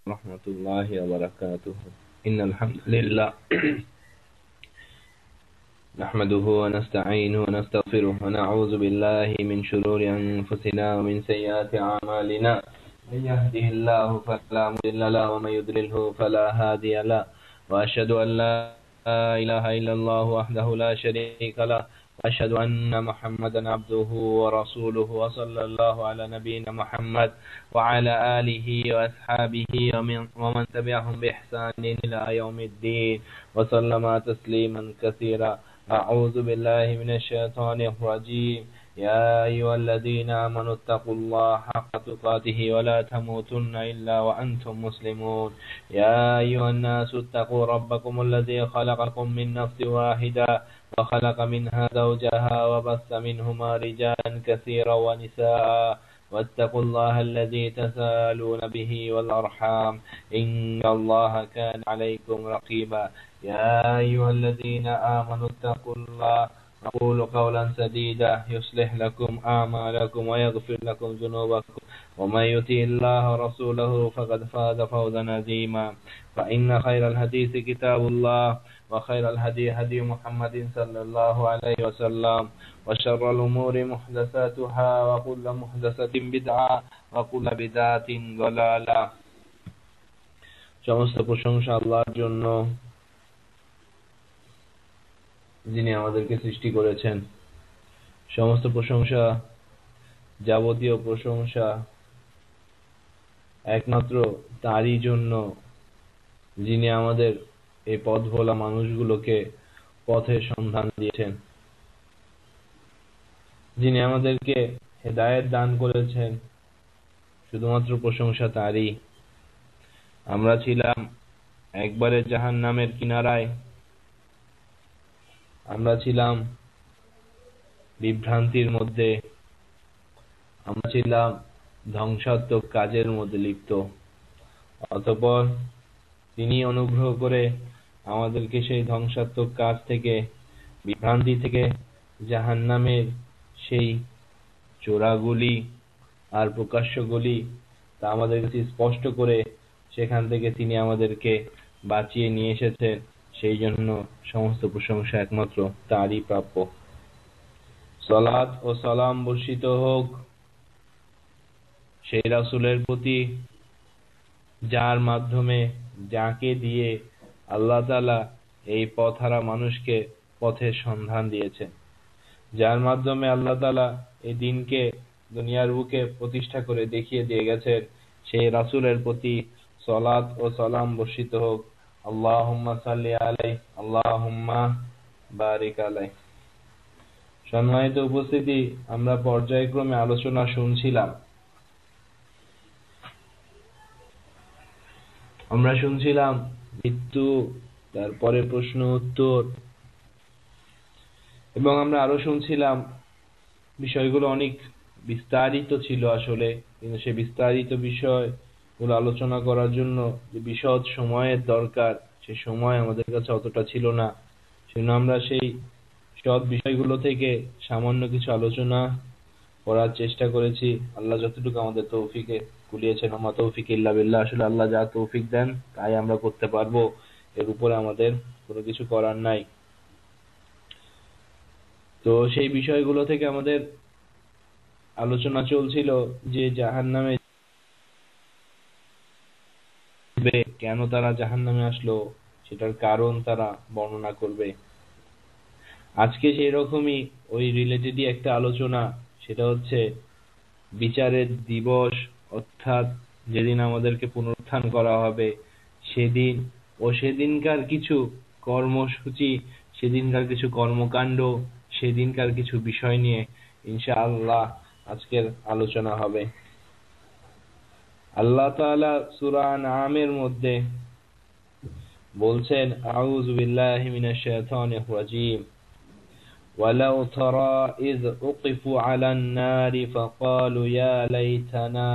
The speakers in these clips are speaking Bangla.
ورحمة الله وبركاته. إن الحمد لله نحمده ونستعينه ونستغفره ونعوذ بالله من شرور أنفسنا ومن سيئات أعمالنا. من يهده الله فلا مضل له ومن يضلله فلا هادي له. وأشهد أن لا إله إلا الله وحده لا شريك له. وأشهد أن محمدا عبده ورسوله وصلى الله على نبينا محمد وعلى آله وأصحابه ومن تبعهم بإحسان إلى يوم الدين وسلم تسليما كثيرا. أعوذ بالله من الشيطان الرجيم. يا أيها الذين آمنوا اتقوا الله حق تقاته ولا تموتن إلا وأنتم مسلمون. يا أيها الناس اتقوا ربكم الذي خلقكم من نفس واحدة وخلق منها زوجها وبث منهما رجالا كثيرا ونساء واتقوا الله الذي تساءلون به والأرحام إن الله كان عليكم رقيبا. يا أيها الذين آمنوا اتقوا الله وقولوا قولا سديدا يصلح لكم أعمالكم ويغفر لكم ذنوبكم ومن يطع الله ورسوله فقد فاز فوزا عظيما. فإن خير الحديث كتاب الله وخير الهدي هدي محمد صلى الله عليه وسلم وشر الأمور محدثاتها وكل محدثة بدعة وكل بدعة ضلالة. সমস্ত প্রশংসা আল্লাহর জন্য, যিনি আমাদেরকে সৃষ্টি করেছেন। সমস্ত প্রশংসা, যাবতীয় প্রশংসা একমাত্র তারই জন্য, যিনি আমাদের এই পথ ভোলা মানুষগুলোকে পথের সন্ধান দিয়েছেন, যিনি আমাদেরকে হেদায়েত দান করেছেন। শুধুমাত্র প্রশংসা তারই। আমরা ছিলাম একবারে জাহান্নামের কিনারায়, আমরা ছিলাম বিভ্রান্তির মধ্যে, আমরা ছিলাম ধ্বংসাত্মক কাজের মধ্যে লিপ্ত। অতঃপর তিনি অনুগ্রহ করে আমাদেরকে সেই ধ্বংসাত্মক কাজ থেকে, বিভ্রান্তি থেকে, জাহান্নামের সেই চোরাগুলি আর প্রকাশ্যগুলি তা আমাদের কাছে স্পষ্ট করে সেখান থেকে তিনি আমাদেরকে বাঁচিয়ে নিয়ে এসেছেন। সেই জন্য সমস্ত প্রশংসা একমাত্র তারই প্রাপ্য। সালাত ও সালাম বর্ষিত হোক সেই রাসূলের প্রতি, যার মাধ্যমে, যাকে দিয়ে আল্লাহ তাআলা এই পথহারা মানুষকে পথের সন্ধান দিয়েছেন, যার মাধ্যমে আল্লাহ তাআলা এই দ্বীনকে দুনিয়ার বুকে প্রতিষ্ঠা করে দেখিয়ে দিয়ে গেছেন। সেই রাসূলের প্রতি সালাত ও সালাম বর্ষিত হোক। আল্লাহুম্মা সাল্লি আলাইহি আল্লাহুম্মা বারিক আলাইহি। সম্মানিত উপস্থিতি, আমরা পর্যায়ক্রমে আলোচনা শুনছিলাম। আমরা শুনছিলাম মৃত্যু, তারপরে প্রশ্ন উত্তর, এবং আমরা আরো শুনছিলাম। বিষয়গুলো অনেক বিস্তারিত ছিল আসলে, কিন্তু সে বিস্তারিত বিষয়গুলো আলোচনা করার জন্য যে বিশদ সময়ের দরকার, সে সময় আমাদের কাছে অতটা ছিল না। সেজন্য আমরা সেই সব বিষয়গুলো থেকে সামান্য কিছু আলোচনা করার চেষ্টা করেছি। আল্লাহ যতটুকু আমাদের তৌফিকে কুলিয়েছেন, ওমা তৌফিক ইল্লা বিল্লাহ। আসলে আল্লাহ যা তৌফিক দেন তাই আমরা করতে পারবো, এর উপরে আমাদের কোনো কিছু করার নাই। তো সেই বিষয়গুলো থেকে আমাদের আলোচনা চলছিল যে জাহান্নামে কেন তারা জাহান্নামে আসলো, সেটার কারণ তারা বর্ণনা করবে। আজকে সেই রকমই ওই রিলেটেডই একটা আলোচনা, সেটা হচ্ছে বিচারের দিবস, অর্থাৎ যেদিন আমাদেরকে পুনরুত্থান করা হবে সেদিন, ও সেদিনকার কিছু কর্মসূচি, সেদিনকার কিছু কর্মকাণ্ড, সেদিনকার কিছু বিষয় নিয়ে ইনশাআল্লাহ আজকের আলোচনা হবে। আল্লাহ তাআলা সূরা আনআমের মধ্যে বলছেন, আউযু বিল্লাহি মিনাশ শাইতানির রাজীম। ওয়ালাউ তারা ইয উকিফু আলান নারি ফাকালু ইয়া লাইতানা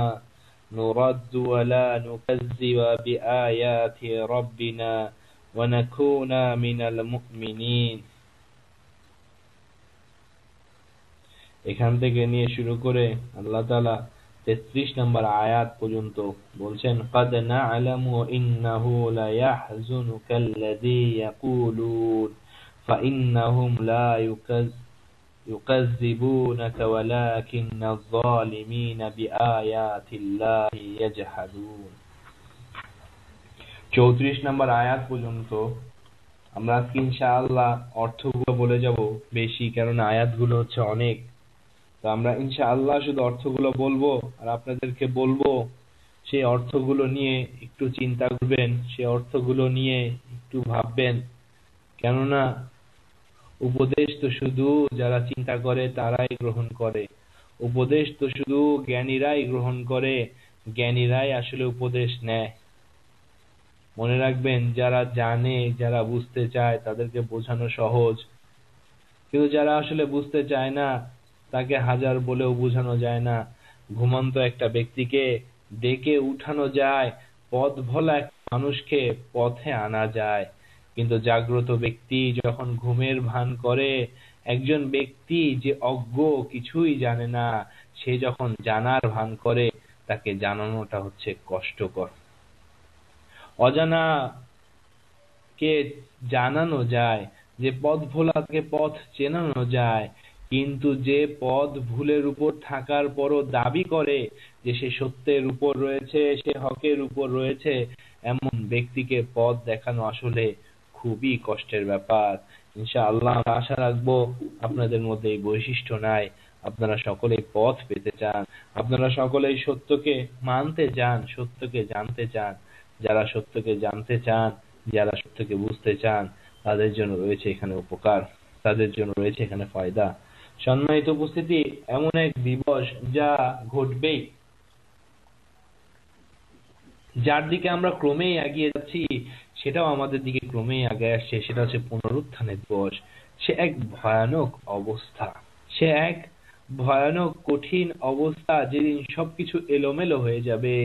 নুরাদ্দু ওয়া লা নুকাযযিবা বিআয়াতি রাব্বিনা ওয়া নাকুনা মিনাল মুমিনিন। এখান থেকে নিয়ে শুরু করে আল্লাহ তাআলা 33 নম্বর আয়াত পর্যন্ত বলছেন قد نعلم إنه ليحزنك الذي يقولون فإنهم لا يكذبونك ولكن الظالمين بآيات الله يجحدون 34 নম্বর আয়াত পর্যন্ত আমরা আজকে ইনশাআল্লাহ অর্থগুলো বলে যাব বেশি, কারণ আয়াতগুলো হচ্ছে অনেক। তো আমরা ইনশাআল্লাহ শুধু অর্থগুলো বলবো আর আপনাদেরকে বলবো সেই অর্থগুলো নিয়ে একটু চিন্তা করবেন, সেই অর্থগুলো নিয়ে একটু ভাববেন। কেননা উপদেশ তো শুধু যারা চিন্তা করে তারাই গ্রহণ করে, উপদেশ তো শুধু জ্ঞানীরাই গ্রহণ করে, জ্ঞানীরাই আসলে উপদেশ নেয়। মনে রাখবেন, যারা জানে, যারা বুঝতে চায় তাদেরকে বোঝানো সহজ, কিন্তু যারা আসলে বুঝতে চায় না তাকে হাজার বলেও বোঝানো যায় না। ঘুমন্ত একটা ব্যক্তিকে ডেকে উঠানো যায়, পথ ভোলা একটা মানুষকে পথে আনা যায়, কিন্তু জাগ্রত ব্যক্তি যখন ঘুমের ভান করে, একজন ব্যক্তি যে অজ্ঞ কিছুই জানে না, সে যখন জানার ভান করে তাকে জানানোটা হচ্ছে কষ্টকর। অজানা কে জানানো যায়, যে পথ ভোলাকে পথ চেনানো যায়, কিন্তু যে পথ ভুলের উপর থাকার পরও দাবি করে যে সে সত্যের উপর রয়েছে, সে হকের উপর রয়েছে, এমন ব্যক্তিকে পথ দেখানো আসলে খুবই কষ্টের ব্যাপার। ইনশাআল্লাহ আমরা আশা রাখবো আপনাদের মধ্যে এই বৈশিষ্ট্য নাই, আপনারা সকলেই পথ পেতে চান, আপনারা সকলেই সত্যকে মানতে চান, সত্যকে জানতে চান। যারা সত্যকে জানতে চান, যারা সত্যকে বুঝতে চান, তাদের জন্য রয়েছে এখানে উপকার, তাদের জন্য রয়েছে এখানে ফায়দা। সম্মানিত উপস্থিতি, এমন এক দিবস যা ঘটবেই, যার দিকে আমরা ক্রমেই এগিয়ে যাচ্ছি, সেটাও আমাদের দিকে ক্রমেই আগে আসছে, সেটা হচ্ছে পুনরুত্থানের দিবস। সে এক ভয়ানক অবস্থা, সে এক ভয়ানক কঠিন অবস্থা, যেদিন সবকিছু এলোমেলো হয়ে যাবে,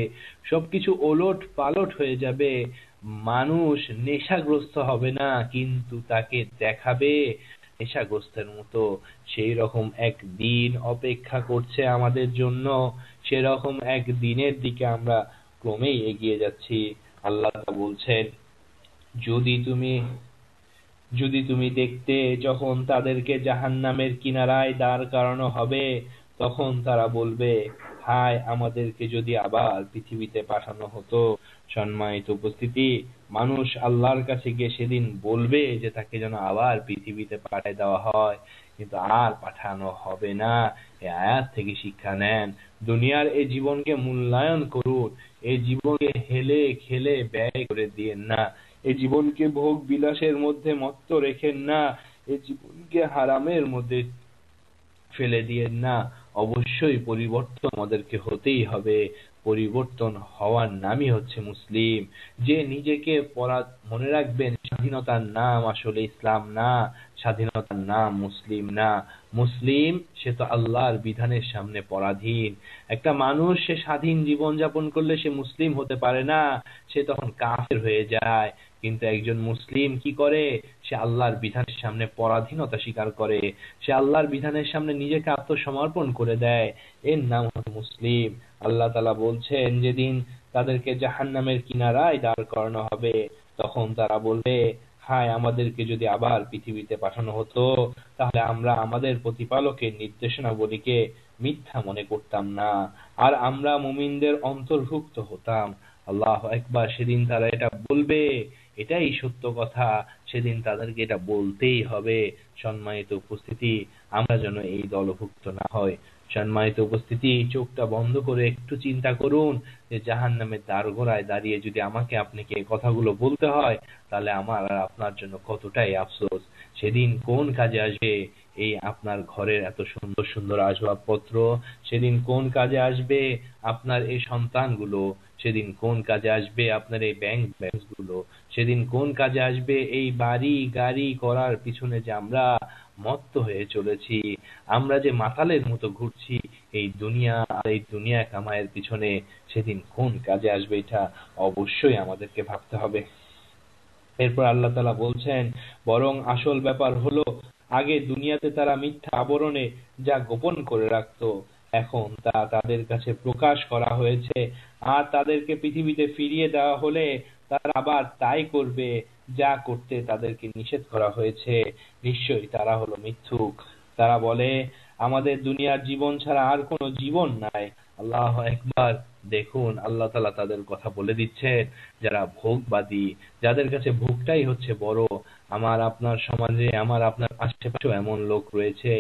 সবকিছু ওলট পালট হয়ে যাবে। মানুষ নেশাগ্রস্ত হবে না, কিন্তু তাকে দেখাবে নেশাগ্রস্তের মতো। সেই রকম এক দিন অপেক্ষা করছে আমাদের জন্য, সেরকম এক দিনের দিকে আমরা ক্রমেই এগিয়ে যাচ্ছি। আল্লাহ বলছেন, যদি তুমি দেখতে যখন তাদেরকে জাহান্নামের কিনারায় দাঁড় করানো হবে, তখন তারা বলবে, হায় আমাদেরকে যদি আবার পৃথিবীতে পাঠানো হতো। সম্মানিত উপস্থিতি, মানুষ আল্লাহর কাছে গিয়ে সেদিন বলবে যে তাকে যেন আবার পৃথিবীতে পাঠিয়ে দেওয়া হয়, কিন্তু আর পাঠানো হবে না। এই আয়াত থেকে শিক্ষা নেন, দুনিয়ার এই জীবনকে মূল্যায়ন করুন, এই জীবনকে হেলে খেলে ব্যয় করে দিয়েন না, এই জীবনকে ভোগ বিলাসের মধ্যে মত্ত রেখেন না, এই জীবনকে হারামের মধ্যে ফেলে দিয়েন না। অবশ্যই পরিবর্তন আমাদেরকে হতেই হবে, পরিবর্তন হওয়ার নামই হচ্ছে মুসলিম। যে নিজেকে মনে রাখবেন, স্বাধীনতার নাম আসলে ইসলাম না, স্বাধীনতার নাম মুসলিম না। মুসলিম সে তো আল্লাহর বিধানের সামনে পরাধীন। একটা মানুষ সে স্বাধীন জীবন যাপন করলে সে মুসলিম হতে পারে না, সে তখন কাফের হয়ে যায়। কিন্তু একজন মুসলিম কি করে? সে আল্লাহর বিধানের সামনে পরাধীনতা স্বীকার করে, সে আল্লাহর বিধানের সামনে নিজেকে আত্মসমর্পণ করে দেয়, এর নাম হলো মুসলিম। আল্লাহ তাআলা বলছেন, যেদিন তাদেরকে জাহান্নামের কিনারায় দাঁড় করানো হবে, তখন তারা বলবে, হায় আমাদেরকে যদি আবার পৃথিবীতে পাঠানো হতো, তাহলে আমরা আমাদের প্রতিপালকের নির্দেশনাবলীকে মিথ্যা মনে করতাম না, আর আমরা মুমিনদের অন্তর্ভুক্ত হতাম। আল্লাহু আকবার। সেদিন তারা এটা বলবে, এটাই সত্য কথা, সেদিন তাদেরকে এটা বলতেই হবে। সম্মানিত উপস্থিতি, আমরা যেন এই দলভুক্ত না হয়। সম্মানিত উপস্থিতি, চোখটা বন্ধ করে একটু চিন্তা করুন যে জাহান্নামের দ্বারগোড়ায় দাঁড়িয়ে যদি আমাকে আপনাকে এই কথাগুলো বলতে হয়, তাহলে আমার আর আপনার জন্য কতটাই আফসোস। সেদিন কোন কাজে আসবে এই আপনার ঘরের এত সুন্দর সুন্দর আসবাবপত্র? সেদিন কোন কাজে আসবে আপনার এই সন্তানগুলো? সেদিন কোন কাজে আসবে আপনার এই ব্যাংক ব্যালেন্স গুলো? সেদিন কোন কাজে আসবে এই বাড়ি গাড়ি করার পিছনে যে আমরা মত্ত হয়ে চলেছি, আমরা যে মাতালের মতো ঘুরছি এই দুনিয়া আর এই দুনিয়া কামাইয়ের পিছনে? সেদিন কোন কাজে আসবে এটা অবশ্যই আমাদেরকে ভাবতে হবে। এরপর আল্লাহ তাআলা বলছেন, বরং আসল ব্যাপার হলো, আগে দুনিয়াতে তারা মিথ্যা আবরণে যা গোপন করে রাখতো, এখন তা তাদের কাছে প্রকাশ করা হয়েছে, আর তাদেরকে পৃথিবীতে ফিরিয়ে দেওয়া হলে তারা আবার তাই করবে যা করতে তাদেরকে নিষেধ করা হয়েছে। নিশ্চয়ই তারা হলো মিথ্যুক। তারা বলে, আমাদের দুনিয়ার জীবন ছাড়া আর কোনো জীবন নাই। আল্লাহু আকবার। দেখুন, আল্লাহ তাআলা তাদের কথা বলে দিচ্ছেন, যারা ভোগবাদী, যাদের কাছে ভোগটাই হচ্ছে বড়। আমার আপনার সমাজে, আমার আপনার আশেপাশেও এমন লোক রয়েছে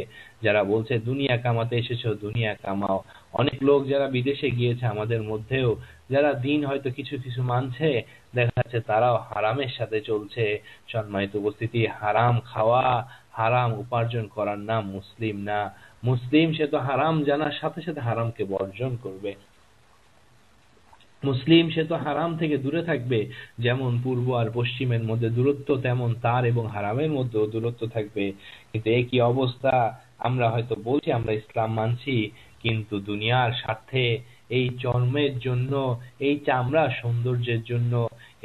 যারা বলছে দুনিয়া কামাতে এসেছো, দুনিয়া কামাও। অনেক লোক যারা বিদেশে গিয়েছে আমাদের মধ্যেও, যারা দিন হয়তো কিছু কিছু মানছে, দেখা যাচ্ছে তারাও হারামের সাথে চলছে। সম্মানিত উপস্থিতি, হারাম খাওয়া, হারাম উপার্জন করার নাম মুসলিম না। মুসলিম সে তো হারাম জানার সাথে সাথে হারামকে বর্জন করবে। মুসলিম সে তো হারাম থেকে দূরে থাকবে। যেমন পূর্ব আর পশ্চিমের মধ্যে দূরত্ব, তেমন তার এবং হারামের মধ্যেও দূরত্ব থাকবে। কিন্তু একই অবস্থা, আমরা হয়তো বলছি আমরা ইসলাম মানছি, কিন্তু দুনিয়ার স্বার্থে, এই চর্মের জন্য, এই চামড়া সৌন্দর্যের জন্য,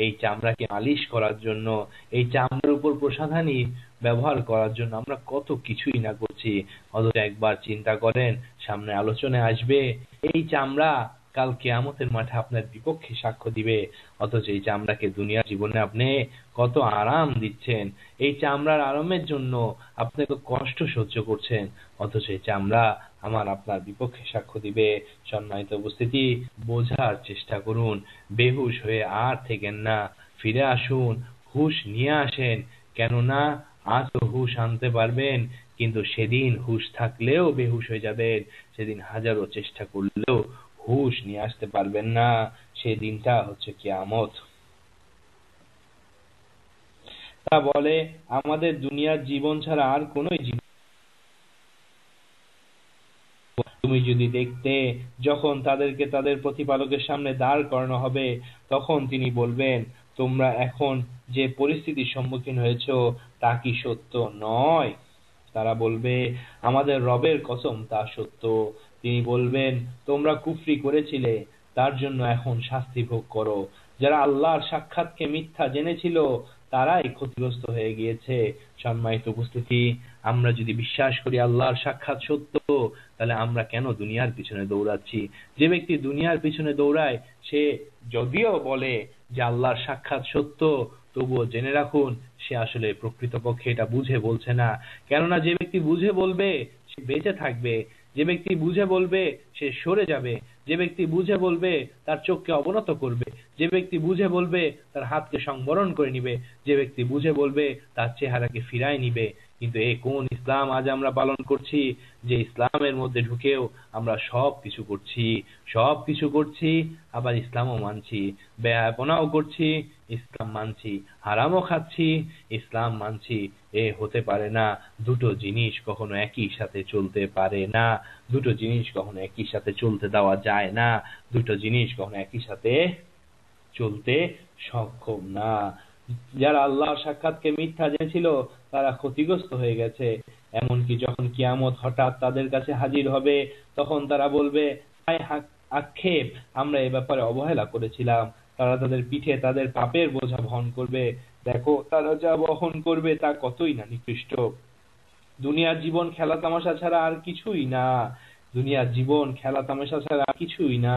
এই চামড়াকে মালিশ করার জন্য, এই চামড়ার উপর প্রসাধনী ব্যবহার করার জন্য আমরা কত কিছুই না করছি। অথচ একবার চিন্তা করেন, সামনে আলোচনায় আসবে এই চামড়া কাল কিয়ামতের মাঠে আপনার বিপক্ষে সাক্ষ্য দিবে। অথচ এই চামড়াকে দুনিয়ার জীবনে আপনি কত আরাম দিচ্ছেন, এই চামড়ার আরামের জন্য আপনি তো কষ্ট সহ্য করছেন। অথচ এই চামড়া আমার আপনার বিপক্ষে সাক্ষ্য দিবে। সম্মানিত উপস্থিতি, বোঝার চেষ্টা করুন। বেহুশ হয়ে আর থেকেন না, ফিরে আসুন, হুঁশ নিয়ে আসেন। কেননা আজ তো হুঁশ আনতে পারবেন, কিন্তু সেদিন হুঁশ থাকলেও বেহুশ হয়ে যাবেন। সেদিন হাজারো চেষ্টা করলেও হুঁশ নিয়ে আসতে পারবেন না। সেই দিনটা হচ্ছে কিয়ামত। তা বলে, আমাদের দুনিয়ার জীবন ছাড়া আর কোনো জীবন। তুমি যদি দেখতে, যখন তাদেরকে তাদের প্রতিপালকের সামনে দাঁড় করানো হবে, তখন তিনি বলবেন, তোমরা এখন যে পরিস্থিতির সম্মুখীন হয়েছো তা কি সত্য নয়? তারা বলবে, আমাদের রবের কসম তা সত্য। তিনি বলবেন, তোমরা কুফরি করেছিলে, তার জন্য এখন শাস্তি ভোগ করো। যারা আল্লাহর সাক্ষাৎকে মিথ্যা জেনেছিল, তারাই ক্ষতিগ্রস্ত হয়ে গিয়েছে। সম্মানিত উপস্থিতি, আমরা যদি বিশ্বাস করি আল্লাহর সাক্ষাৎ সত্য, তাহলে আমরা কেন দুনিয়ার পিছনে দৌড়াচ্ছি? যে ব্যক্তি দুনিয়ার পিছনে দৌড়ায়, সে যদিও বলে যে আল্লাহর সাক্ষাৎ সত্য, তবুও জেনে রাখুন সে আসলে প্রকৃতপক্ষে এটা বুঝে বলছে না। কেননা যে ব্যক্তি বুঝে বলবে সে বেঁচে থাকবে, যে ব্যক্তি বুঝে বলবে সে সরে যাবে, যে ব্যক্তি বুঝে বলবে তার চোখকে অবনত করবে, যে ব্যক্তি বুঝে বলবে তার হাতকে সংবরণ করে নিবে, যে ব্যক্তি বুঝে বলবে তার চেহারাকে ফিরায় নিবে। কিন্তু এই কোন ইসলাম আজ আমরা পালন করছি, যে ইসলামের মধ্যে ঢুকেও আমরা সব কিছু করছি, আবার ইসলামও মানছি, বেয়াপনাও করছি, ইসলাম মানছি, হারামও খাচ্ছি, ইসলাম মানছি। এ হতে পারে না। দুটো জিনিস কখনো একই সাথে চলতে পারে না। দুটো জিনিস কখনো একই সাথে চলতে দেওয়া যায় না। দুটো জিনিস কখনো একই সাথে চলতে সক্ষম না। যারা আল্লাহর সাক্ষাৎকে মিথ্যা জেনেছিল, তারা ক্ষতিগ্রস্ত হয়ে গেছে। এমনকি যখন কিয়ামত হঠাৎ তাদের কাছে হাজির হবে, তখন তারা বলবে, হায় আক্ষেপ, আমরা এ ব্যাপারে অবহেলা করেছিলাম। তারা তাদের পিঠে তাদের পাপের বোঝা বহন করবে। দেখো তারা যা বহন করবে তা কতই না নিকৃষ্ট। দুনিয়ার জীবন খেলা তামাশা ছাড়া আর কিছুই না। দুনিয়ার জীবন খেলা তামাশা ছাড়া আর কিছুই না।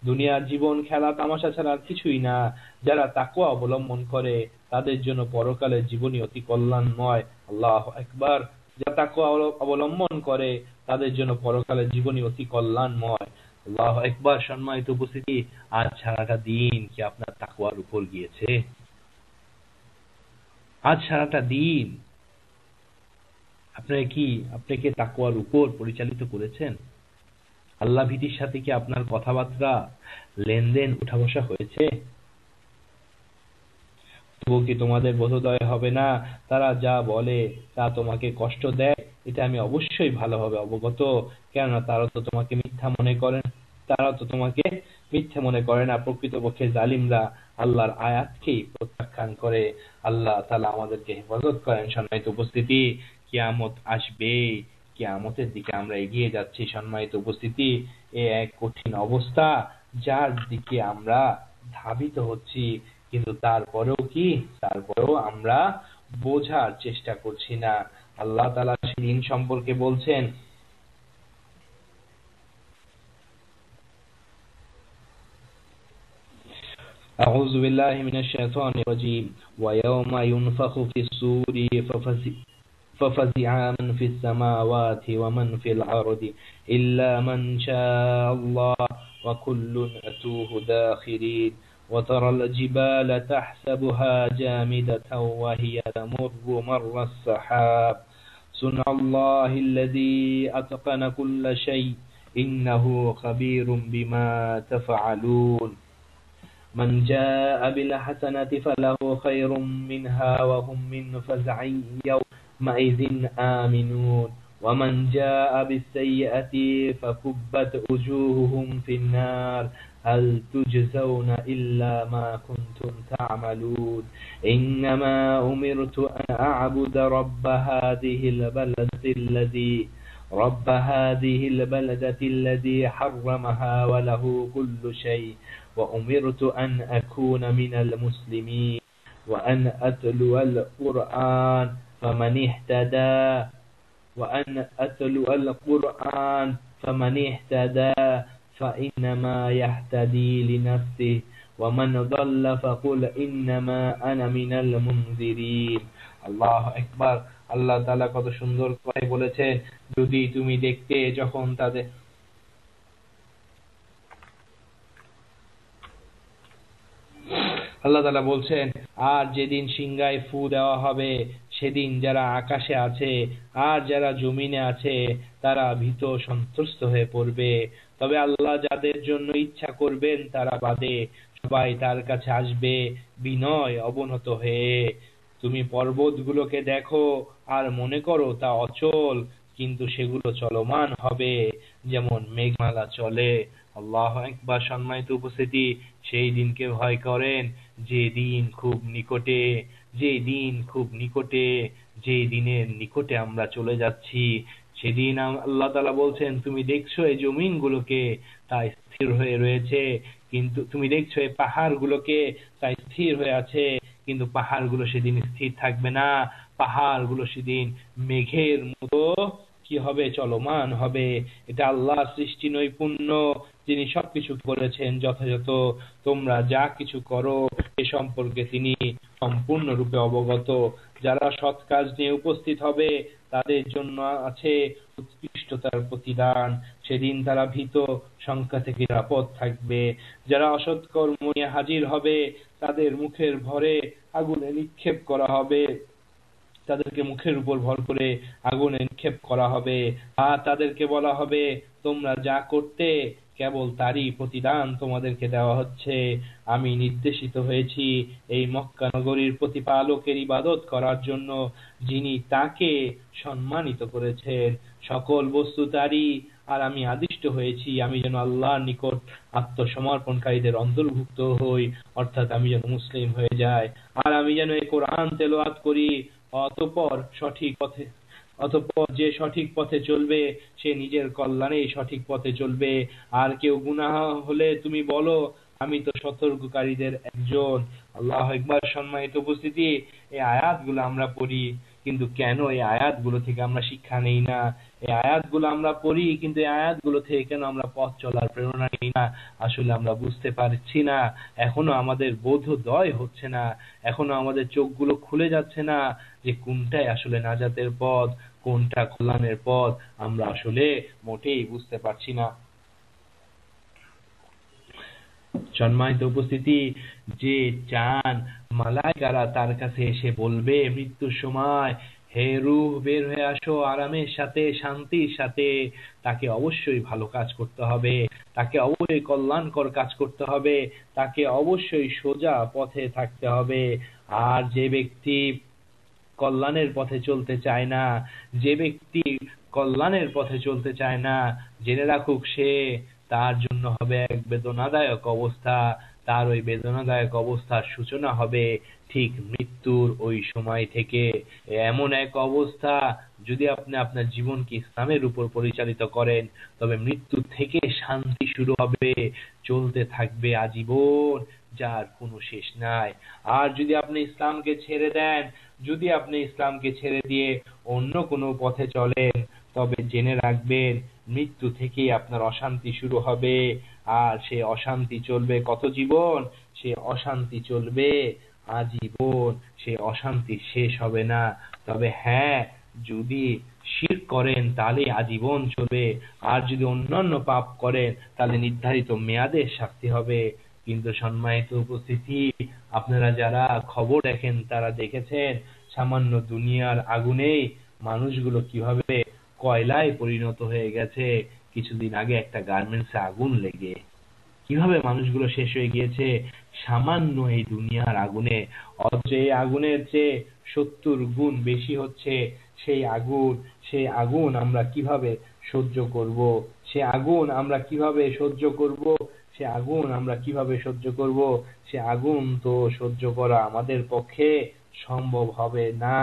দুনিয়ার জীবন খেলা তামাশা ছাড়া আর কিছুই না। যারা তাকওয়া অবলম্বন করে, তাদের জন্য পরকালের জীবনই অতি কল্যাণময়। আল্লাহু আকবার। যারা তাকওয়া অবলম্বন করে, তাদের জন্য পরকালের জীবনই অতি কল্যাণময়। আল্লাহু আকবার। সম্মানিত উপস্থিতি, আজ সারাটা দিন কি আপনার তাকওয়ার উপর গিয়েছে? আজ সারাটা দিন আপনি কি তাকওয়ার উপর পরিচালিত করেছেন? আল্লাহ ভীতির সাথে কি আপনার কথাবার্তা, লেনদেন, উঠা বসা হয়েছে? তবুও কি তোমাদের বোধোদয় হবে না, তারা যা বলে তা তোমাকে কষ্ট দেয়, এটা আমি অবশ্যই ভালোভাবে অবগত। কেননা তারা তো তোমাকে মিথ্যা মনে করে না। প্রকৃতপক্ষে জালিমরা আল্লাহর আয়াতকেই প্রত্যাখ্যান করে। আল্লাহ তাআলা আমাদেরকে হেফাজত করেন। সম্মানিত উপস্থিতি, কিয়ামত আসবে, কিয়ামতের দিকে আমরা এগিয়ে যাচ্ছি। সম্মানিত উপস্থিতি, এ এক কঠিন অবস্থা, যার দিকে আমরা ধাবিত হচ্ছি, কিন্তু তারপরেও আমরা বোঝার চেষ্টা করছি না। আল্লাহ তাআলা সেদিন সম্পর্কে বলছেন, أعوذ بالله من الشيطان الرجيم ويوم ينفخ في الصور ففزع من في السماوات ومن في الأرض إلا من شاء الله وكل أتوه داخرين وترى الجبال تحسبها جامدة وهي تمر مر السحاب صنع الله الذي أتقن كل شيء إنه خبير بما تفعلون من جاء بالحسنة فله خير منها وهم من فزع يومئذ آمنون ومن جاء بالسيئة فكبت وجوههم في النار هل تجزون إلا ما كنتم تعملون إنما أمرت أن أعبد رب هذه البلدة الذي حرمها وله كل شيء وأمرت أن أكون من المسلمين وأن أتلو القرآن فمن اهتدى فإنما يهتدي لنفسه ومن ضل فقل إنما أنا من المنذرين আল্লাহু আকবার। আল্লাহ তাআলা কত সুন্দর করে বলেছেন, যদি তুমি দেখতে যখন তাদের আল্লাহ তাআলা বলছেন, আর যেদিন সিংহায় ফু দেওয়া হবে সেদিন যারা আকাশে আছে আর যারা জমিনে আছে তারা ভীত সন্ত্রস্ত হয়ে পড়বে, তবে আল্লাহ যাদের জন্য ইচ্ছা করবেন তারা বাদে সবাই তার কাছে আসবে বিনয় অবনত হয়ে। তুমি পর্বতগুলোকে দেখো আর মনে করো তা অচল, কিন্তু সেগুলো চলমান হবে যেমন মেঘমালা চলে। আল্লাহু আকবার। সম্মানিত উপস্থিতি, সেই দিনকে ভয় করেন যে দিন খুব নিকটে, যে দিনের নিকটে আমরা চলে যাচ্ছি। সেদিন আল্লাহ তাআলা বলছেন, তুমি দেখছো এই জমিনগুলোকে তা স্থির হয়ে রয়েছে, কিন্তু তুমি দেখছো এই পাহাড়গুলোকে তা স্থির হয়ে আছে, কিন্তু পাহাড়গুলো সেদিন স্থির থাকবে না। পাহাড়গুলো সেদিন মেঘের মতো কি হবে, চলমান হবে। এটা আল্লাহর সৃষ্টি নৈপুণ্য, যিনি সবকিছু করেছেন যথাযথ। তোমরা যা কিছু করো এ সম্পর্কে তিনি সম্পূর্ণরূপে অবগত। যারা সৎ কাজ নিয়ে উপস্থিত হবে তাদের জন্য আছে উৎকৃষ্টতার প্রতিদান। সেদিন তারা ভীত সংখ্যা থেকে নিরাপদ থাকবে। যারা অসৎ কর্ম নিয়ে হাজির হবে তাদের মুখের ভরে আগুনে নিক্ষেপ করা হবে, তাদেরকে মুখের উপর ভর করে আগুনে নিক্ষেপ করা হবে। আর তাদেরকে বলা হবে, তোমরা যা করতে কেবল তারই প্রতিদান তোমাদেরকে দেওয়া হচ্ছে। আমি নির্দেশিত হয়েছি এই মক্কা নগরীর প্রতিপালকের ইবাদত করার জন্য, যিনি তাকে সম্মানিত করেছেন। সকল বস্তু তারই, আর আমি আদিষ্ট হয়েছি আমি যেন আল্লাহর নিকট আত্মসমর্পণকারীদের অন্তর্ভুক্ত হই, অর্থাৎ আমি যেন মুসলিম হয়ে যাই। আর আমি যেন এই কোরআন তেলাওয়াত করি, অতঃপর যে সঠিক পথে চলবে সে নিজের কল্যাণে সঠিক পথে চলবে। আর কেউ গুনাহ হলে তুমি বলো, আমি তো সতর্ককারীদের একজন। আল্লাহু আকবার। সম্মানিত উপস্থিতি, এই আয়াতগুলো আমরা পড়ি, কিন্তু কেন এই আয়াতগুলো থেকে আমরা শিক্ষা নেই না? এই আয়াতগুলো আমরা পড়ি, কিন্তু এই আয়াতগুলো থেকে কেন আমরা পথ চলার প্রেরণা নেই না? আসলে আমরা বুঝতে পারছি না, এখনো আমাদের বোধোদয় হচ্ছে না, এখনো আমাদের চোখগুলো খুলে যাচ্ছে না যে কোনটাই আসলে নাজাতের পথ, কোনটা কল্যাণের পথ, আমরা আসলে মোটেই বুঝতে পারছি না। সম্মানিত উপস্থিতি, যে চান মালায়েকারা তার কাছে এসে বলবে মৃত্যুর সময়, হে রূহ বের হয়ে আসো আরামের সাথে, শান্তির সাথে, তাকে অবশ্যই ভালো কাজ করতে হবে, তাকে অবশ্যই কল্যাণকর কাজ করতে হবে, তাকে অবশ্যই সোজা পথে থাকতে হবে। আর যে ব্যক্তি কল্যাণের পথে চলতে চায় না, জেনে রাখুক সে, তার জন্য হবে এক বেদনাদায়ক অবস্থা। তার ওই বেদনাদায়ক অবস্থার সূচনা হবে ঠিক মৃত্যুর ওই সময় থেকে। এমন এক অবস্থা, যদি আপনি আপনার জীবনকে ইসলামের উপর পরিচালিত করেন, তবে মৃত্যু থেকে শান্তি শুরু হবে, চলতে থাকবে আজীবন, যার কোনো শেষ নাই। আর যদি আপনি ইসলামকে ছেড়ে দেন, যদি আপনি ইসলামকে ছেড়ে দিয়ে অন্য কোনো পথে চলেন, তবে জেনে রাখবেন মৃত্যু থেকেই আপনার অশান্তি শুরু হবে। আর সে অশান্তি চলবে কত জীবন, সে অশান্তি চলবে আজীবন, সে অশান্তি শেষ হবে না। তবে হ্যাঁ, যদি শিরক করেন তাহলে আজীবন চলবে, আর যদি অন্যান্য পাপ করেন তাহলে নির্ধারিত মেয়াদে শাস্তি হবে। কিন্তু সম্মানিত উপস্থিতি, আপনারা যারা খবর দেখেন তারা দেখেছেন সামান্য দুনিয়ার আগুনেই মানুষগুলো কিভাবে কয়লায় পরিণত হয়ে গেছে। কিছুদিন আগে একটা গার্মেন্টসে আগুন লেগে কিভাবে মানুষগুলো শেষ হয়ে গিয়েছে সামান্য এই দুনিয়ার আগুনে। অথচ এই আগুনের চেয়ে 70 গুণ বেশি হচ্ছে সেই আগুন আমরা কিভাবে সহ্য করব? সে আগুন আমরা কিভাবে সহ্য করব? সে আগুন আমরা কিভাবে সহ্য করব? সে আগুন তো সহ্য করা আমাদের পক্ষে সম্ভব হবে না।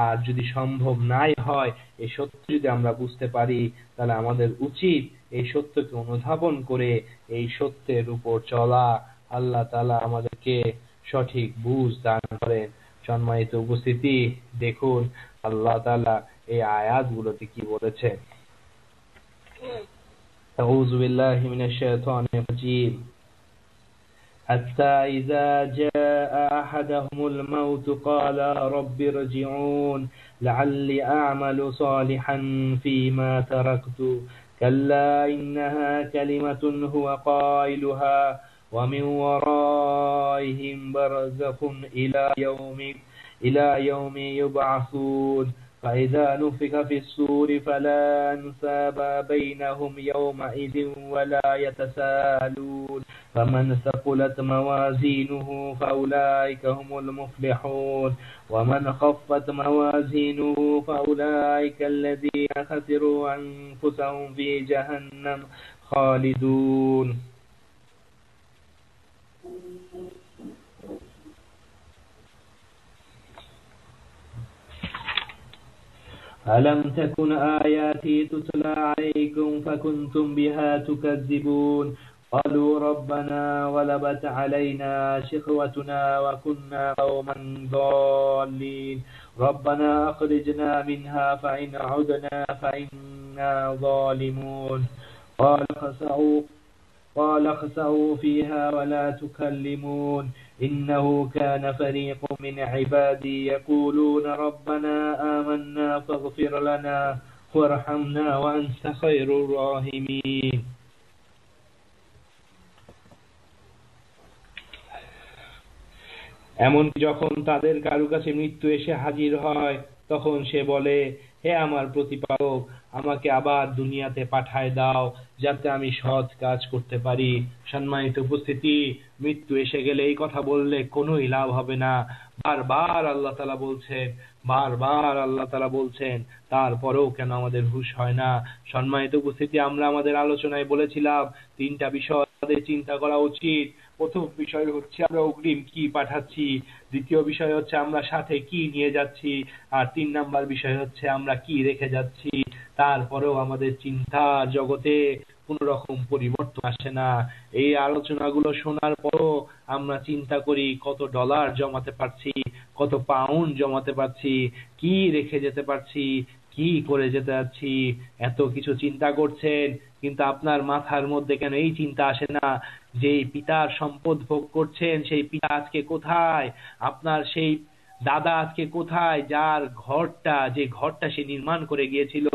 আর যদি সম্ভব নাই হয়, এই সত্য যদি আমরা বুঝতে পারি, তাহলে আমাদের উচিত এই সত্যকে অনুধাবন করে এই সত্যের উপর চলা। আল্লাহ তাআলা আমাদেরকে সঠিক বুঝ দান করেন। সম্মানিত উপস্থিতি, দেখুন আল্লাহ তাআলা এই আয়াতগুলোতে কি বলেছেন। আউযু বিল্লাহি মিনাশ শাইতানির রাজীম। حتى إذا جاء أحدهم الموت قال رب ارجعون لعلي أعمل صالحا فيما تركت كلا إنها كلمة هو قائلها ومن ورائهم برزخ إلى يوم يبعثون فإذا نفخ في الصور فلا أنساب بينهم يومئذ ولا يتساءلون فمن ثقلت موازينه فأولئك هم المفلحون ومن خفت موازينه فأولئك الذين خسروا أنفسهم في جهنم خالدون ألم تكن آياتي تتلى عليكم فكنتم بها تكذبون قالوا ربنا غلبت علينا شقوتنا وكنا قوما ضالين ربنا أخرجنا منها فإن عدنا فإنا ظالمون قال اخسئوا فيها ولا تكلمون إنه كان فريق من عبادي يقولون ربنا آمنا فاغفر لنا وارحمنا وأنت خير الراحمين এমনকি যখন তাদের কারো কাছে মৃত্যু এসে হাজির হয়, তখন সে বলে, হে আমার প্রতিপালক, আমাকে আবার দুনিয়াতে পাঠায় দাও যাতে আমি সৎ কাজ করতে পারি। সম্মানিত উপস্থিতি, মৃত্যু এসে গেলে এই কথা বললে কোনোই লাভ হবে না। বারবার আল্লাহ তাআলা বলছেন, তারপরেও কেন আমাদের হুঁশ হয় না? সম্মানিত উপস্থিতি, আমরা আমাদের আলোচনায় বলেছিলাম 3টা বিষয় আমাদের চিন্তা করা উচিত। প্রথম বিষয় হচ্ছে আমরা অগ্রিম কি পাঠাচ্ছি, দ্বিতীয় বিষয় হচ্ছে আমরা সাথে কি নিয়ে যাচ্ছি, আর 3 নাম্বার বিষয় হচ্ছে আমরা কি রেখে যাচ্ছি। তারপরেও আমাদের চিন্তার জগতে কোনো রকম পরিবর্তন আসে না। এই আলোচনাগুলো শোনার পরও আমরা চিন্তা করি কত ডলার জমাতে পারছি, কত পাউন্ড জমাতে পারছি, কি রেখে যেতে পারছি, কি করে যেতে যাচ্ছি। এত কিছু চিন্তা করছেন, কিন্তু আপনার মাথার মধ্যে কেন এই চিন্তা আসে না যে পিতার সম্পদ ভোগ করছেন, সেই পিতা আজকে কোথায়? আপনার সেই দাদা আজকে কোথায়? যে ঘরটা সে নির্মাণ করে গিয়েছিল,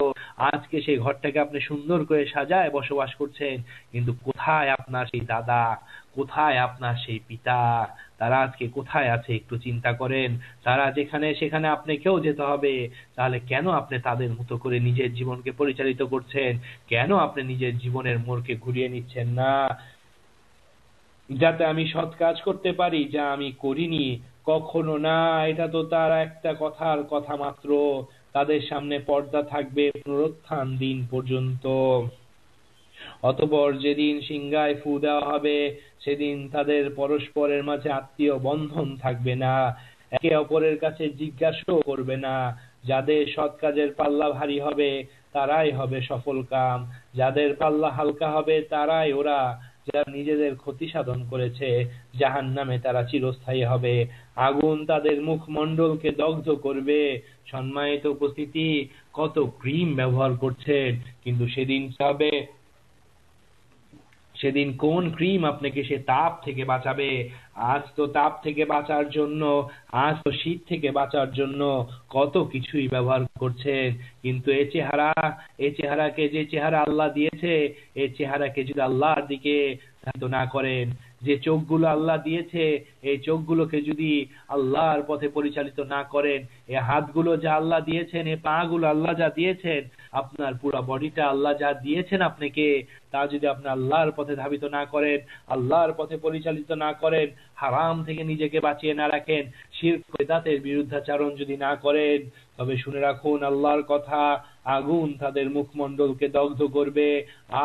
আজকে সেই ঘরটাকে আপনি সুন্দর করে সাজায় বসবাস করছেন, কিন্তু কোথায় আপনার সেই দাদা, কোথায় আপনার সেই পিতা? তারা আজকে কোথায় আছে একটু চিন্তা করেন। তারা যেখানে সেখানে আপনাকেও যেতে হবে। তাহলে কেন আপনি তাদের মতো করে নিজের জীবনকে পরিচালিত করছেন? কেন আপনি নিজের জীবনের মোড়কে ঘুরিয়ে নিচ্ছেন না? যাতে আমি সৎ কাজ করতে পারি, যা আমি করিনি, কখনো না। এটা তো তার একটা কথার কথা মাত্র। তাদের সামনে পর্দা থাকবে পুনরুত্থান দিন পর্যন্ত। অতঃপর যেদিন সিংহায় ফু দেওয়া হবে, সেদিন তাদের পরস্পরের মাঝে আত্মীয় বন্ধন থাকবে না, একে অপরের কাছে জিজ্ঞাসাও করবে না। যাদের সৎ কাজের পাল্লা ভারী হবে তারাই হবে সফল কাম, যাদের পাল্লা হালকা হবে তারাই ওরা যারা নিজেদের ক্ষতি সাধন করেছে। জাহান্নামে তারা চিরস্থায়ী হবে, আগুন তাদের মুখমণ্ডলকে দগ্ধ করবে। সম্মানিত উপস্থিতি, কত ক্রিম ব্যবহার করছেন, কিন্তু সেদিন হবে সেদিন কোন ক্রিম আপনাকে সে তাপ থেকে বাঁচাবে? আজ তো তাপ থেকে বাঁচার জন্য, আজ তো শীত থেকে বাঁচার জন্য কত কিছুই ব্যবহার করছেন, কিন্তু এই চেহারাকে, যে চেহারা আল্লাহ দিয়েছে, এই চেহারাকে যদি আল্লাহর দিকে ধাবিত না করেন, যে চোখগুলো আল্লাহ দিয়েছে, এই চোখগুলোকে যদি আল্লাহর পথে পরিচালিত না করেন, এই হাতগুলো যা আল্লাহ দিয়েছেন, এই পা গুলো আল্লাহ যা দিয়েছেন, আপনার পুরো বডিটা আল্লাহ যা দিয়েছেন আপনাকে, তা যদি আপনি আল্লাহর পথে ধাবিত না করেন, আল্লাহর পথে পরিচালিত না করেন, হারাম থেকে নিজেকে বাঁচিয়ে না রাখেন, শিরক বিদআতের বিরুদ্ধাচরণ যদি না করেন, তবে শুনে রাখুন আল্লাহর কথা, আগুন তাদের মুখমণ্ডলকে দগ্ধ করবে,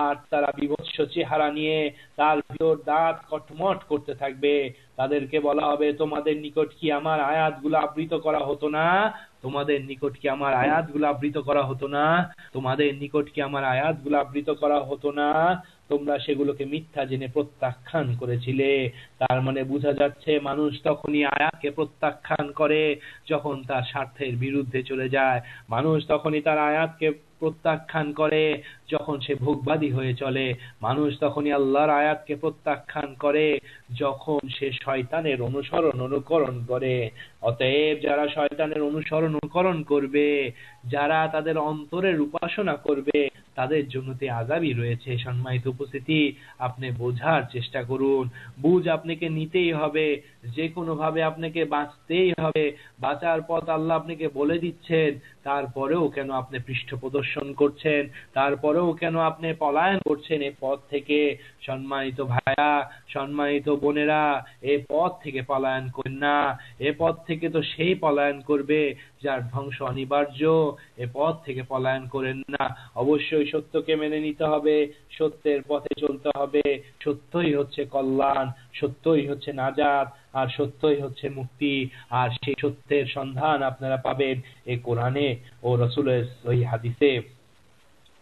আর তারা বিভৎস চেহারা নিয়ে তার ভিতর দাঁত কটমট করতে থাকবে। তাদেরকে বলা হবে, তোমাদের নিকট কি আমার আয়াতগুলো আবৃত করা হতো না? তোমাদের নিকট কি আমার আয়াতগুলো আবৃত করা হতো না? তোমাদের নিকট কি আমার আয়াতগুলো আবৃত করা হতো না? তোমরা সেগুলোকে মিথ্যা জেনে প্রত্যাখ্যান করেছিলে। তার মানে বোঝা যাচ্ছে, মানুষ তখনই আয়াতকে প্রত্যাখ্যান করে যখন তার স্বার্থের বিরুদ্ধে চলে যায়। মানুষ তখনই তার আয়াতকে প্রত্যাখ্যান করে যখন সে ভোগবাদী হয়ে চলে। মানুষ তখনই আল্লাহর আয়াতকে প্রত্যাখ্যান করে যখন সে শয়তানের অনুকরণ করে। অতএব যারা শয়তানের অনুকরণ করবে, যারা তাদের অন্তরের উপাসনা করবে, তাদের জন্য আযাবই রয়েছে। সম্মানিত উপস্থিতি, আপনি বোঝার চেষ্টা করুন। বুঝ আপনাকে নিতেই হবে, যে কোনো ভাবে আপনাকে বাঁচতেই হবে। বাঁচার পথ আল্লাহ আপনাকে বলে দিচ্ছেন, তারপরেও কেন আপনি পৃষ্ঠ প্রদর্শন করছেন? তারপরেও কেন আপনি পলায়ন করছেন এই পথ থেকে? সম্মানিত ভাইরা, সম্মানিত বোনেরা, এই পথ থেকে পলায়ন করেন না। এ পথ থেকে তো সেই পলায়ন করবে যার ধ্বংস অনিবার্য। এ পথ থেকে পলায়ন করেন না। অবশ্যই সত্যকে মেনে নিতে হবে, সত্যের পথে চলতে হবে। সত্যই হচ্ছে কল্যাণ, সত্যই হচ্ছে নাজাত, আর সত্যই হচ্ছে মুক্তি। আর সেই সত্যের সন্ধান আপনারা পাবেন এই কোরআনে ও রাসূলের সহিহ হাদিসে।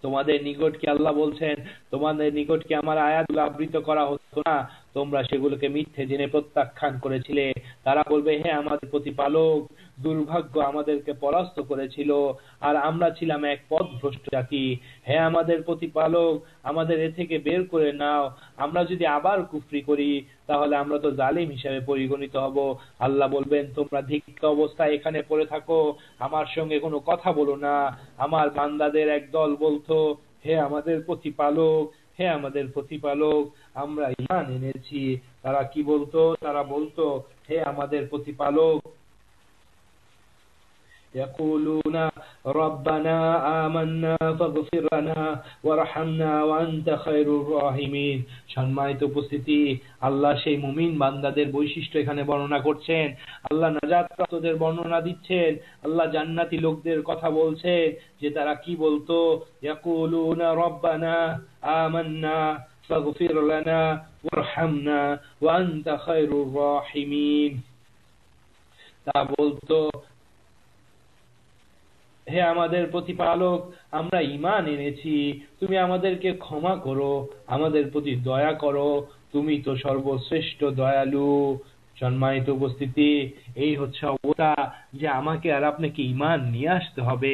তোমাদের নিকট কি আল্লাহ বলছেন, তোমাদের নিকট কি আমার আয়াতগুলো আবৃত করা হতো না? তোমরা সেগুলোকে মিথ্যে জেনে প্রত্যাখ্যান করেছিলে। তারা বলবে, হে আমাদের প্রতিপালক, দুর্ভাগ্য আমাদেরকে পরাস্ত করেছিল, আর আমরা ছিলাম এক পথভ্রষ্ট জাতি। হে আমাদের প্রতিপালক, আমাদের এ থেকে বের করে নাও। আমরা যদি আবার কুফরি করি, তাহলে আমরা তো জালিম হিসেবে পরিগণিত হব। আল্লাহ বলবেন, তোমরা ধিক্কার অবস্থায় এখানে পড়ে থাকো, আমার সঙ্গে কোনো কথা বলো না। আমার বান্দাদের একদল বলতো, হে আমাদের প্রতিপালক, হে আমাদের প্রতিপালক, আমরা ঈমান এনেছি। তারা কি বলতো? তারা বলতো, হে আমাদের প্রতিপালক, يقولون ربنا آمنا فاغفر لنا وارحمنا وأنت خير الراحمين। সম্মানিত উপস্থিতি, আল্লাহ সেই মুমিন বান্দাদের বৈশিষ্ট্য এখানে বর্ণনা করছেন। আল্লাহ নাজাত প্রাপ্তদের বর্ণনা দিচ্ছেন। আল্লাহ জান্নাতি লোকদের কথা বলছেন যে তারা কি বলতো, ইয়াকুলুনা রব্বানা আমান্না ফাগফির লানা ওয়ারহামনা ওয়া আনতা খায়রুর রাহিমিন। তা বলতো, হে আমাদের প্রতিপালক, আমরা ঈমান এনেছি, তুমি আমাদেরকে ক্ষমা করো, আমাদের প্রতি দয়া করো, তুমি তো সর্বশ্রেষ্ঠ দয়ালু। সম্মানিত উপস্থিতি, এই হচ্ছে অবস্থা যে আমাকে আর আপনাকে ঈমান নিয়ে আসতে হবে।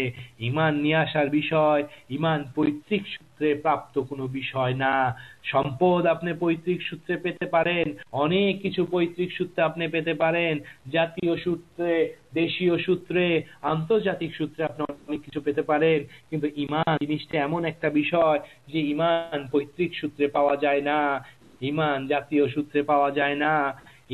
ঈমান নিয়ে আসার বিষয়, ঈমান পৈতৃক সূত্রে প্রাপ্ত কোনো বিষয় না। সম্পদ আপনি পৈতৃক সূত্রে পেতে পারেন, অনেক কিছু পৈতৃক সূত্রে আপনি পেতে পারেন, জাতীয় সূত্রে, দেশীয় সূত্রে, আন্তর্জাতিক সূত্রে আপনি অনেক কিছু পেতে পারেন, কিন্তু ঈমান জিনিসটা এমন একটা বিষয় যে ঈমান পৈতৃক সূত্রে পাওয়া যায় না, ঈমান জাতীয় সূত্রে পাওয়া যায় না।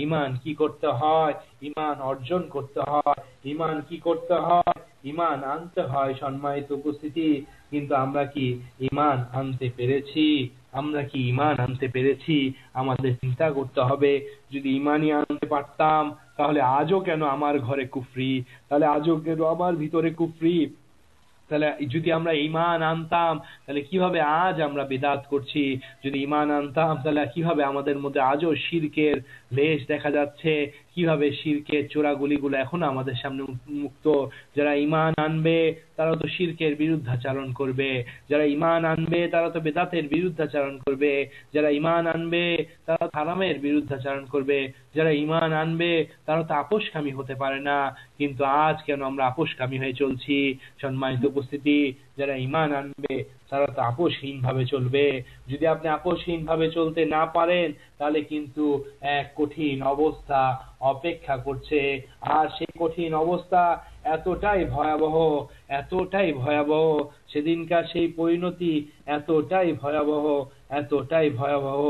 ঈমান কি করতে হয়? ঈমান অর্জন করতে হয়। ঈমান কি করতে হয়? ঈমান আনতে হয়। সম্মানিত উপস্থিতি, কিন্তু আমরা কি ঈমান আনতে পেরেছি? আমরা কি ঈমান আনতে পেরেছি? আমাদের চিন্তা করতে হবে। যদি ঈমানই আনতে পারতাম, তাহলে আজও কেন আমার ঘরে কুফরি? তাহলে আজও কেন আমার ভিতরে কুফরি? তাহলে যদি আমরা ঈমান আনতাম, তাহলে কিভাবে আজ আমরা বিদআত করছি? যদি ঈমান আনতাম, তাহলে কিভাবে আমাদের মধ্যে আজও শিরকের লেশ দেখা যাচ্ছে? কিভাবে শিরকের চোরাগুলিগুলো এখনো আমাদের সামনে মুক্ত? যারা ঈমান আনবে তারা তো শিরকের বিরুদ্ধাচরণ করবে, যারা ঈমান আনবে তারা তো বিদআতের বিরুদ্ধাচরণ করবে, যারা ঈমান আনবে তারা হারামের বিরুদ্ধাচরণ করবে, যারা ঈমান আনবে তারা তো আপোষকামী হতে পারে না। কিন্তু আজ কেন আমরা আপোষকামী হয়ে চলছি? সম্মানিত উপস্থিতি যারা ঈমান আনবে তারা তো আপোষহীন ভাবে চলবে। যদি আপনি আপোষহীন ভাবে চলতে না পারেন তাহলে কিন্তু এক কঠিন অবস্থা অপেক্ষা করছে। আর সেই কঠিন অবস্থা এতটাই ভয়াবহ, এতটাই ভয়াবহ, সেদিনকার সেই পরিণতি এতটাই ভয়াবহ, এতটাই ভয়াবহ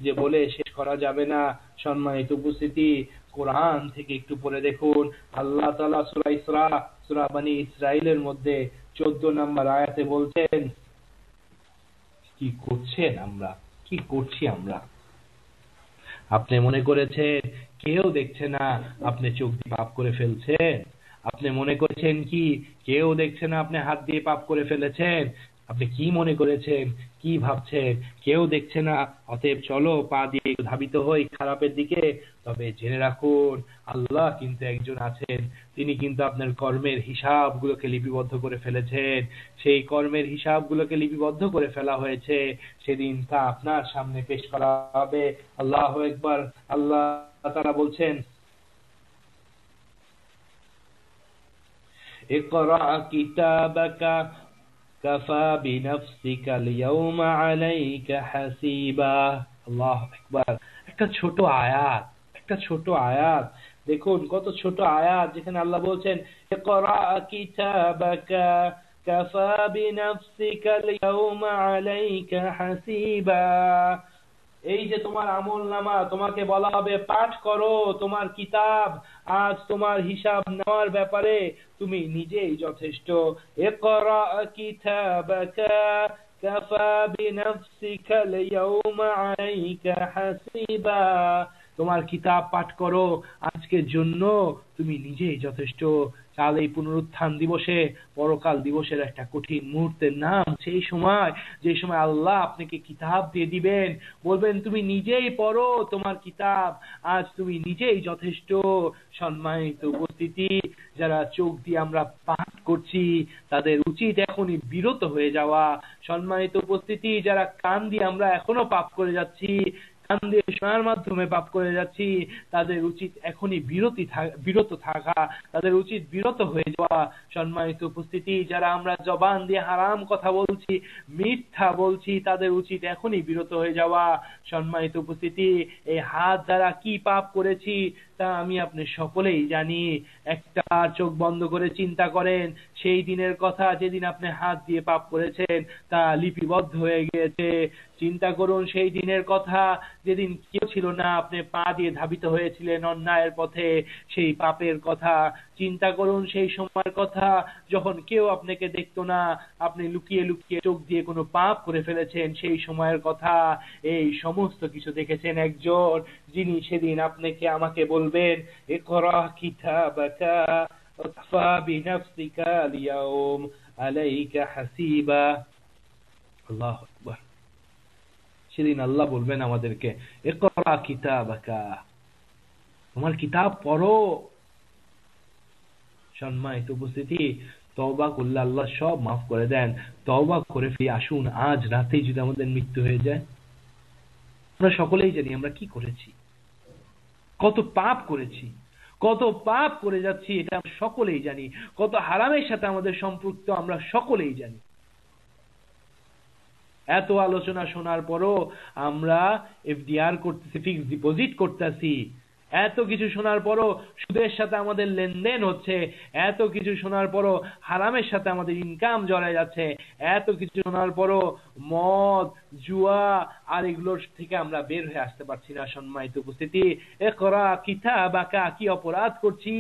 যে বলে শেষ করা যাবে না। সম্মানিত উপস্থিতি, কোরআন থেকে একটু পড়ে দেখুন, আল্লাহ তাআলা সূরা ইসরা, সূরা বনী ইসরাইলের মধ্যে 14 নম্বর আয়াতে বলছেন, কি করছেন আমরা, কি করছি আমরা? আপনি মনে করেছেন কেউ দেখছে না আপনি চোখ দিয়ে পাপ করে ফেলছেন? আপনি মনে করেছেন কি কেউ দেখছে না আপনি হাত দিয়ে পাপ করে ফেলেছেন? আপনি কি মনে করেছেন, কি ভাবছেন কেউ দেখছে না, অতএব চলো পা দিয়ে ধাবিত হই খারাপের দিকে? তবে জেনে রাখুন আল্লাহ কিন্তু একজন আছেন, তিনি কিন্তু আপনার কর্মের হিসাবগুলোকে লিপিবদ্ধ করে ফেলেছেন। সেই কর্মের হিসাবগুলোকে লিপিবদ্ধ করে ফেলা হয়েছে, সেদিন তা আপনার সামনে পেশ করা হবে। আল্লাহু আকবার। আল্লাহ তাআলা বলছেন, ইকরা কিতাবাকা কাফা বিনাফসিকা আল-ইয়াওমা আলাইকা হাসিবা। আল্লাহু আকবার। একটা ছোট আয়াত, একটা ছোট আয়াত, দেখুন কত ছোট আয়াত, যেখানে আল্লাহ বলছেন ইকরা কিতাবাকা কাফা বিনাফসিকা আল-ইয়াওমা আলাইকা হাসিবা। এই যে তোমার আমলনামা, তোমাকে বলা হবে পাঠ করো তোমার কিতাব, আজ তোমার হিসাব নেওয়ার ব্যাপারে তুমি নিজেই যথেষ্ট। ইকরা কিতাবাকা কাফা বিনাফসিকা আল-ইয়াওমা আলাইকা হাসিবা। তোমার কিতাব পাঠ করো, আজকের জন্য তুমি নিজেই যথেষ্ট। কাল এই পুনরুত্থান দিবসে, পরকাল দিবসের একটা কঠিন মুহূর্তের নাম সেই সময়, যে সময় আল্লাহ আপনাকে কিতাব দিয়ে দিবেন, বলবেন তুমি নিজেই পড়ো তোমার কিতাব, আজ তুমি নিজেই যথেষ্ট। সম্মানিত উপস্থিতি, যারা চোখ দিয়ে আমরা পাঠ করছি তাদের উচিত এখনই বিরত হয়ে যাওয়া। সম্মানিত উপস্থিতি, যারা কান দিয়ে আমরা এখনো পাপ করে যাচ্ছি, কান দিয়ে শোনার মাধ্যমে পাপ করে যাচ্ছি, তাদের উচিত এখনই বিরত থাকা, তাদের উচিত বিরত হয়ে যাওয়া। সম্মানিত উপস্থিতি, যারা আমরা জবান দিয়ে হারাম কথা বলছি, মিথ্যা বলছি, তাদের উচিত এখনই বিরত হয়ে যাওয়া। সম্মানিত উপস্থিতি, এই হাত দ্বারা কি পাপ করেছি তা আমি আপনি সকলেই জানি। একটা চোখ বন্ধ করে চিন্তা করেন, সেই দিনের কথা যেদিন আপনি হাত দিয়ে পাপ করেছেন তা লিপিবদ্ধ হয়ে গিয়েছে। চিন্তা করুন সেই দিনের কথা যেদিন কেউ ছিল না, আপনি পা দিয়ে ধাবিত হয়েছিলেন অন্যায়ের পথে, সেই পাপের কথা। চিন্তা করুন সেই সময়ের কথা যখন কেউ আপনাকে দেখতো না, আপনি লুকিয়ে লুকিয়ে চোখ দিয়ে কোনো পাপ করে ফেলেছেন, সেই সময়ের কথা। এই সমস্ত কিছু দেখেছেন একজন, যিনি সেদিন আপনাকে আমাকে বলবেন ইকরা কিতাবাকা কাফা বিনাফসিকা আল-ইয়াওম আলাইকা হাসিবা। আল্লাহু আকবার। সেদিন আল্লাহ বলবেন আমাদেরকে ইকরা কিতাবাকা, তোমার কিতাব পড়ো। সম্মানিত উপস্থিতি, তওবা করলে আল্লাহ সব মাফ করে দেন। তওবা করে ফিরে আসুন, আজ রাতেই যদি আমাদের মৃত্যু হয়ে যায়। আমরা সকলেই জানি আমরা কি করেছি, কত পাপ করেছি, কত পাপ করে যাচ্ছি, এটা আমরা সকলেই জানি। কত হারামের সাথে আমাদের সম্পৃক্ত আমরা সকলেই জানি। এত আলোচনা শোনার পরও আমরা এফডিআর করতেছি, ফিক্সড ডিপোজিট করতেছি। এত কিছু শোনার পরও সুদের সাথে আমাদের লেনদেন হচ্ছে, এত কিছু শোনার পরও হারামের সাথে আমাদের ইনকাম জড়ায় যাচ্ছে, এত কিছু শোনার পরও মদ, জুয়া আর এগুলোর থেকে আমরা বের হয়ে আসতে পারছি না। সম্মানিত উপস্থিতি, ইকরা কিতাবাকা, কি অপরাধ করছি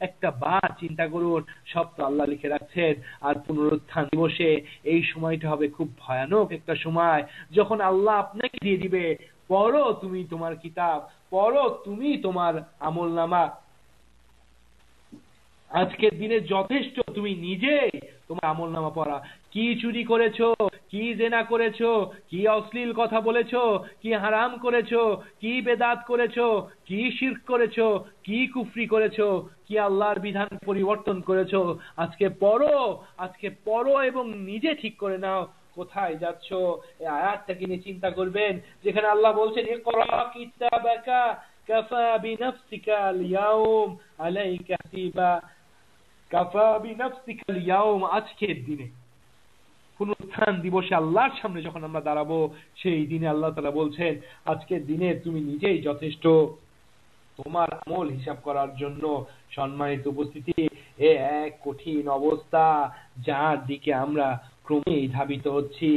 একটা বার চিন্তা করুন। সব তো আল্লাহ লিখে রাখছেন। আর পুনরুত্থান দিবসে এই সময়টা হবে খুব ভয়ানক একটা সময়, যখন আল্লাহ আপনাকে দিয়ে দিবে পড়ো তুমি তোমার কিতাব, পড়ো তুমি তোমার আমলনামা, আজকের দিনে যথেষ্ট তুমি নিজেই তোমার আমলনামা পড়া। কি চুরি করেছো, কি জেনা করেছো, কি অশ্লীল কথা বলেছো, কি হারাম করেছো, কি বেদাত করেছো, কি শিরক করেছো, কি কুফরি করেছো, কি আল্লাহর বিধান পরিবর্তন করেছো, আজকে পড়ো, আজকে পড়ো এবং নিজে ঠিক করে নাও কোথায় যাচ্ছ। এই আয়াতটাকে নিয়ে চিন্তা করবেন, যেখানে আল্লাহ বলছেন ইকরা কিতাবাকা কাফা বিনাফসিকা আল-ইয়াওম আলাইকা হাসিবা। কাফা বিনাফসিকা আল-ইয়াওম, আজকের দিনে, পুনরুত্থান দিবসে আল্লাহর সামনে যখন আমরা দাঁড়াবো, সেই দিনে আল্লাহ তাআলা বলছেন আজকের দিনে তুমি নিজেই যথেষ্ট তোমার আমল হিসাব করার জন্য। সম্মানিত উপস্থিতি, এ এক কঠিন অবস্থা যার দিকে আমরা ক্রমেই ধাবিত হচ্ছি,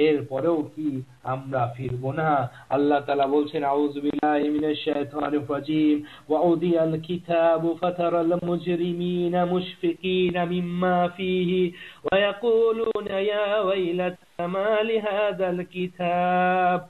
এরপরেও কি আমরা ফিরবো না? আল্লাহ তাআলা বলছেন আউযু বিল্লাহি মিনাশ শাইতানির রাজীম ওয়া উদিয়াল কিতাবু ফাতারাল মুজরিমিনা মুশফিকিনা মিম্মা ফীহি ওয়া ইয়াকুলুনা ইয়া ওয়াইলাতানা মা লিহাযাল কিতাব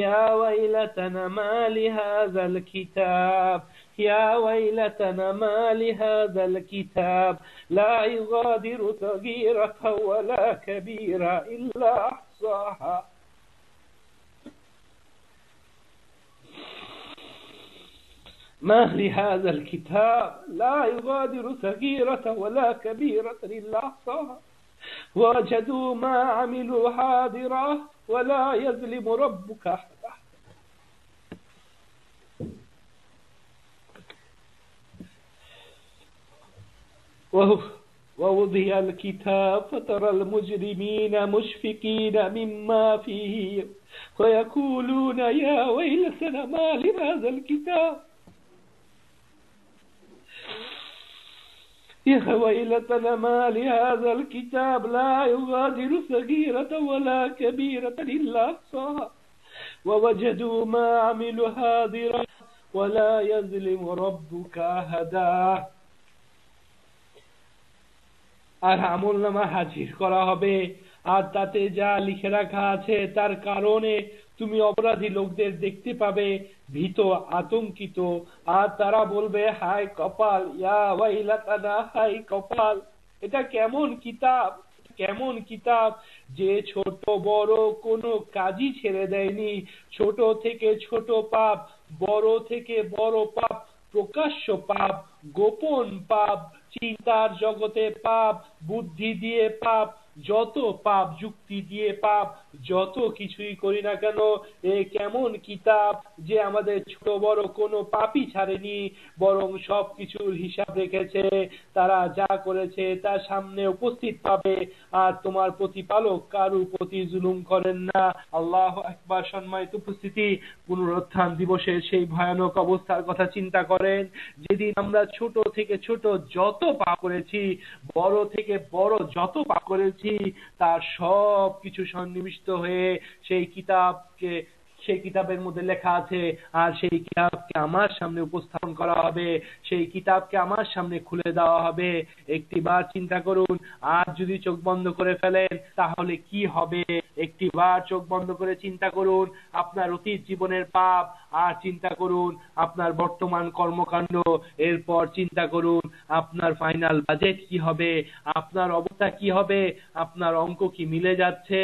يا ويلتنا ما لهذا الكتاب يا ويلتنا ما لهذا الكتاب لا يغادر صغيرة ولا كبيرة إلا أحصاها ما لهذا الكتاب لا يغادر صغيرة ولا كبيرة إلا أحصاها ووجدوا ما عملوا حاضرا ولا يظلم ربك أحدا ووضع الكتاب فترى المجرمين مشفقين مما فيه ويقولون يا ويلتنا ما لهذا الكتاب يا ويلتنا ما لهذا الكتاب لا يغادر صغيرة ولا كبيرة إلا أحصاها ووجدوا ما عملوا حاضرا ولا يظلم ربك أحدا আর আমলনামা হাজির করা হবে, আর তাতে যা লিখে রাখা আছে তার কারণে তুমি অপরাধী লোকদের দেখতে পাবে ভীত আতঙ্কিত, আর তারা বলবে হায় কপাল, ইয়া ওয়াইলাতানা, হায় কপাল, এটা কেমন কিতাব, কেমন কিতাব যে ছোট বড় কোনো কাজই ছেড়ে দেয়নি। ছোট থেকে ছোট পাপ, বড় থেকে বড় পাপ, প্রকাশ্য পাপ, গোপন পাপ, চিন্তার জগতে পাপ, বুদ্ধি দিয়ে পাপ, যত পাপ, যুক্তি দিয়ে পাপ, যত কিছুই করি না কেন, এ কেমন কিতাব যে আমাদের ছোট বড় কোনো পাপই ছাড়েনি, বরং সবকিছুর হিসাব রেখেছে। তারা যা করেছে তার সামনে উপস্থিত পাবে, আর তোমার প্রতিপালক কারো প্রতি জুলুম করেন না। আল্লাহু আকবার। সম্মানিত উপস্থিতি, পুনরুত্থান দিবসের সেই ভয়ানক অবস্থার কথা চিন্তা করেন, যেদিন আমরা ছোট থেকে ছোট যত পাপ করেছি, বড় থেকে বড় যত পাপ করেছি, তার সব কিছু সন্নিবিষ্ট হয়ে সেই কিতাবের মধ্যে লেখা আছে, আর সেই কিতাবকে আমার সামনে উপস্থাপন করা হবে, সেই কিতাবকে আমার সামনে খুলে দেওয়া হবে। একটিবার চিন্তা করুন, আজ যদি চোখ বন্ধ করে ফেলেন তাহলে কি হবে? একটিবার চোখ বন্ধ করে চিন্তা করুন আপনার অতীত জীবনের পাপ, আর চিন্তা করুন আপনার বর্তমান কর্মকাণ্ড, এরপর চিন্তা করুন আপনার ফাইনাল বাজেট কি হবে, আপনার অবস্থা কি হবে, আপনার অঙ্ক কি মিলে যাচ্ছে?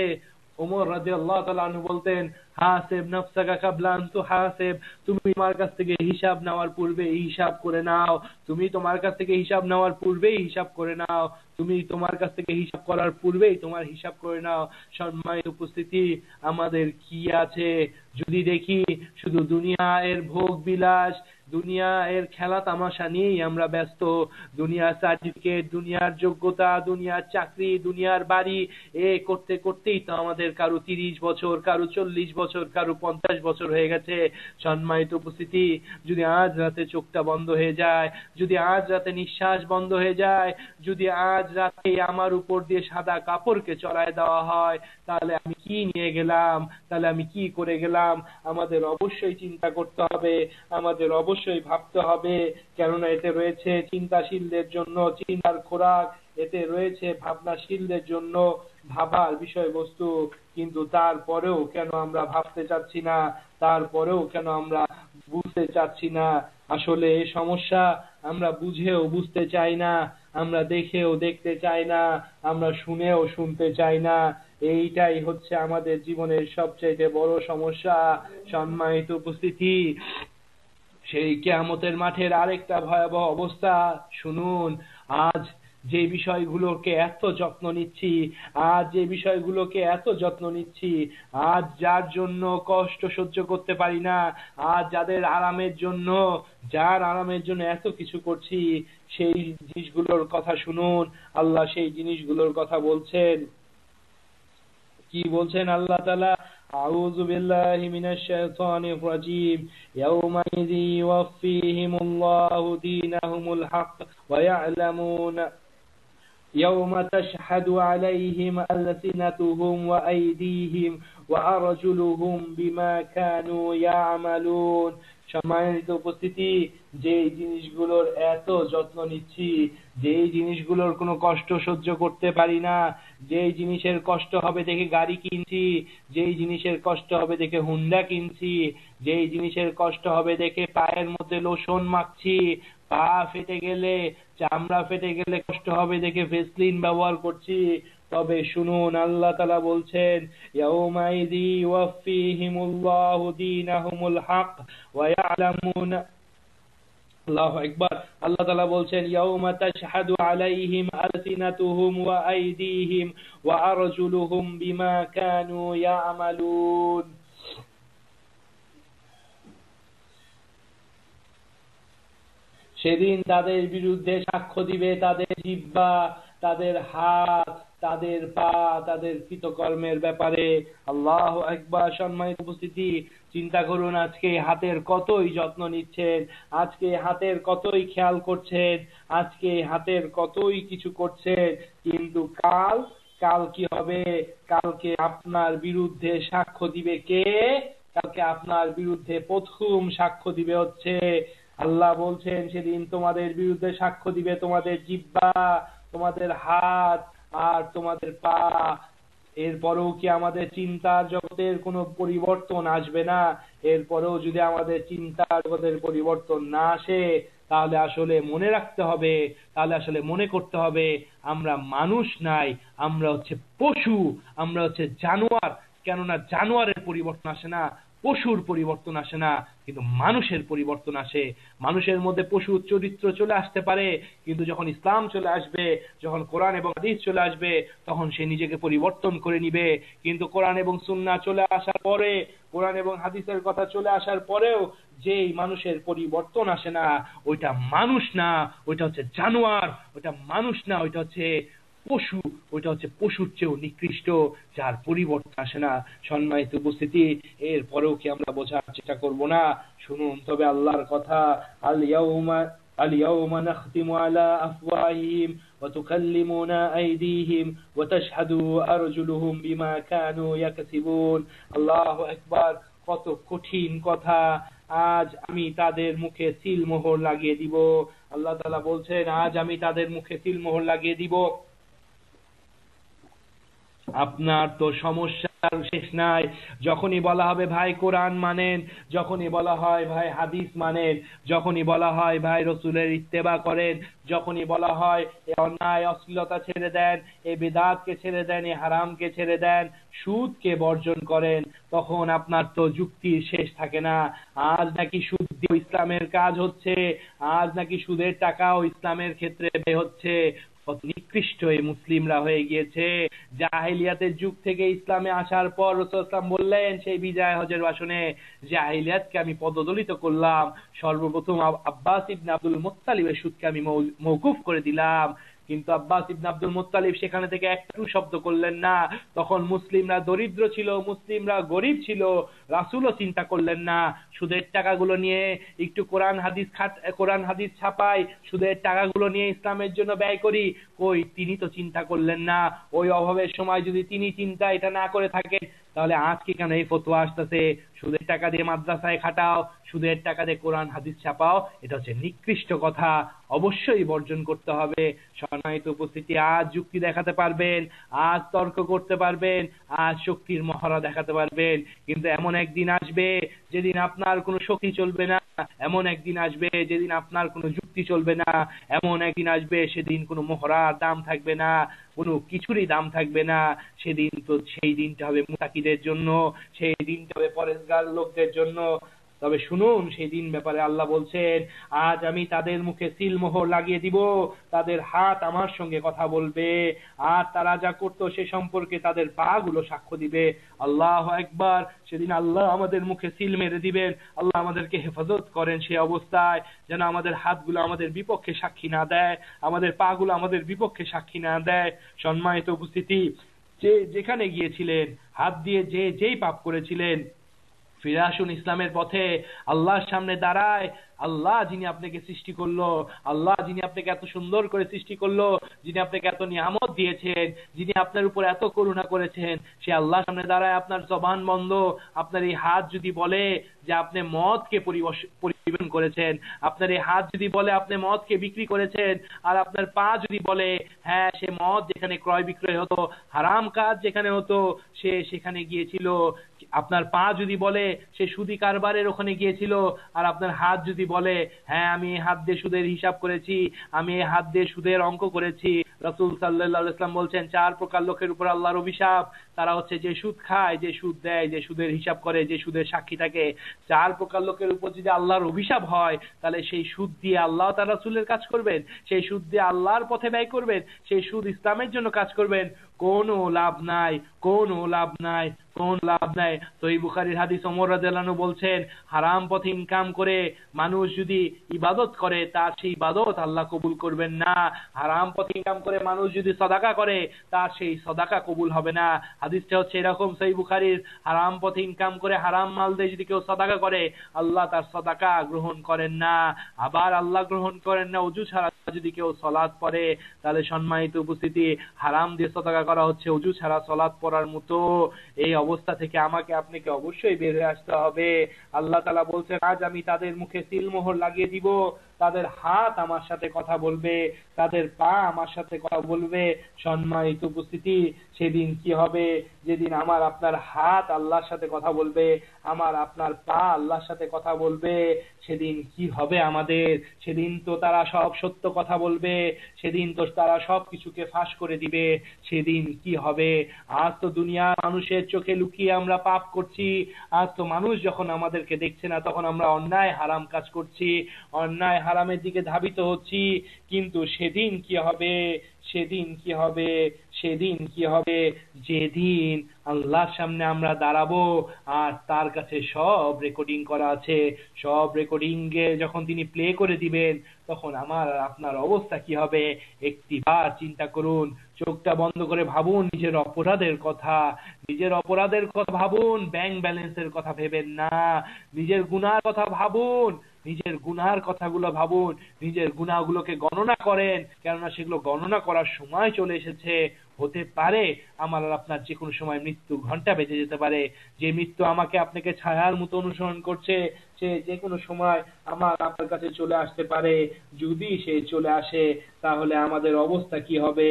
ওমর রাদিয়াল্লাহু তাআলা আনহু বলতেন, হাসিব নাফসাকা ক্বাবলা আন তুহাসিব, তুমি তোমার কাছ থেকে হিসাব নেওয়ার পূর্বে হিসাব করে নাও, তুমি তোমার কাছ থেকে হিসাব নেওয়ার পূর্বেই হিসাব করে নাও, তুমি তোমার কাছ থেকে হিসাব করার পূর্বেই তোমার হিসাব করে নাও। সম্মানিত উপস্থিতি, আমাদের কি আছে যদি দেখি শুধু দুনিয়া এর ভোগ বিলাস, দুনিয়া এর খেলা তামাশা নিয়েই আমরা ব্যস্ত। দুনিয়ার সার্টিফিকেট, দুনিয়ার যোগ্যতা, দুনিয়ার চাকরি, দুনিয়ার বাড়ি, এ করতে করতেই তো আমাদের কারো 30 বছর, কারো 40 বছর, কারো 50 বছর হয়ে গেছে। সম্মানিত উপস্থিতি, যদি আজ রাতে চোখটা বন্ধ হয়ে যায়, যদি আজ রাতে নিঃশ্বাস বন্ধ হয়ে যায়, যদি আজ রাতে আমার উপর দিয়ে সাদা কাপড়কে চড়ায় দেওয়া হয়, তাহলে আমি কি নিয়ে গেলাম, তাহলে আমি কি করে গেলাম? আমাদের অবশ্যই চিন্তা করতে হবে, আমাদের অবশ্যই ভাবতে হবে, কেননা এতে রয়েছে চিন্তাশীলদের জন্য চিন্তার খোরাক, এতে রয়েছে ভাবনাশীলদের জন্য ভাবার বিষয়বস্তু। কিন্তু তারপরেও কেন আমরা ভাবতে চাচ্ছি না, তারপরেও কেন আমরা বুঝতে চাচ্ছি না? আসলে এই সমস্যা আমরা বুঝেও বুঝতে চাই না, আমরা দেখেও দেখতে চাই না, আমরা শুনেও শুনতে চাই না। এইটাই হচ্ছে আমাদের জীবনের সবচেয়ে বড় সমস্যা। সম্মানিত উপস্থিতি, সেই কিয়ামতের মাঠের আরেকটা ভয়াবহ অবস্থা শুনুন। আজ যে বিষয়গুলোকে এত যত্ন নিচ্ছি, আজ যে বিষয়গুলোকে এত যত্ন নিচ্ছি, আজ যার জন্য কষ্ট সহ্য করতে পারি না, আজ যার আরামের জন্য এত কিছু করছি, সেই জিনিসগুলোর কথা শুনুন। আল্লাহ সেই জিনিসগুলোর কথা বলছেন, কি বলছেন আল্লাহ তাআলা? আউযু বিল্লাহি মিনাশ শাইতানির রাজীম। ইয়াউমাইযি ইউওয়াফফিহিমুল্লাহু দীনাহুমুল হক ওয়া ইয়া'লামুনা يوم تشهد عليهم ألسنتهم وأيديهم وأرجلهم بما كانوا يعملون। সম্মানিত উপস্থিতি, যে জিনিসগুলোর এত যত্ন নিচ্ছি, যে জিনিসগুলোর কোনো কষ্ট সহ্য করতে পারি না, যে জিনিসের কষ্ট হবে দেখে গাড়ি কিনছি, যেই জিনিসের কষ্ট হবে দেখে হুন্ডা কিনছি, যেই জিনিসের কষ্ট হবে দেখে পায়ের মধ্যে লোশন মাখছি, পা ফেটে গেলে, চামড়া ফেটে গেলে কষ্ট হবে দেখে ভেসলিন ব্যবহার করছি। তবে শুনুন, আল্লাহ তাআলা বলছেন ইয়াউমাইযি ইউওয়াফফিহিমুল্লাহু দীনাহুমুল হক ওয়া ইয়া'লামুনা। আল্লাহু আকবার। আল্লাহ তাআলা বলছেন ইয়াউমা তাশহাদু আলাইহিম আলসিনাতুহুম ওয়া আইদিহিম ওয়া আরজুলুহুম বিমা কানু ইয়া'মালুন। সেদিন তাদের বিরুদ্ধে সাক্ষ্য দিবে তাদের জিহ্বা, তাদের হাত, তাদের পা, তাদের কৃতকর্মের ব্যাপারে। আল্লাহু আকবার। সম্মানিত উপস্থিতি, চিন্তা করুন, আজকে হাতের কতই যত্ন নিচ্ছেন, আজকে হাতের কতই খেয়াল করছেন, আজকে হাতের কতই কিছু করছেন, কিন্তু কাল কি হবে? কালকে আপনার বিরুদ্ধে সাক্ষ্য দিবে কে? কালকে আপনার বিরুদ্ধে প্রথম সাক্ষ্য দিবে হচ্ছে আল্লাহ। বলছেন সেদিন তোমাদের বিরুদ্ধে সাক্ষ্য দিবে তোমাদের জিহ্বা, তোমাদের হাত আর তোমাদের পা। এরপরেও কি আমাদের চিন্তার জগতের কোনো পরিবর্তন আসবে না? এরপরেও যদি আমাদের চিন্তার জগতের পরিবর্তন না আসে, তাহলে আসলে মনে রাখতে হবে, তাহলে আসলে মনে করতে হবে, আমরা মানুষ নাই, আমরা হচ্ছে পশু, আমরা হচ্ছে জানোয়ার। কেননা জানোয়ারের পরিবর্তন আসে না, পশুর পরিবর্তন আসে না, কিন্তু মানুষের পরিবর্তন আসে। মানুষের মধ্যে পশুর চরিত্র চলে আসতে পারে, কিন্তু যখন ইসলাম চলে আসবে, যখন কোরআন এবং হাদিস চলে আসবে, তখন সে নিজেকে পরিবর্তন করে নিবে। কিন্তু কোরআন এবং সুন্নাহ চলে আসার পরে, কোরআন এবং হাদিসের কথা চলে আসার পরেও যেই মানুষের পরিবর্তন আসে না, ওইটা মানুষ না, ওইটা হচ্ছে জানোয়ার। ওইটা মানুষ না, ওইটা হচ্ছে পশু, ওইটা হচ্ছে পশুর চেয়েও নিকৃষ্ট, যার পরিবর্তন আসে না। সম্মানিত উপস্থিতি, এর পরেও কি আমরা বোঝার চেষ্টা করব না? শুনুন তবে আল্লাহর কথা। اليوم نختم على أفواههم وتكلمنا أيديهم وتشهد أرجلهم بما كانوا يكسبون। الله أكبر। কত কঠিন কথা। আজ আমি তাদের মুখে সিল মোহর লাগিয়ে দিব। আল্লাহ তাআলা বলছেন আজ আমি তাদের মুখে সিল মোহর লাগিয়ে দিব। আপনার তো সমস্যার শেষ নাই। যখনই বলা হবে ভাই কোরআন মানেন, যখনই বলা হয় ভাই হাদিস মানেন, যখনই বলা হয় ভাই রসুলের ইত্তেবা করেন, যখনই বলা হয় এই অন্যায় অশ্লীলতা ছেড়ে দেন, এই বিদআতকে ছেড়ে দেন, এই হারামকে ছেড়ে দেন, সুদকে বর্জন করেন, তখন আপনার তো যুক্তির শেষ থাকে না। আজ নাকি সুদ দিয়ে ইসলামের কাজ হচ্ছে, আজ নাকি সুদের টাকাও ইসলামের ক্ষেত্রে ব্যয় হচ্ছে। কত নিকৃষ্ট এই মুসলিমরা হয়ে গিয়েছে। জাহিলিয়াতের যুগ থেকে ইসলামে আসার পর রাসূল সাল্লাল্লাহু আলাইহি ওয়াসাল্লাম বললেন সেই বিজয় হজের ভাষণে, জাহিলিয়াতকে আমি পদদলিত করলাম, সর্বপ্রথম আব্বাস ইবনে আব্দুল মুত্তালিবের সুদকে আমি মওকুফ করে দিলাম। কিন্তু আব্বাস ইবনে আব্দুল মুত্তালিব সেখানে থেকে একটু শব্দ করলেন না। তখন মুসলিমরা দরিদ্র ছিল, মুসলিমরা গরিব ছিল, রাসূলও চিন্তা করলেন না সুদের টাকাগুলো নিয়ে একটু কোরআন হাদিস ছাপাই, সুদের টাকাগুলো নিয়ে ইসলামের জন্য ব্যয় করি। কই, তিনি তো চিন্তা করলেন না। ওই অভাবের সময় যদি তিনি চিন্তা এটা না করে থাকেন, তাহলে আজকে কেন এই ফতোয়া আসতেছে সুদের টাকা দিয়ে মাদ্রাসায় খাটাও, সুদের টাকা দিয়ে কোরআন হাদিস ছাপাও? এটা হচ্ছে নিকৃষ্ট কথা, অবশ্যই বর্জন করতে হবে। সম্মানিত উপস্থিতি, আজ যুক্তি দেখাতে পারবেন, আজ তর্ক করতে পারবেন, আজ শক্তির মহড়া দেখাতে পারবেন, কিন্তু এমন একদিন আসবে যেদিন আপনার কোনো শক্তি চলবে না, এমন একদিন আসবে যেদিন আপনার কোনো যুক্তি চলবে না, এমন একদিন আসবে সেদিন কোনো মহড়ার দাম থাকবে না, কোনো কিছুরই দাম থাকবে না। সেদিন তো সেই দিনটা হবে মুতাকিদের জন্য, সেই দিনটা হবে পরেজগার লোকদের জন্য। তবে শুনুন, সেই দিন ব্যাপারে আল্লাহ বলছেন আজ আমি তাদের মুখে সিল মোহর লাগিয়ে দিব, তাদের হাত আমার সঙ্গে কথা বলবে, আর তারা যা করতো সে সম্পর্কে তাদের পা গুলো সাক্ষ্য দিবে। আল্লাহু আকবার। সেদিন আল্লাহ আমাদের মুখে সিল মেরে দিবেন। আল্লাহ আমাদেরকে হেফাজত করেন সে অবস্থায়, যেন আমাদের হাতগুলো আমাদের বিপক্ষে সাক্ষী না দেয়, আমাদের পা গুলো আমাদের বিপক্ষে সাক্ষী না দেয়। সম্মানিত উপস্থিতি, যেখানে গিয়েছিলেন হাত দিয়ে যেই পাপ করেছিলেন ফিরে আসুন ইসলামের পথে, আল্লাহর সামনে দাঁড়ায়। আল্লাহ যিনি আপনাকে সৃষ্টি করলো, আল্লাহ যিনি আপনাকে এত সুন্দর করে সৃষ্টি করলো, যিনি আপনাকে এত নিয়ামত দিয়েছেন, যিনি আপনার উপর এত করুণা করেছেন, সে আল্লাহর সামনে দাঁড়ায়। আপনার জবান বন্ধ, আপনার এই হাত যদি বলে যে আপনি মদকে পরিবেশন করেছেন, আপনার এই হাত যদি বলে আপনি মদকে বিক্রি করেছেন, আর আপনার পা যদি বলে হ্যাঁ সে মদ যেখানে ক্রয় বিক্রয় হতো, হারাম কাজ যেখানে হতো সে সেখানে গিয়েছিল, আপনার পা যদি বলে সে সুদি কারবারের ওখানে গিয়েছিল, আর আপনার হাত যদি বলে হ্যাঁ আমি এই হাত দিয়ে সুদের হিসাব করেছি, আমি এই হাত দিয়ে সুদের অঙ্ক করেছি। রাসূল সাল্লাল্লাহু আলাইহি ওয়াসাল্লাম বলছেন 4 প্রকার লোকের উপর আল্লাহর অভিশাপ। তারা হচ্ছে যে সুদ খায়, যে সুদ দেয়, যে সুদের হিসাব করে, যে সুদের সাক্ষী থাকে। 4 প্রকার লোকের উপর যদি আল্লাহর অভিশাপ হয়, তাহলে সেই সুদ দিয়ে আল্লাহ তার রাসূলের কাজ করবেন, সেই সুদ দিয়ে আল্লাহর পথে ব্যয় করবেন, সেই সুদ ইসলামের জন্য কাজ করবেন, কোনো লাভ নাই, কোনো লাভ নাই, কোন লাভ নাই। সহিহ বুখারীর হাদিস, ওমর রাদিয়াল্লাহু আনহু বলছেন হারাম পথে ইনকাম করে মানুষ যদি ইবাদত করে তার সেই ইবাদত আল্লাহ কবুল করবেন না। হারাম পথে ইনকাম করে মানুষ যদি সাদাকা করে তার সেই সাদাকা কবুল হবে না। হাদিসটা হচ্ছে এরকম সহিহ বুখারীর, হারাম পথে ইনকাম করে হারাম মাল দিয়ে যদি কেউ সাদাকা করে আল্লাহ তার সাদাকা গ্রহণ করেন না। আবার আল্লাহ গ্রহণ করেন না ওযু ছাড়া যদি কেউ সালাত পড়ে, তাহলে সম্মানিত উপস্থিতি হারাম দিয়ে সাদাকা করা হচ্ছে ওযু ছাড়া সালাত পড়ার মতো। এই অবস্থা থেকে আমাকে আপনাকে অবশ্যই বের হয়ে আসতে হবে। আল্লাহ তাআলা বলছেন আজ আমি তাদের মুখে সিলমোহর লাগিয়ে দিব, তাদের হাত আমার সাথে কথা বলবে, তাদের পা আমার সাথে কথা বলবে। সম্মানিত উপস্থিতি, সেদিন কি হবে? যেদিন আমার আপনার হাত আল্লাহর সাথে কথা বলবে, আমার আপনার পা আল্লাহর সাথে কথা বলবে, সেদিন কি হবে আমাদের? সেদিন তো তারা সব সত্য কথা বলবে, সেদিন তো তারা সব কিছুকে ফাঁস করে দিবে। সেদিন কি হবে? আজ তো দুনিয়া মানুষের চোখে লুকিয়ে আমরা পাপ করছি, আজ তো মানুষ যখন আমাদেরকে দেখছে না তখন আমরা অন্যায় হারাম কাজ করছি, অন্যায় হারামের দিকে ধাবিত হচ্ছি। কিন্তু সেদিন কি হবে? সেদিন কি হবে? সেদিন কি হবে? যেদিন আল্লাহর সামনে আমরা দাঁড়াবো আর তার কাছে সব রেকর্ডিং করা আছে, সব রেকর্ডিং এ যখন তিনি প্লে করে দিবেন তখন আমার আর আপনার অবস্থা কি হবে? একটিবার চিন্তা করুন, চোখটা বন্ধ করে ভাবুন নিজের অপরাধের কথা, নিজের অপরাধের কথা ভাবুন, ব্যাংক ব্যালেন্সের কথা ভেবেন না, নিজের গুনার কথা ভাবুন, নিজের গুনার কথাগুলো ভাবুন, নিজের গুনাহগুলোকে গণনা করেন, কেননা সেগুলো গণনা করার সময় চলে এসেছে। হতে পারে আমার আর আপনার যে কোনো সময় মৃত্যু ঘন্টা বেজে যেতে পারে, যে মৃত্যু আমাকে আপনাকে ছায়ার মতো অনুসরণ করছে সে যে কোনো সময় আমার আপনার কাছে চলে আসতে পারে। যদি সে চলে আসে তাহলে আমাদের অবস্থা কি হবে?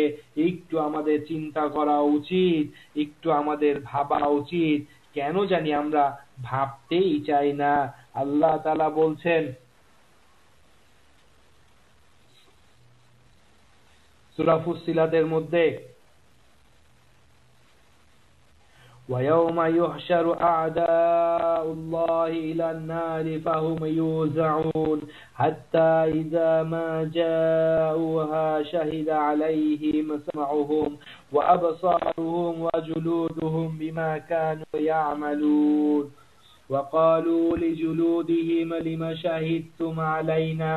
একটু আমাদের চিন্তা করা উচিত, একটু আমাদের ভাবা উচিত। কেন জানি আমরা ভাবতেই চাই না। আল্লাহ তাআলা বলছেন সূরা ফুসসিলাতের মধ্যে, وَيَوْمَ يُحْشَرُ أَعْدَاءُ اللَّهِ إِلَى النَّارِ فَهُمْ يُوزَعُونَ حَتَّى إِذَا مَا جَاءُوهَا شَهِدَ عَلَيْهِمْ سَمْعُهُمْ وَأَبْصَارُهُمْ وَجُلُودُهُمْ بِمَا كَانُوا يَعْمَلُونَ وَقَالُوا لِجُلُودِهِمْ لِمَ شَهِدتُّمْ عَلَيْنَا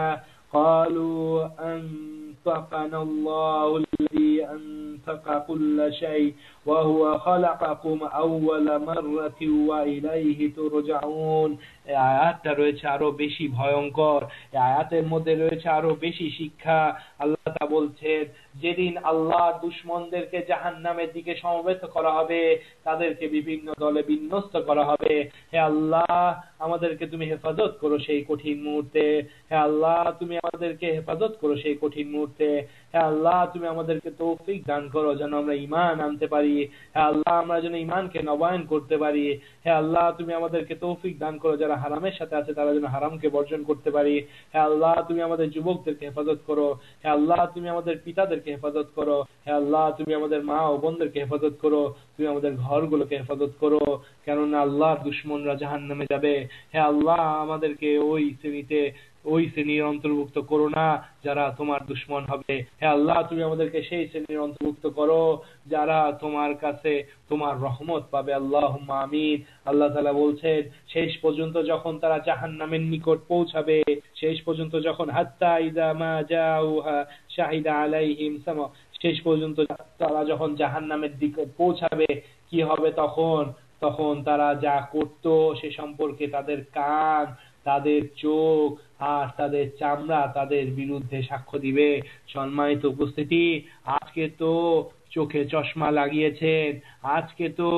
قَالُوا أَنطَقَنَا اللَّهُ الَّذِي أَنطَقَ كُلَّ شَيْءٍ وَهُوَ خَلَقَكُمْ أَوَّلَ مَرَّةٍ وَإِلَيْهِ تُرْجَعُونَ। এই আয়াতটা রয়েছে আরো বেশি ভয়ঙ্কর, এই আয়াতের মধ্যে রয়েছে আরো বেশি শিক্ষা। আল্লাহ তাআলা বলছেন যেদিন আল্লাহর দুশমনদেরকে জাহান্নামের দিকে সমবেত করা হবে, তাদেরকে বিভিন্ন দলে বিন্যস্ত করা হবে। হে আল্লাহ আমাদেরকে তুমি হেফাজত করো সেই কঠিন মুহূর্তে, হে আল্লাহ তুমি আমাদেরকে হেফাজত করো সেই কঠিন মুহূর্তে, হে আল্লাহ তুমি আমাদেরকে তৌফিক দান করো যেন আমরা ঈমান আনতে পারি, হে আল্লাহ আমরা যেন ঈমানকে নবায়ন করতে পারি, হে আল্লাহ তুমি আমাদেরকে তৌফিক দান করো যারা হারামের সাথে আছে তারা যেন হারামকে বর্জন করতে পারি, হে আল্লাহ তুমি আমাদের যুবকদেরকে হেফাজত করো, হে আল্লাহ তুমি আমাদের পিতাদেরকে হেফাজত করো, হে আল্লাহ তুমি আমাদের মা ও বোনদেরকে হেফাজত করো, তুমি আমাদের ঘরগুলোকে হেফাজত করো, কেননা আল্লাহর দুশমনরা জাহান্নামে যাবে। হে আল্লাহ আমাদেরকে ওই শ্রেণীর অন্তর্ভুক্ত করো না যারা তোমার দুশমন হবে। হে আল্লাহ তুমি আমাদেরকে সেই শ্রেণীর অন্তর্ভুক্ত করো যারা তোমার কাছে তোমার রহমত পাবে। আল্লাহুম্মা আমিন। আল্লাহ তাআলা বলছেন শেষ পর্যন্ত যখন তারা জাহান্নামের নিকট পৌঁছাবে, শেষ পর্যন্ত যখন হাত্তা ইযা মা জাউহা শাহিদা আলাইহিম সামা, শেষ পর্যন্ত তারা যখন জাহান্নামের দিকে পৌঁছাবে কি হবে তখন? তখন তারা যা করত সে সম্পর্কে তাদের কান, তাদের চোখ আর তাদের চামড়া তাদের বিরুদ্ধে সাক্ষ্য দিবে। সম্মানিত উপস্থিতি, আজকে তো চোখে চশমা লাগিয়েছেন, আজকে তো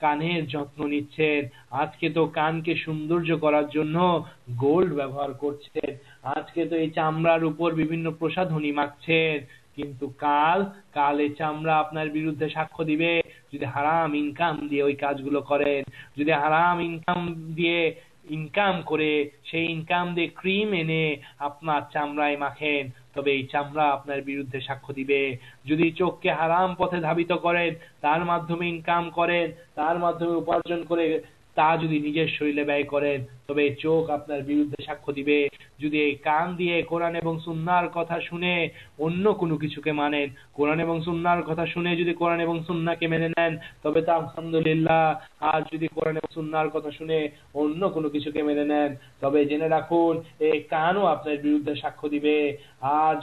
কানের যত্ন নিচ্ছেন, আজকে তো কানকে সৌন্দর্য করার জন্য গোল্ড ব্যবহার করছেন, আজকে তো এই চামড়ার উপর বিভিন্ন প্রসাধনী মাখছেন, কিন্তু কাল এই চামড়া আপনার বিরুদ্ধে সাক্ষ্য দিবে। যদি হারাম ইনকাম দিয়ে ওই কাজগুলো করেন, যদি হারাম ইনকাম করে সেই ইনকাম দিয়ে ক্রিম এনে আপনার চামড়ায় মাখেন, তবে এই চামড়া আপনার বিরুদ্ধে সাক্ষ্য দিবে। যদি চোখকে হারাম পথে ধাবিত করেন, তার মাধ্যমে ইনকাম করেন, তার মাধ্যমে উপার্জন করে তা যদি নিজের শরীরে ব্যয় করেন, তবে চোখ আপনার বিরুদ্ধে সাক্ষ্য দিবে। যদি এই কান দিয়ে কোরআন এবং সুন্নাহর কথা শুনে অন্য কোনো কিছুকে মানেন, কোরআন এবং সুন্নাহর কথা শুনে যদি কোরআন এবং সুন্নাহকে মেনে নেন, তবে তা আলহামদুলিল্লাহ। আর যদি কোরআন এবং সুন্নাহর কথা শুনে অন্য কোনো কিছুকে মেনে নেন, তবে জেনে রাখুন এই কানও আপনার বিরুদ্ধে সাক্ষ্য দিবে। আর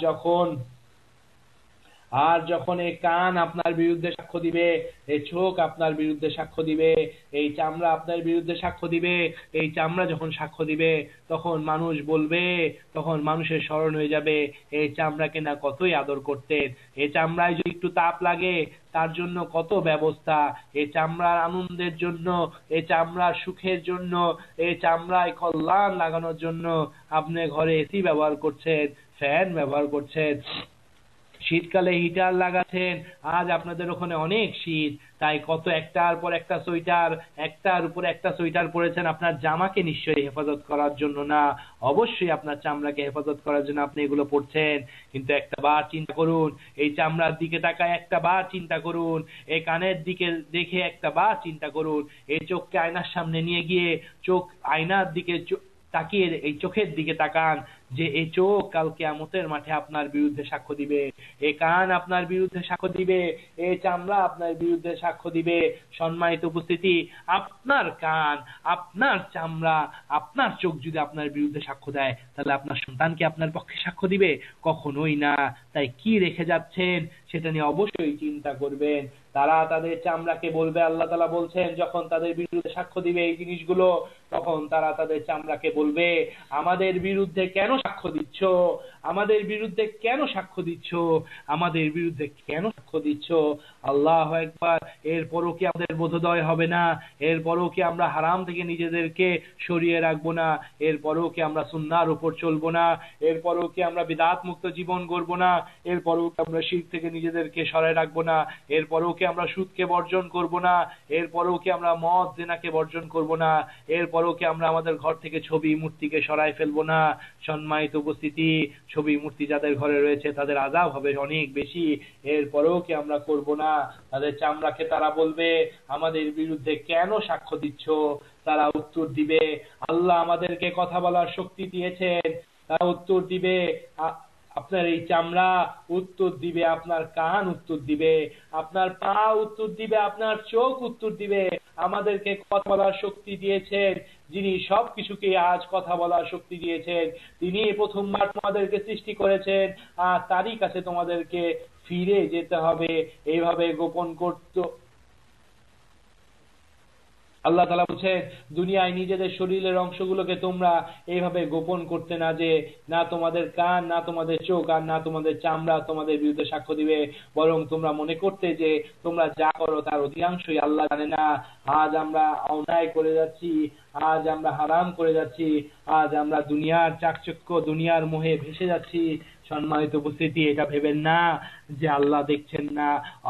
যখন এই কান আপনার বিরুদ্ধে সাক্ষ্য দিবে, এই চোখ আপনার বিরুদ্ধে সাক্ষ্য দিবে, এই চামড়া আপনার বিরুদ্ধে সাক্ষ্য দিবে, এই চামড়া যখন সাক্ষ্য দিবে তখন মানুষ বলবে, তখন মানুষের স্মরণ হয়ে যাবে এই চামড়াকে না কতই আদর করতেন, এই চামড়ায় যদি একটু তাপ লাগে তার জন্য কত ব্যবস্থা, এই চামড়ার আনন্দের জন্য, এই চামড়ার সুখের জন্য, এই চামড়ায় কল্যাণ লাগানোর জন্য আপনি ঘরে এসি ব্যবহার করছেন, ফ্যান ব্যবহার করছেন, শীতকালে হিটার লাগাচ্ছেন। আজ আপনাদের ওখানে অনেক শীত, তাই কত একটার পর একটা সোয়েটার, একটার উপর একটা সোয়েটার পরেছেন আপনার জামাকে নিশ্চয়ই হেফাজত করার জন্য না, অবশ্যই আপনার চামড়াকে হেফাজত করার জন্য আপনি এগুলো পরছেন। কিন্তু একটা বার চিন্তা করুন, এই চামড়ার দিকে তাকায় একটা বার চিন্তা করুন, এই কানের দিকে দেখে একটা বার চিন্তা করুন, এই চোখকে আয়নার সামনে নিয়ে গিয়ে চোখ আয়নার দিকে তাকিয়ে এই চোখের দিকে তাকান, যে এই চোখ কাল কিয়ামতের মাঠে আপনার বিরুদ্ধে সাক্ষ্য দিবে, এই কান আপনার বিরুদ্ধে সাক্ষ্য দিবে, এই চামড়া আপনার বিরুদ্ধে সাক্ষ্য দিবে। সম্মানিত উপস্থিতি, আপনার কান, আপনার চামড়া, আপনার চোখ যদি আপনার বিরুদ্ধে সাক্ষ্য দেয়, তাহলে আপনার সন্তান কি আপনার পক্ষে সাক্ষ্য দিবে? কখনোই না। তাই কি রেখে যাচ্ছেন সেটা নিয়ে অবশ্যই চিন্তা করবেন। তারা তাদের চামড়াকে বলবে, আল্লাহ তাআলা বলছেন, যখন তাদের বিরুদ্ধে সাক্ষ্য দিবে এই জিনিসগুলো, তখন তারা তাদের চামড়াকে বলবে, আমাদের বিরুদ্ধে কেন সাক্ষ্য দিচ্ছ, আমাদের বিরুদ্ধে কেন সাক্ষ্য দিচ্ছ, আমাদের বিরুদ্ধে কেন সাক্ষ্য দিচ্ছ? আল্লাহু আকবার। এরপরও কি আমাদের বোধোদয় হবে না? এরপরও কি আমরা হারাম থেকে নিজেদেরকে সরিয়ে রাখবো না? এরপরও কি আমরা সুন্নাহর উপর চলবো না? এরপরও কি আমরা বিদআত মুক্ত জীবন গড়বো না? এরপরও কি আমরা শিরক থেকে নিজেদেরকে সরায় রাখবো না? এরপরও কি আমরা সুদকে বর্জন করবো না? এরপরও কি আমরা মদ জিনাকে বর্জন করবো না? এরপরও কি আমরা আমাদের ঘর থেকে ছবি মূর্তিকে সরায় ফেলবো না? সম্মানিত উপস্থিতি, ছবি মূর্তি যাদের ঘরে রয়েছে তাদের আযাব হবে অনেক বেশি। এরপরেও কি আমরা করব না? তাদের চামড়াকে তারা বলবে, আমাদের বিরুদ্ধে কেন সাক্ষ্য দিচ্ছ? তারা উত্তর দিবে, আল্লাহ আমাদেরকে কথা বলার শক্তি দিয়েছেন। তারা উত্তর দিবে, আপনার এই চামড়া উত্তর দিবে, আপনার কান উত্তর দিবে, আপনার পা উত্তর দিবে, আপনার চোখ উত্তর দিবে। আমাদেরকে কথা বলার শক্তি দিয়েছেন যিনি সবকিছুকে আজ কথা বলার শক্তি দিয়েছেন, তিনি প্রথমবার তোমাদেরকে সৃষ্টি করেছেন, আর তারই কাছে তোমাদেরকে ফিরে যেতে হবে। এইভাবে গোপন করত আল্লাহ তাআলা বলছেন, দুনিয়ায় নিজেদের শরীরের অংশগুলোকে তোমরা এইভাবে গোপন করতে না, যে না তোমাদের কান, না তোমাদের চোখ, আর না তোমাদের চামড়া তোমাদের বিরুদ্ধে সাক্ষ্য দিবে, বরং তোমরা মনে করতে যে তোমরা যা করো তার অধিকাংশই আল্লাহ জানে না। আজ আমরা অন্যায় করে যাচ্ছি, আজ আমরা হারাম করে যাচ্ছি, আজ আমরা দুনিয়ার চাকচক্য, দুনিয়ার মোহে ভেসে যাচ্ছি। সম্মানিত উপস্থিতি, এটা ভেবেন না যে আল্লাহ দেখছেন না,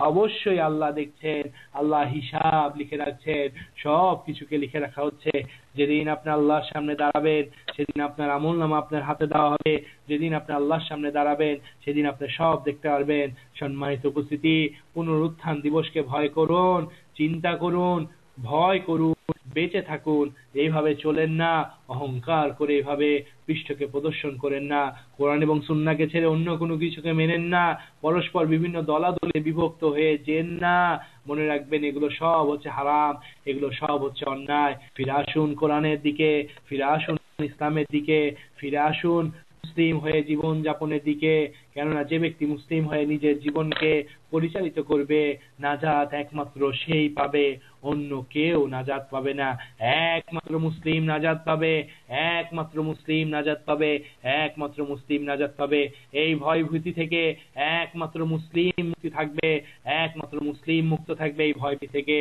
অবশ্যই আল্লাহ দেখছেন, আল্লাহ হিসাব লিখে রাখছেন, সব কিছুকে লিখে রাখা হচ্ছে। যেদিন আপনি আল্লাহর সামনে দাঁড়াবেন সেদিন আপনার আমলনামা আপনার হাতে দেওয়া হবে, যেদিন আপনি আল্লাহর সামনে দাঁড়াবেন সেদিন আপনি সব দেখতে পারবেন। সম্মানিত উপস্থিতি, পুনরুত্থান দিবসকে ভয় করুন, চিন্তা করুন, ভয় করুন, বেঁচে থাকুন। এইভাবে চলেন না, অহংকার করে এইভাবে পৃষ্ঠকে প্রদর্শন করেন না, কোরআন এবং সুন্নাহকে ছেড়ে অন্য কোনো কিছুকে মেনেন না, পরস্পর বিভিন্ন দলাদলে বিভক্ত হয়ে যেন না। মনে রাখবেন এগুলো সব হচ্ছে হারাম, এগুলো সব হচ্ছে অন্যায়। ফিরে আসুন কোরআনের দিকে, ফিরে আসুন ইসলামের দিকে, ফিরে আসুন মুসলিম হয়ে জীবন যাপনের দিকে। কেননা যে ব্যক্তি মুসলিম হয়ে নিজের জীবনকে পরিচালিত করবে, নাজাত একমাত্র সেই পাবে, অন্য কেউ নাজাত পাবে না। একমাত্র মুসলিম নাজাত পাবে, একমাত্র মুসলিম নাজাত পাবে, একমাত্র মুসলিম নাজাত পাবে। এই ভয় ভীতি থেকে একমাত্র মুসলিম মুক্তি থাকবে, একমাত্র মুসলিম মুক্ত থাকবে এই ভয় ভীতি থেকে।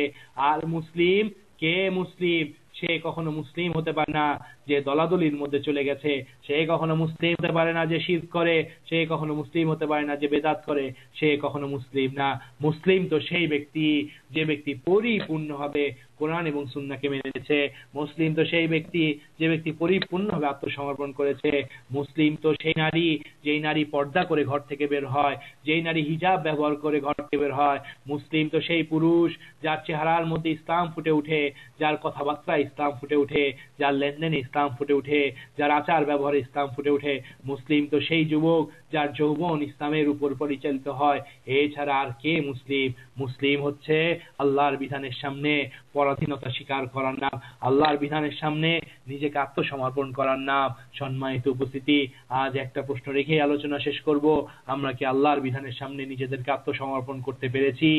আর মুসলিম কে মুসলিম? সে কখনো মুসলিম হতে পারে না যে দলাদলির মধ্যে চলে গেছে, সে কখনো মুসলিম হতে পারে না যে শিরক করে, সে কখনো মুসলিম হতে পারে না যে বেদাত করে, সে কখনো মুসলিম না। মুসলিম তো সেই ব্যক্তি যে ব্যক্তি পরিপূর্ণভাবে কোরআন এবং সুন্নাহকে মেনে নিয়েছে। মুসলিম তো সেই ব্যক্তি যে ব্যক্তি পরিপূর্ণভাবে আত্মসমর্পণ করেছে। মুসলিম তো সেই নারী যেই নারী পর্দা করে ঘর থেকে বের হয়, যেই নারী হিজাব ব্যবহার করে ঘর থেকে বের হয়। মুসলিম তো সেই পুরুষ যার চেহারার মধ্যে ইসলাম ফুটে ওঠে, যার কথাবার্তা ইসলাম ফুটে ওঠে, যার লেনদেনে ইসলাম ফুটে ওঠে, যার আচার ব্যবহারে ইসলাম ফুটে ওঠে। মুসলিম তো সেই যুবক যার যৌবন ইসলামের উপর পরিচালিত হয়। এছাড়া আর কে মুসলিম? মুসলিম হচ্ছে আল্লাহর বিধানের সামনে পরাধীনতা স্বীকার করার নাম, আল্লাহর বিধানের সামনে নিজেকে আত্মসমর্পণ করার নাম। সম্মানিত উপস্থিতি, আজ একটা প্রশ্ন রেখে আলোচনা শেষ করব। আমরা কি আল্লাহর বিধানের সামনে নিজেদেরকে আত্মসমর্পণ করতে পেরেছি?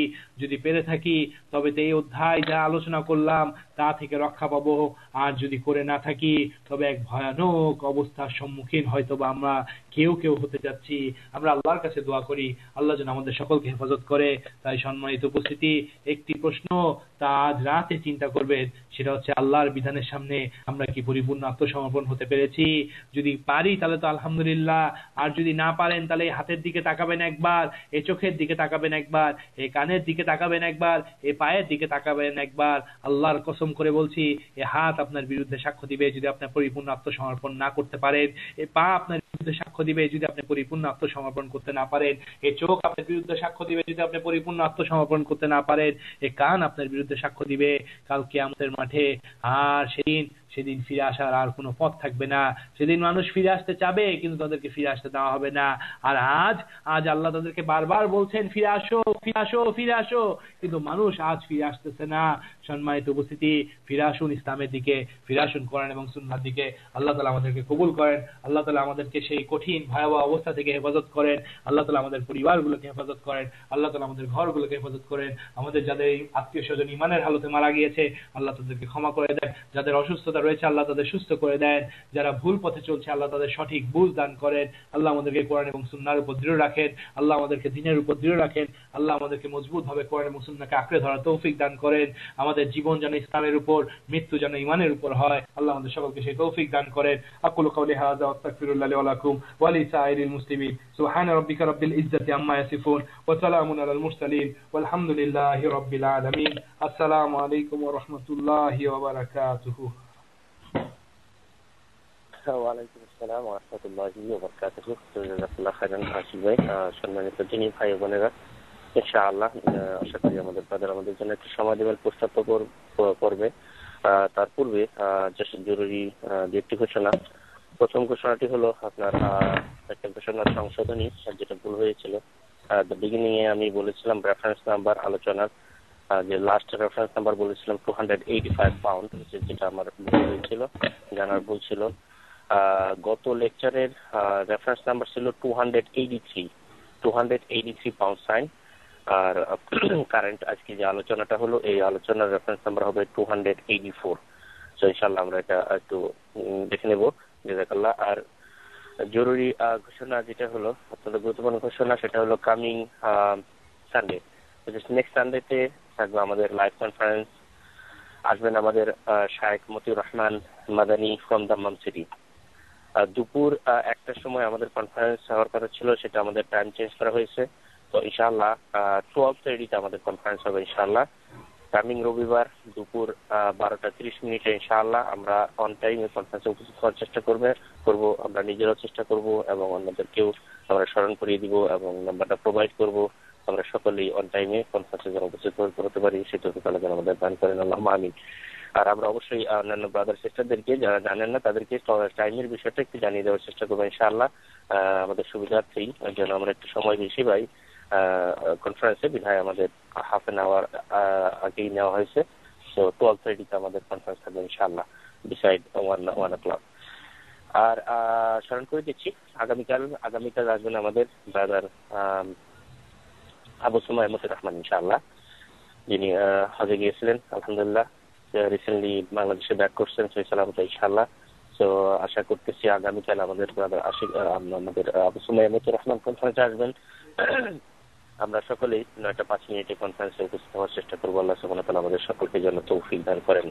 যদি পেরে থাকি তবে তো এই অধ্যায় যা আলোচনা করলাম তা থেকে রক্ষা পাবো। আর যদি করে না থাকি তবে এক ভয়ানক অবস্থার সম্মুখীন হয়তো বা আমরা কেউ কেউ হতে যাচ্ছি। আমরা আল্লাহর কাছে দোয়া করি আল্লাহ যেন আমাদের সকলকে হেফাজত করে। তাই সম্মানিত উপস্থিতি, একটি প্রশ্ন তা আজ রাতে চিন্তা করবেন, সেটা হচ্ছে আল্লাহর বিধানের সামনে আমরা কি পরিপূর্ণ আত্মসমর্পণ হতে পেরেছি? যদি পারি তাহলে তো আলহামদুলিল্লাহ, আর যদি না পারেন তাহলে এই হাতের দিকে তাকাবেন একবার, এই চোখের দিকে তাকাবেন একবার, এই কানের দিকে তাকাবেন একবার, এই পায়ের দিকে তাকাবেন একবার। আল্লাহর কসম করে বলছি, এই হাত আপনার বিরুদ্ধে সাক্ষ্য দিবে যদি আপনি পরিপূর্ণ আত্মসমর্পণ না করতে পারেন। এই পা আপনার বিরুদ্ধে সাক্ষ্য দিবে যদি আপনি পরিপূর্ণ আত্মসমর্পণ করতে না পারেন। এই চোখ আপনার বিরুদ্ধে সাক্ষ্য দিবে যদি আপনি পরিপূর্ণ আত্মসমর্পণ করতে না পারেন। এই কান আপনার বিরুদ্ধে সাক্ষ্য দিবে কাল কিয়ামতের মাঠে। আর সেদিন ফিরে আসার আর কোনো পথ থাকবে না। সেদিন মানুষ ফিরে আসতে চাবে কিন্তু তাদেরকে ফিরে আসতে দেওয়া হবে না। আর আজ আল্লাহ তাদেরকে বারবার বলছেন ফিরে আসো, ফিরে আসো, ফিরে আসো, কিন্তু মানুষ আজ ফিরে আসতেছে না। সম্মানিত উপস্থিতি, ফিরে আসুন ইসলামের দিকে, ফিরে আসুন কোরআন এবং সুন্নাহর দিকে। আল্লাহ তাআলা আমাদেরকে কবুল করেন, আল্লাহ তাআলা আমাদেরকে সেই কঠিন ভয়াবহ অবস্থা থেকে হেফাজত করেন, আল্লাহ তাআলা আমাদের পরিবারগুলোকে হেফাজত করেন, আল্লাহ তাআলা আমাদের ঘরগুলোকে হেফাজত করেন। আমাদের যাদের আত্মীয় স্বজন ইমানের হালতে মারা গিয়েছে আল্লাহ তাদেরকে ক্ষমা করে দেন, যাদের অসুস্থতা রয়েছে আল্লাহ তাদের সুস্থ করে দেন, যারা ভুল পথে চলছে আল্লাহ তাদের সঠিক বুঝ দান করেন। আল্লাহ আমাদেরকে কোরআন এবং সুন্নাহর উপর দৃঢ় রাখেন, আল্লাহ আমাদেরকে দ্বীনের উপর দৃঢ় রাখেন, আল্লাহ আমাদেরকে মজবুত ভাবে কোরআন এবং সুন্নাহকে আঁকড়ে ধরার তৌফিক দান করেন। আমাদের জীবন যেন ইসলামের উপর, মৃত্যু যেন ঈমানের উপর হয়। আল্লাহ আমাদের সকলকে সেই তৌফিক দান করেন। আকুলু কওলি হাযা ওয়া আস্তাগফিরুল্লাহ লি ওয়া লাকুম ওয়া লিসাইরিল মুসলিমিন। সুবহানা রাব্বিকা রাব্বিল ইজ্জাতি আম্মা ইয়াসিফুন ওয়া সালামুন আলাল মুরসালিন ওয়াল হামদুলিল্লাহি রাব্বিল আলামিন। আসসালামু আলাইকুম ওয়া রাহমাতুল্লাহি ওয়া বারাকাতুহু। ওয়ালাইকুম আসসালাম ওয়া রাহমাতুল্লাহি ওয়া বারাকাতুহু। জাযাকাল্লাহু খাইরান হাশিম ভাই। সম্মানিত দিনী ভাই ও বোনেরা, ইনশাআল্লাহ আশা করি আমাদের ব্রাদার আমাদের জন্য একটু সময় দেবেন প্রস্তাব করবে। তার পূর্বে জরুরি একটি ঘোষণা। প্রথম ঘোষণাটি হলো আপনার একটা ঘোষণার সংশোধনী, যেটা ভুল হয়েছিল। বিগিনিং এ আমি বলেছিলাম রেফারেন্স নাম্বার আলোচনার, যে লাস্ট রেফারেন্স নাম্বার বলেছিলাম 285 পাউন্ড, যেটা আমার ভুল হয়েছিল, জানার ভুল ছিল। গত লেকচারের রেফারেন্স নাম্বার ছিল 283 পাউন্ড সাইন। আর কারেন্ট আজকে যে আলোচনাটা হলো এই আলোচনার রেফারেন্স নাম্বার হবে 284। তো ইনশাআল্লাহ আমরা এটা একটু দেখে নেব। জাযাকাল্লাহ। আর জরুরি ঘোষণা যেটা হলো অত্যন্ত গুরুত্বপূর্ণ ঘোষণা, সেটা হলো কামিং সানডে, নেক্সট সানডেতে থাকবে আমাদের লাইভ কনফারেন্স। আসবেন আমাদের শায়েখ মতিউর রহমান মাদানী ফ্রম দাম্মাম সিটি। দুপুর 1টার সময় আমাদের কনফারেন্স হওয়ার কথা ছিল, সেটা আমাদের টাইম চেঞ্জ করা হয়েছে। তো ইনশাআল্লাহ 12:30 আমাদের কনফারেন্স হবে ইনশাআল্লাহ। কামিং রবিবার দুপুর 12:30 ইনশাআল্লাহ আমরা অন টাইমে কনফারেন্সে উপস্থিত হওয়ার চেষ্টা করব। আমরা নিজেরাও চেষ্টা করব এবং অন্যদেরকেও আমরা স্মরণ করিয়ে দিব এবং নাম্বারটা প্রোভাইড করব। আমরা সকলেই অন টাইমে কনফারেন্সে যেন উপস্থিত হতে পারি সেটা আল্লাহ যেন আমাদের দান করেন, আল্লাহুম্মা আমিন। আর আমরা অবশ্যই অন্যান্য ব্রাদার সিস্টারদেরকে যারা জানেন না তাদেরকে টাইমের বিষয়টা একটু জানিয়ে দেওয়ার চেষ্টা করবো ইনশাআল্লাহ, আমাদের সুবিধার্থেই, যেন আমরা একটু সময় বেশি পাই কনফারেন্সে। বিধায় আমাদের হাফ এন আওয়ার আগেই নেওয়া হয়েছে। তো 12:30 আমাদের কনফারেন্স থাকবে ইনশাআল্লাহ, বিসাইড 1 o'clock। আর স্মরণ করে দিচ্ছি, আগামীকাল আসবেন আমাদের ব্রাদার আবু সুমাইয়া মতিউর রহমান ইনশাআল্লাহ, যিনি হজে গিয়েছিলেন, আলহামদুলিল্লাহ রিসেন্টলি বাংলাদেশে ব্যাক করছেন সহি সালামত ইনশাআল্লাহ। তো আশা করতেছি আগামীকাল আমাদের ব্রাদার আমাদের আবু সুমাইয়া মতিউর রহমান কনফারেন্সে আসবেন। আমরা সকলেই 9:05 কনফারেন্সে উপস্থিত হওয়ার চেষ্টা করবো। আল্লাহ সুবহানাহু ওয়া তাআলা আমাদের সকলকে যেন তৌফিক দান করেন,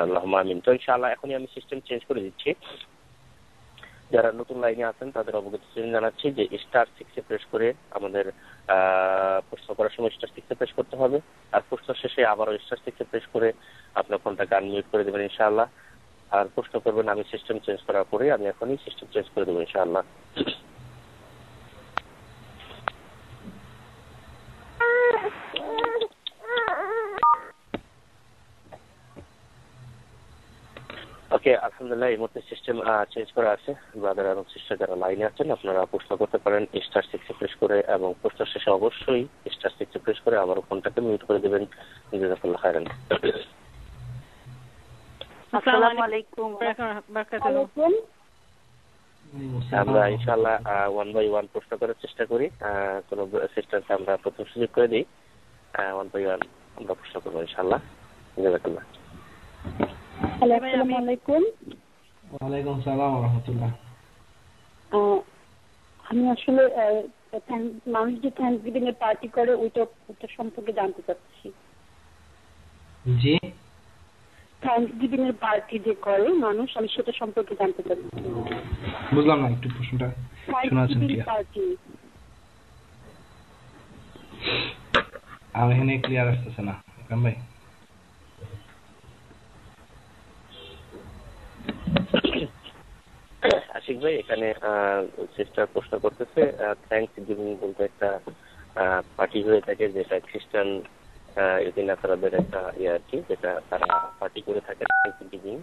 আল্লাহুম্মা আমিন। তো ইনশাআল্লাহ এখনই আমি সিস্টেম চেঞ্জ করে দিচ্ছি। যারা নতুন লাইনে আছেন তাদের অবগতি জানাচ্ছি যে *6 প্রেস করে আমাদের প্রশ্ন করার সময় *6 প্রেস করতে হবে, আর প্রশ্ন শেষে আবারও *6 প্রেস করে আপনার ফোনটাকে আনমিউট করে দেবেন ইনশাআল্লাহ। আর প্রশ্ন করবেন আমি সিস্টেম চেঞ্জ করার পরে, আমি এখনই সিস্টেম চেঞ্জ করে দেবো ইনশাআল্লাহ। ওকে, আলহামদুলিল্লাহ এই মুহূর্তে সিস্টেম চেঞ্জ করা আছে। ব্রাদার এবং সিস্টার যারা লাইনে আছেন আপনারা প্রশ্ন করতে পারেন *6 প্রেস করে, এবং প্রশ্ন শেষে অবশ্যই *6 প্রেস করে আবারও ফোনটাকে মিউট করে দেবেন। জাযাকাল্লাহু খাইরান। আসসালামু আলাইকুম ওয়া বারাকাতুহু। আমরা ইনশাআল্লাহ 1 বাই 1 প্রশ্ন করার চেষ্টা করি। কোন সিস্টারকে আমরা প্রথম সুযোগ করে দিই, 1 বাই 1 আমরা প্রশ্ন করবো ইনশাআল্লাহ। জাযাকাল্লাহ। আসসালামু আলাইকুম। ওয়ালাইকুম আসসালাম ওয়া রাহমাতুল্লাহ। আমি আসলে মানুষ যে থ্যাঙ্কসগিভিং এর পার্টি করে ওইটা সম্পর্কে জানতে চাচ্ছি। জি, থ্যাঙ্কসগিভিং এর পার্টি যে করে মানুষ, আমি সেটা সম্পর্কে জানতে চাচ্ছি। বুঝলাম না, একটু প্রশ্নটা শোনাচ্ছেন কি? আমি এখানে ক্লিয়ার আসতেছে না কাম ভাই। আশিক ভাই, এখানে সিস্টার প্রশ্ন করতেছে থ্যাঙ্কসগিভিং বলতে একটা পার্টি হয়ে থাকে যেটা খ্রিস্টান ইতিনাসারাদের একটা আর কি, যেটা তারা পার্টি করে থাকে থ্যাঙ্কসগিভিং,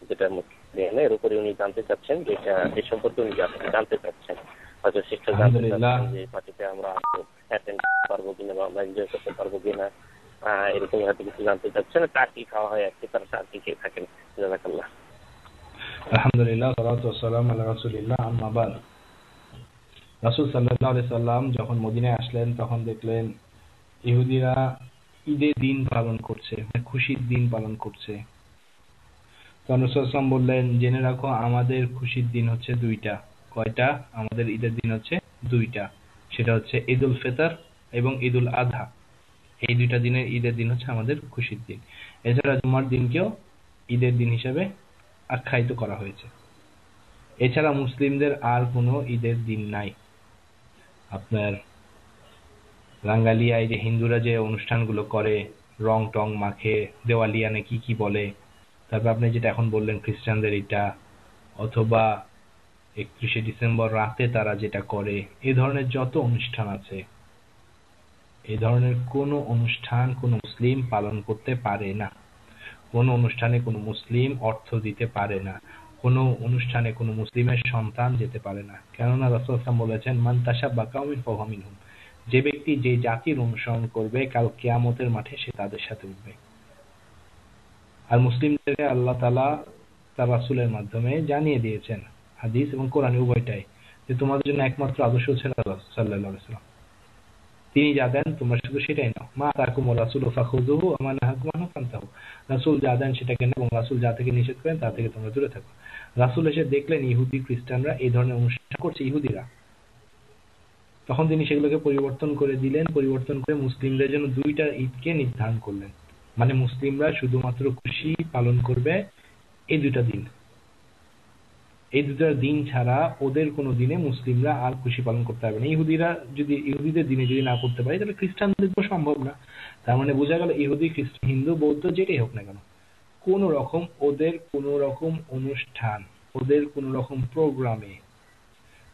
যেটা মুসলিম এর উপরে উনি জানতে চাচ্ছেন যে এই সম্পর্কে উনি জানতে চাচ্ছেন। হয়তো সিস্টার জানতে চাচ্ছেন যে পার্টিতে আমরা অ্যাটেন্ড করতে পারবো কিনা বা আমরা এনজয় করতে পারবো কিনা, এরকম হয়তো কিছু জানতে চাচ্ছেন। টার্কি খাওয়া হয় আর কি, তারা টার্কি খেয়ে থাকেন। জাযাকাল্লাহ। আলহামদুলিল্লাহ, সালাতু ওয়াসসালামু আলা রাসূলিল্লাহ, আম্মা বাদ। রাসূল সাল্লাল্লাহু আলাইহি সাল্লাম যখন মদিনায় আসলেন তখন দেখলেন ইহুদিরা ঈদের দিন পালন করছে, খুশির দিন পালন করছে। তো রাসূল সাল্লাল্লাহু আলাইহি ওয়াসাল্লাম বললেন, জেনে রাখো আমাদের খুশির দিন হচ্ছে দুইটা। কয়টা? আমাদের ঈদের দিন হচ্ছে দুইটা, সেটা হচ্ছে ঈদুল ফিতর এবং ঈদুল আযহা। এই দুইটা দিনের ঈদের দিন হচ্ছে আমাদের খুশির দিন। এছাড়া জুমার দিনকেও ঈদের দিন হিসেবে আখ্যায়িত করা হয়েছে। এছাড়া মুসলিমদের আর কোনো ঈদের দিন নাই। আপনার রাঙ্গালিয়ায় যে হিন্দুরা যে অনুষ্ঠানগুলো করে, রং টং মাখে, দেওয়ালিয়ানে কি কি বলে, তারপর আপনি যেটা এখন বললেন খ্রিস্টানদের এটা, অথবা 31শে ডিসেম্বর রাতে তারা যেটা করে, এই ধরনের যত অনুষ্ঠান আছে, এই ধরনের কোনো অনুষ্ঠান কোনো মুসলিম পালন করতে পারে না। কোনো অনুষ্ঠানে কোনো মুসলিম অর্থ দিতে পারে না, কোনো অনুষ্ঠানে কোনো মুসলিমের সন্তান যেতে পারে না। কেননা রাসূল সাল্লাল্লাহু আলাইহি ওয়াসাল্লাম বলেছেন, মান তাশাব্বাহা বিকাওমিন ফাহুয়া মিনহুম। যে ব্যক্তি যে জাতির অনুসরণ করবে কাল কিয়ামতের মাঠে সে তাদের সাথে উঠবে। আর মুসলিমদেরকে আল্লাহ তাআলা তার রাসূলের মাধ্যমে জানিয়ে দিয়েছেন, হাদিস এবং কোরআন উভয়টাই, যে তোমাদের জন্য একমাত্র আদর্শ হচ্ছে রাসূল সাল্লাল্লাহু আলাইহি ওয়াসাল্লাম। তিনি যা দেন তোমরা শুধু সেটাই নাও। মা আতাকুমুর রাসূলু ফাখুযুহু ওয়া মা নাহাকুম আনহু ফান্তাহু। রাসূল যা দেন সেটাকে নাও, এবং রাসূল যা থেকে নিষেধ করেন তা থেকে তোমরা দূরে থাকো। রাসূল এসে দেখলেন ইহুদি খ্রিস্টানরা এই ধরনের অনুষ্ঠান করছে, ইহুদিরা, তখন তিনি সেগুলোকে পরিবর্তন করে দিলেন। পরিবর্তন করে মুসলিমদের জন্য দুইটা ঈদকে নির্ধারণ করলেন, মানে মুসলিমরা শুধুমাত্র খুশি পালন করবে এই দুইটা দিন। এই দুটো দিন ছাড়া ওদের কোনো দিনে মুসলিমরা আর খুশি পালন করতে পারবে না। ইহুদিরা যদি ইহুদিদের দিনে যদি না করতে পারে তাহলে খ্রিস্টানদের তো সম্ভব না। তার মানে বোঝা গেল ইহুদি, খ্রিস্টান, হিন্দু, বৌদ্ধ যেটাই হোক না কেন, কোনো রকম ওদের কোনো রকম অনুষ্ঠান, ওদের কোনো রকম প্রোগ্রামে,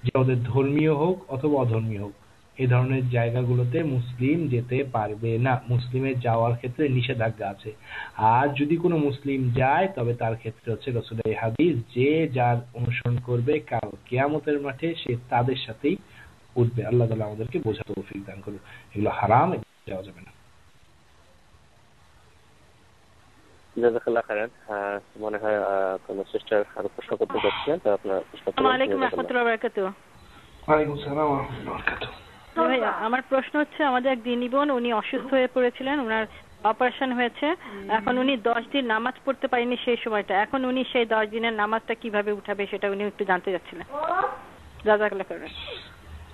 যে ওদের ধর্মীয় হোক অথবা অধর্মীয় হোক, এই ধরনের জায়গাগুলোতে মুসলিম যেতে পারবে না। মুসলিমের যাওয়ার ক্ষেত্রে নিষেধাজ্ঞা আছে। আর যদি কোনো মুসলিম যায় তবে তার ক্ষেত্রে হচ্ছে রাসূলের হাদিস, যে যার অনুসরণ করবে কাল কিয়ামতের মাঠে সে তাদের সাথেই উঠবে। আল্লাহ তাআলা আমাদেরকে বোঝার তৌফিক দান করুন। এগুলো হারাম, যাওয়া যাবে না। জাযাকাল্লাহ খাইরান। মনে হয় কোন সিস্টার আরো প্রশ্ন করতে যাচ্ছেন, তো আপনার প্রশ্ন করুন। আসসালামু আলাইকুম রাহমাতুল্লাহি ওয়া বারাকাতুহু। ওয়ালাইকুম আসসালাম ওয়া রাহমাতুল্লাহি ওয়া বারাকাতুহু। ভাইয়া আমার প্রশ্ন হচ্ছে, আমাদের এক দিনী বোন, উনি অসুস্থ হয়ে পড়েছিলেন, ওনার অপারেশন হয়েছে, এখন উনি 10 দিন নামাজ পড়তে পারেনি সেই সময়টা, এখন উনি সেই 10 দিনের নামাজটা কিভাবে উঠাবে সেটা উনি একটু জানতে চাচ্ছিলেন। জাযাকাল্লাহ খাইরান।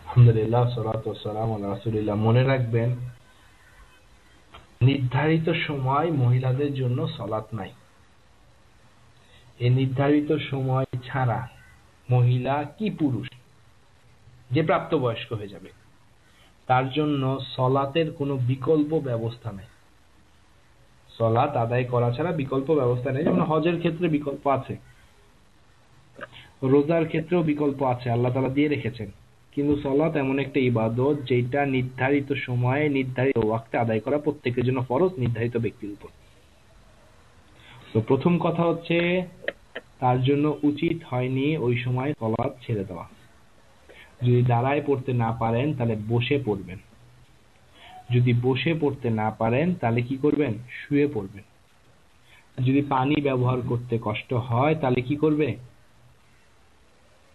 আলহামদুলিল্লাহ, সালাতু ওয়াসসালামু আলা রাসূলিল্লাহ। মনে রাখবেন, নির্ধারিত সময় মহিলাদের জন্য সালাত নাই। এই নির্ধারিত সময় ছাড়া মহিলা কি পুরুষ যে প্রাপ্তবয়স্ক হয়ে যাবে, তার জন্য সলাতের কোনো বিকল্প ব্যবস্থা নেই। সলাত আদায় করা ছাড়া বিকল্প ব্যবস্থা নেই। যেমন হজের ক্ষেত্রে বিকল্প আছে, রোজার ক্ষেত্রেও বিকল্প আছে, আল্লাহ তাআলা দিয়ে রেখেছেন। কিন্তু সলাত এমন একটা ইবাদত যেটা নির্ধারিত সময়ে নির্ধারিত ওয়াক্তে আদায় করা প্রত্যেকের জন্য ফরজ, নির্ধারিত ব্যক্তির উপর। তো প্রথম কথা হচ্ছে, তার জন্য উচিত হয়নি ওই সময় সলাত ছেড়ে দেওয়া। যদি দাঁড়ায় পড়তে না পারেন তাহলে বসে পড়বেন, যদি বসে পড়তে না পারেন তাহলে কি করবেন, শুয়ে পড়বেন। যদি পানি ব্যবহার করতে কষ্ট হয় তাহলে কি করবে,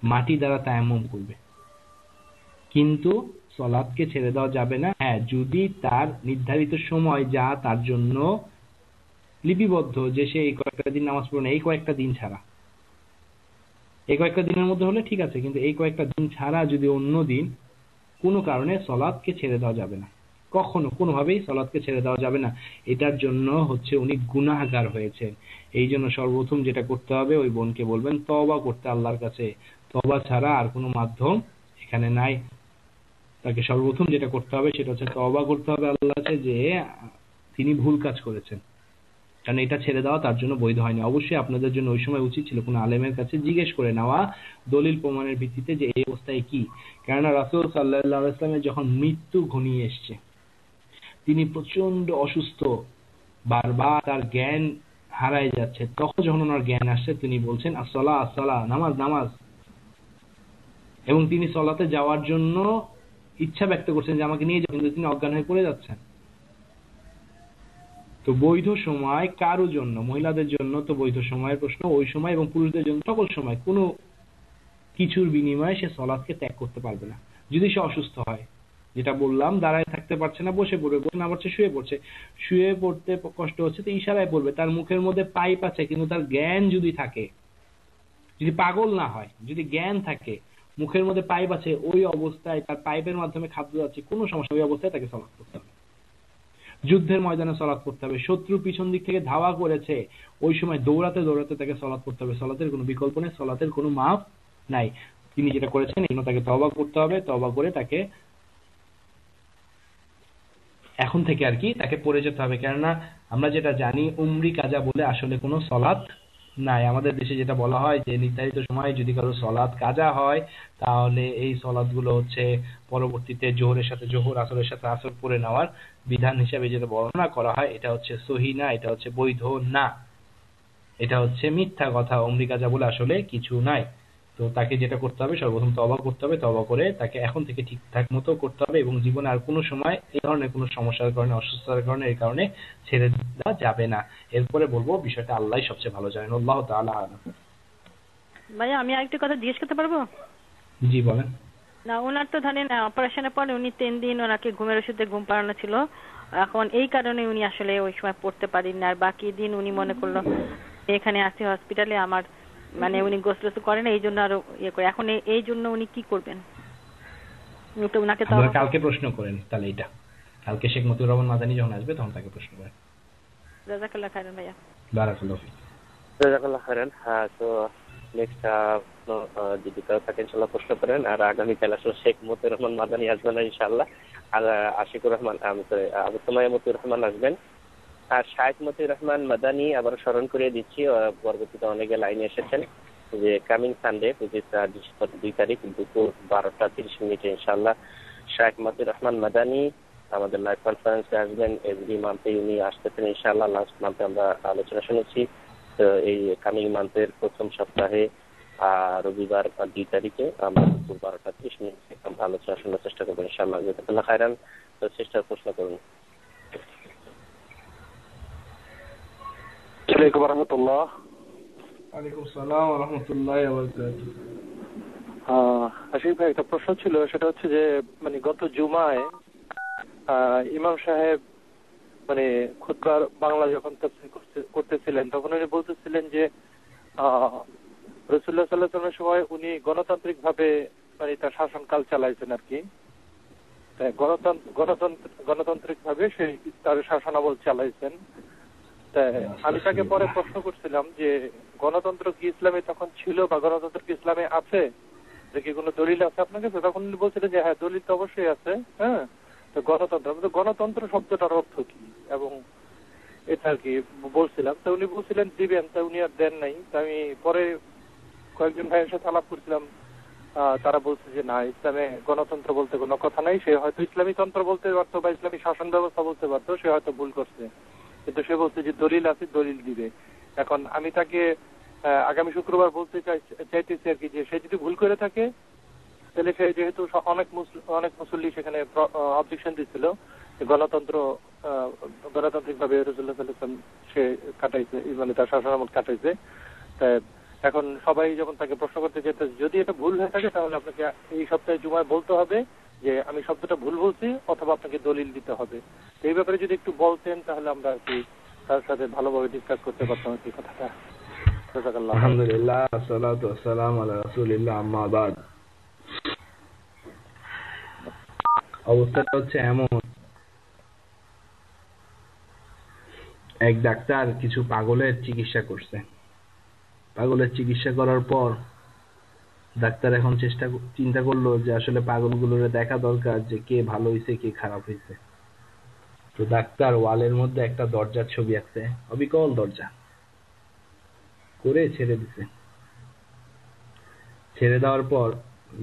মাটি দ্বারা তায়াম্মুম করবে। কিন্তু সলাতকে ছেড়ে দেওয়া যাবে না। হ্যাঁ, যদি তার নির্ধারিত সময় যা তার জন্য লিপিবদ্ধ, যে সে এই কয়েকটা দিন নামাজ পড়বে না, এই কয়েকটা দিন ছাড়া, এই কয়েকটা দিনের মধ্যে হলে ঠিক আছে, কিন্তু এই কয়েকটা দিন ছাড়া যদি অন্য দিন কোনো কারণে সলাতকে ছেড়ে দেওয়া যাবে না, কখনো কোনোভাবেই সলাতকে ছেড়ে দেওয়া যাবে না। এটার জন্য হচ্ছে উনি গুনাহগার হয়েছেন। এই জন্য সর্বপ্রথম যেটা করতে হবে, ওই বোনকে বলবেন তওবা করতে আল্লাহর কাছে। তওবা ছাড়া আর কোনো মাধ্যম এখানে নাই। তাকে সর্বপ্রথম যেটা করতে হবে সেটা হচ্ছে তওবা করতে হবে আল্লাহর কাছে যে তিনি ভুল কাজ করেছেন, কারণ এটা ছেড়ে দেওয়া তার জন্য বৈধ হয়নি। অবশ্যই আপনাদের জন্য ওই সময় উচিত ছিল কোনো আলেমের কাছে জিজ্ঞেস করে নেওয়া, দলিল প্রমাণের ভিত্তিতে, যে এই অবস্থায় কি। কেননা রাসূল সাল্লাল্লাহু আলাইহি ওয়াসাল্লামের যখন মৃত্যু ঘনিয়ে এসছে, তিনি প্রচন্ড অসুস্থ, বারবার তার জ্ঞান হারায় যাচ্ছে, তখন যখন ওনার জ্ঞান আসছে তিনি বলছেন আসসালাহ আসসালাহ, নামাজ নামাজ। এবং তিনি সলাতে যাওয়ার জন্য ইচ্ছা ব্যক্ত করছেন যে আমাকে নিয়ে যান, কিন্তু তিনি অজ্ঞান হয়ে পড়ে যাচ্ছেন। তো বৈধ সময় কারো জন্য, মহিলাদের জন্য তো বৈধ সময়ের প্রশ্ন ওই সময়, এবং পুরুষদের জন্য সকল সময় কোনো কিছুর বিনিময়ে সে সলাতকে ত্যাগ করতে পারবে না। যদি সে অসুস্থ হয়, যেটা বললাম, দাঁড়ায় থাকতে পারছে না, বসে পড়বে, বসে না পারছে শুয়ে পড়ছে, শুয়ে পড়তে কষ্ট হচ্ছে তো ইশারায় পড়বে। তার মুখের মধ্যে পাইপ আছে, কিন্তু তার জ্ঞান যদি থাকে, যদি পাগল না হয়, যদি জ্ঞান থাকে, মুখের মধ্যে পাইপ আছে, ওই অবস্থায় তার পাইপের মাধ্যমে খাদ্য যাচ্ছে, কোনো সমস্যা, ওই অবস্থায় তাকে সলাত করতে হবে। যুদ্ধের ময়দানে সলাত করতে হবে, শত্রু পিছন দিক থেকে ধাওয়া করেছে, ওই সময় দৌড়াতে দৌড়াতে তাকে সলাত করতে হবে। সলাতের কোনো বিকল্প নেই, সলাতের কোনো মাপ নাই। তিনি যেটা করেছেন এই জন্য তাকে তওবা করতে হবে। তওবা করে তাকে এখন থেকে আর কি তাকে পড়ে যেতে হবে। কেননা আমরা যেটা জানি, উমরি কাজা বলে আসলে কোনো সলাত নাই। আমাদের দেশে যেটা বলা হয় যে নির্ধারিত সময়ে যদি কারো সলাত কাজা হয়, তাহলে এই সলাতগুলো হচ্ছে পরবর্তীতে জোহরের সাথে জোহর, আসরের সাথে আসর পড়ে নেওয়ার বিধান হিসেবে যেটা বর্ণনা করা হয়, এটা হচ্ছে সহিহ না, এটা হচ্ছে বৈধ না, এটা হচ্ছে মিথ্যা কথা। উমরি কাজা বলে আসলে কিছু নাই। তো তাকে যেটা করতে হবে, সর্বপ্রথম তওবা করতে হবে। তওবা করে তাকে এখন থেকে ঠিকঠাক মতো করতে হবে, এবং জীবনে আর কোনো সময় এই ধরনের কোনো সমস্যার কারণে, অসুস্থতার কারণে, এই কারণে ছেড়ে দেওয়া যাবে না। এরপরে বলবো বিষয়টা আল্লাহই সবচেয়ে ভালো জানেন। আল্লাহু তাআলা আলাম। ভাইয়া আমি আরেকটা কথা জিজ্ঞেস করতে পারবো? জি বলেন। না, ওনার তো ধরেন অপারেশনের পরে উনি 3 দিন ওনাকে ঘুমের ওষুধে ঘুম পাড়ানো ছিল, এখন এই কারণে উনি আসলে ওই সময় পড়তে পারেন না। আর বাকি দিন উনি মনে করলো এখানে আছি হসপিটালে, আমার মানে উনি গোসল করেন, এই জন্য আরো ইয়ে করে। এখন এই জন্য উনি কি করবেন? তো ওনাকে তো কালকে প্রশ্ন করেন তাহলে, এটা কালকে শেখ মতিউর রহমান মাদানী যখন আসবে তখন তাকে প্রশ্ন করেন। জাযাকাল্লাহ খাইরান ভাইয়া। বারাকাল্লাহু ফিক। জাযাকাল্লাহ খাইরান। হ্যাঁ, তো নেক্সট যদি কেউ থাকে ইনশাল্লাহ প্রশ্ন করেন। আর আগামীকাল আসলে শেখ মতিউর রহমান মাদানী আসবেন না ইনশাল্লাহ, আর আশিকুর রহমান, আবু সুমাইয়া মতিউর রহমান আসবেন। আর শাহেদ মতিউর রহমান মাদানী আবার স্মরণ করিয়ে দিচ্ছি, পরবর্তীতে অনেকে লাইনে এসেছেন, যে কামিং সানডে, ডিসেম্বর 2 তারিখ দুপুর 12:30 ইনশাল্লাহ শাহেদ মতিউর রহমান মাদানী আমাদের লাইভ কনফারেন্সে আসবেন। এভরি মান্থে উনি আসতেছেন ইনশাল্লাহ। লাস্ট মান্থে আমরা আলোচনা শুনেছি, তো এই কামিং মান্থের প্রথম সপ্তাহে রবিবার 2 তারিখে আমরা দুপুর 12:30 আমরা আলোচনা শোনার চেষ্টা করবো ইনশাল্লাহ। জাযাকাল্লাহ খাইরান। তো চেষ্টা প্রশ্ন করুন। ওয়ালাইকুম রাহমাতুল্লাহ। ওয়ালাইকুম আসসালাম ওয়া রাহমাতুল্লাহি ওয়া বারাকাতুহু। আশিক ভাই, একটা প্রশ্ন ছিল, সেটা হচ্ছে যে মানে গত জুমায় ইমাম সাহেব মানে খুতবার বাংলা যখন তাফসীর করতেছিলেন তখন উনি বলতেছিলেন যে রাসূলুল্লাহ সাল্লাল্লাহু আলাইহি ওয়াসাল্লামের সময় উনি গণতান্ত্রিক ভাবে মানে তার শাসনকাল চালাইছেন আর কি, গণতান্ত্রিক ভাবে সেই তার শাসনামল চালাইছেন। আমি তাকে পরে প্রশ্ন করছিলাম যে গণতন্ত্র কি ইসলামে তখন ছিল বা গণতন্ত্র কি ইসলামে আছে, যে কি কোনো দলিল আছে আপনার কাছে? তখন উনি বলছিলেন যে হ্যাঁ, দলিল তো অবশ্যই আছে। হ্যাঁ, তো গণতন্ত্র শব্দটার অর্থ কি এবং এটা আর কি বলছিলাম। তো উনি বলছিলেন দিবেন, তা উনি আর দেন নাই। তো আমি পরে কয়েকজন ভাইয়ের সাথে আলাপ করছিলাম, তারা বলছে যে না, ইসলামে গণতন্ত্র বলতে কোনো কথা নাই। সে হয়তো ইসলামী তন্ত্র বলতে পারতো বা ইসলামী শাসন ব্যবস্থা বলতে পারতো, সে হয়তো ভুল করছে, কিন্তু সে বলছে যে দলিল আছে, দলিল দিবে। এখন আমি তাকে আগামী শুক্রবার বলতে চাইতেছি আর কি, যে সে যদি ভুল করে থাকে তাহলে সে, যেহেতু অনেক মুসল্লি সেখানে অবজেকশন দিচ্ছিল, গণতান্ত্রিক ভাবে রাসূলুল্লাহ সাল্লাল্লাহু আলাইহি ওয়াসাল্লাম সে কাটাইছে, মানে তার শাসনামল কাটাইছে। এখন সবাই যখন তাকে প্রশ্ন করতে যেতে, যদি এটা ভুল হয়ে থাকে তাহলে আপনাকে এই সপ্তাহে জুমায় বলতে হবে যে আমি শব্দটা ভুল বলছি, অথবা আপনাকে দলিল দিতে হবে। এই ব্যাপারে যদি একটু বলতেন তাহলে আমরা আর কি তার সাথে ভালোভাবে ডিসকাস করতে পারতাম আর কি কথাটা। আলহামদুলিল্লাহ, আসসালাতু ওয়াসসালামু আলা রাসূলিল্লাহ, আম্মা বাদ। অবস্থাটা হচ্ছে এমন, এক ডাক্তার কিছু পাগলের চিকিৎসা করছে। পাগলের চিকিৎসা করার পর ডাক্তার এখন চিন্তা করলো যে আসলে পাগলগুলোরে দেখা দরকার যে কে ভালো হয়েছে কে খারাপ হয়েছে। তো ডাক্তার ওয়ালের মধ্যে একটা দরজার ছবি আঁকছে, অবিকল দরজা করে ছেড়ে দিছে। ছেড়ে দেওয়ার পর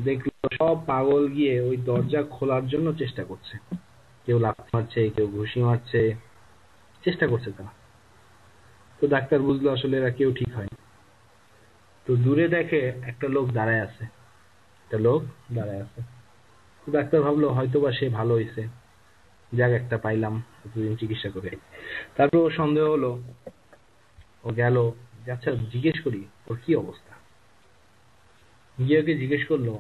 দেখলো সব পাগল গিয়ে ওই দরজা খোলার জন্য চেষ্টা করছে, কেউ লাথি মারছে, কেউ ঘুষি মারছে, চেষ্টা করছে তারা। তো ডাক্তার বুঝলো আসলে এরা কেউ ঠিক হয়। তো দূরে দেখে একটা লোক দাঁড়ায় আছে, তো ডাক্তার ভাবলো হয়তোবা সে ভালো হয়েছে, যাক একটা পাইলাম এতদিন চিকিৎসা করে। তারপর ও সন্দেহ হলো, ও গেল, আচ্ছা জিজ্ঞেস করি ওর কি অবস্থা। গিয়ে ওকে জিজ্ঞেস করলো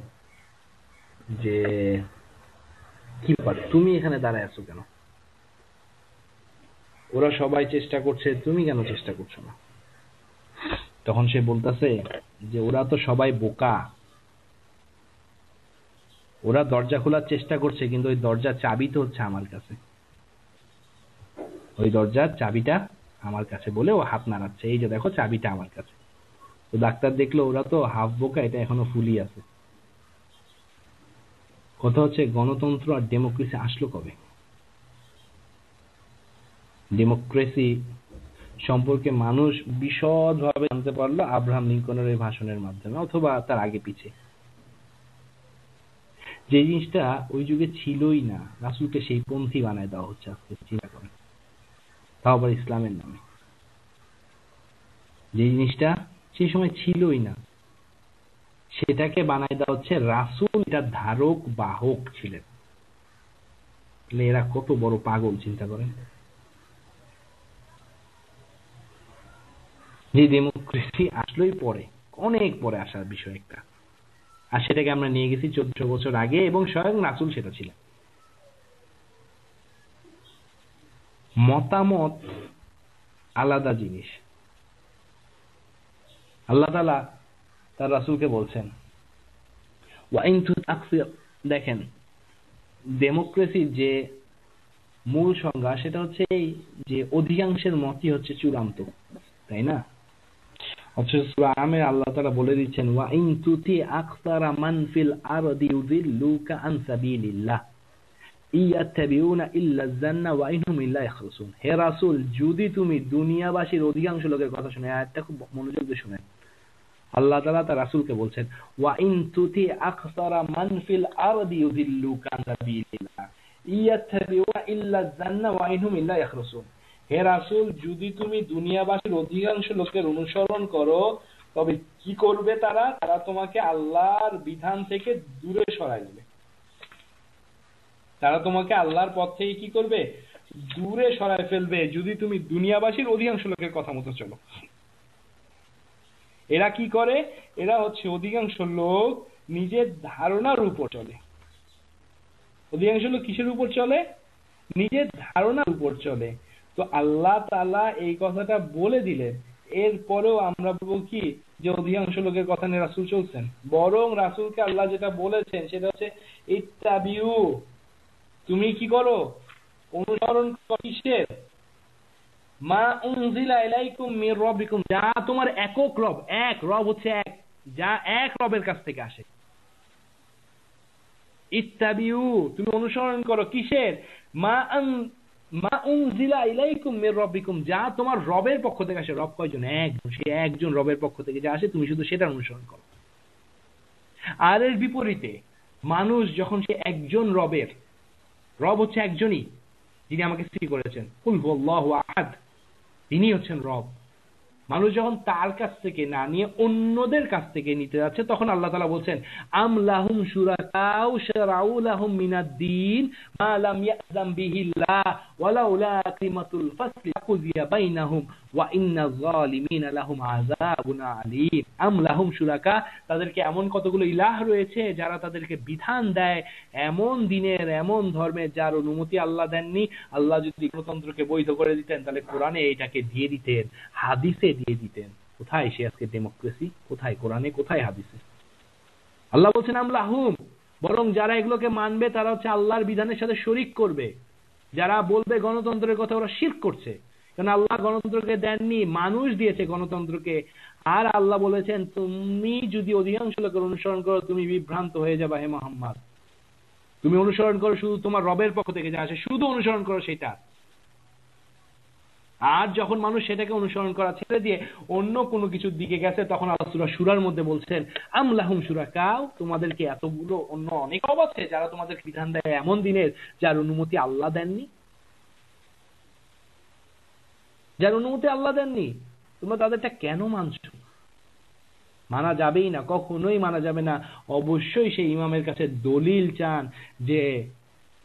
যে কি ব্যাপার, তুমি এখানে দাঁড়ায় আছো কেন? ওরা সবাই চেষ্টা করছে, তুমি কেন চেষ্টা করছো না? তখন সে বলতেছে যে ওরা তো সবাই বোকা, ওরা দরজা খোলার চেষ্টা করছে কিন্তু ওই দরজার চাবি তো হচ্ছে আমার কাছে, ওই দরজার চাবিটা আমার কাছে বলে ও হাত নাড়াচ্ছে, এই যে দেখো চাবিটা আমার কাছে। তো ডাক্তার দেখলো ওরা তো হাফ বোকা, এটা এখনো ফুলি আছে। কথা হচ্ছে গণতন্ত্র আর ডেমোক্রেসি আসলো কবে? ডেমোক্রেসি সম্পর্কে মানুষ বিশদভাবে জানতে পারলো আব্রাহাম লিঙ্কনের এই ভাষণের মাধ্যমে, অথবা তার আগে পিছে। যে জিনিসটা ওই যুগে ছিলই না, রাসূলকে সেই পন্থী বানায় দেওয়া হচ্ছে আজকে, চিন্তা করেন, তাও আবার ইসলামের নামে। যে জিনিসটা সেই সময় ছিলই না সেটাকে বানায় দেওয়া হচ্ছে। রাসূল এটার ধারক বাহক ছিলেন। এরা কত বড় পাগল, চিন্তা করেন। যে ডেমোক্রেসি আসলোই পরে, অনেক পরে আসার বিষয় একটা, আর সেটাকে আমরা নিয়ে গেছি 14 বছর আগে, এবং স্বয়ং রাসূল সেটা ছিলেন। মতামত আলাদা জিনিস। আল্লাহ তাআলা তার রাসূলকে বলছেন দেখেন, ডেমোক্রেসির যে মূল সংজ্ঞা সেটা হচ্ছে এই যে অধিকাংশের মতই হচ্ছে চূড়ান্ত, তাই না? অথচ সূরা আনামের আল্লাহ তাআলা বলে দিচ্ছেন ওয়া ইন তুতি আকসারা মান ফিল আরদি ইউযিল্লুকা আন সাবিলিল্লাহ ইয়াত্তাবিউনা ইল্লা যান্না ওয়া ইনহুম ইল্লা ইয়াখরুসুন। হে রাসূল, যদি তুমি দুনিয়াবাসীর অধিকাংশ লোকের কথা শুনে, আয়াতটা খুব মনোযোগ দিয়ে শুনেন। আল্লাহ তাআলা তার রাসূলকে বলছেন ওয়া ইন তুতি আকসারা মান ফিল আরদি ইউযিল্লুকা আন সাবিলিল্লাহ ইয়াত্তাবিউনা ইল্লা যান্না ওয়া ইনহুম ইল্লা ইয়াখরুসুন। হে রাসূল, যদি তুমি দুনিয়াবাসীর অধিকাংশ লোকের অনুসরণ করো তবে কি করবে তারা? তারা তোমাকে আল্লাহর বিধান থেকে দূরে সরাই দেবে, তারা তোমাকে আল্লাহর পথ থেকে কি করবে? দূরে সরায় ফেলবে যদি তুমি দুনিয়াবাসীর অধিকাংশ লোকের কথা মতো চলো। এরা কি করে? এরা হচ্ছে অধিকাংশ লোক নিজের ধারণার উপর চলে। অধিকাংশ লোক কিসের উপর চলে? নিজের ধারণার উপর চলে। তো আল্লাহ তাআলা এই কথাটা বলে দিলেন, এরপরেও আমরা বলবো কি যে অধিকাংশ লোকের কথা নিয়ে রাসূল চলছেন? বরং রাসূলকে আল্লাহ যেটা বলেছেন সেটা হচ্ছে ইত্তাবিউ, তুমি কি করো? অনুসরণ করো কিসের? মা উনজিলা ইলাইকুম মির রাব্বিকুম, যা তোমার একক রব, এক রব হচ্ছে এক, যা এক রবের কাছ থেকে আসে। ইত্তাবিউ, তুমি অনুসরণ করো কিসের? মা উনজিলা ইলাইকুম মির রাব্বিকুম, যা তোমার রবের পক্ষ থেকে আসে। রব কয়জন? একজন, সে একজন রবের পক্ষ থেকে যা আসে তুমি শুধু সেটা অনুসরণ করো। আর এর বিপরীতে মানুষ যখন সে একজন রবের, রব হচ্ছে একজনই, যিনি আমাকে সৃষ্টি করেছেন, কুল হুয়াল্লাহু আহাদ, তিনি হচ্ছেন রব। মানুষ যখন তার কাছ থেকে না নিয়ে অন্যদের কাছ থেকে নিতে যাচ্ছে, তখন আল্লাহ তাআলা বলছেন আম লাহুম শুরাকাউ শারাউ লাহুম মিনাদ-দীন মা লাম ইয়াযাম বিহিল্লাহ ওয়ালাউলা কালিমাতুল ফাসলি লাকুযিয়া বাইনাহুম ওয়া ইন্নায যালিমিনা লাহুম আযাবুন আলীম। আম লাহুম শুরাকা, তাদেরকে এমন কতগুলো ইলাহ রয়েছে যারা তাদেরকে বিধান দেয় এমন দিনের, এমন ধর্মের যার অনুমতি আল্লাহ দেননি। আল্লাহ যদি গণতন্ত্রকে বৈধ করে দিতেন তাহলে কোরআনে এটাকে দিয়ে দিতেন, হাদিসে দিয়ে দিতেন। কোথায় সে আজকে ডেমোক্রেসি? কোথায় কোরআনে, কোথায় হাদিসে? আল্লাহ বলছেন আমলাহুম, বরং যারা এগুলোকে মানবে তারা হচ্ছে আল্লাহর বিধানের সাথে শরীক করবে। যারা বলবে গণতন্ত্রের কথা, ওরা শিরক করছে। কারণ আল্লাহ গণতন্ত্রকে দেননি, মানুষ দিয়েছে গণতন্ত্রকে। আর আল্লাহ বলেছেন তুমি যদি অধিকাংশ লোকের অনুসরণ করো তুমি বিভ্রান্ত হয়ে যাবে হে মুহাম্মদ। তুমি অনুসরণ করো শুধু তোমার রবের পক্ষ থেকে যা আসে, শুধু অনুসরণ করো সেটা। আর যখন মানুষ সেটাকে অনুসরণ করা ছেড়ে দিয়ে অন্য কোনো কিছুর দিকে গেছে, তখন আল্লাহ সূরা শুরার মধ্যে বলছেন আম লাহুম শুরাকাউ, তোমাদেরকে এতগুলো অন্য অনেক রব আছে যারা তোমাদের বিধান দেয় এমন দিনের যার অনুমতি আল্লাহ দেননি, যার অনুমতি আল্লাহ দেননি, তোমরা তাদেরটা কেন মানছো? মানা যাবেই না, কখনোই মানা যাবে না। অবশ্যই সেই ইমামের কাছে দলিল চান। যে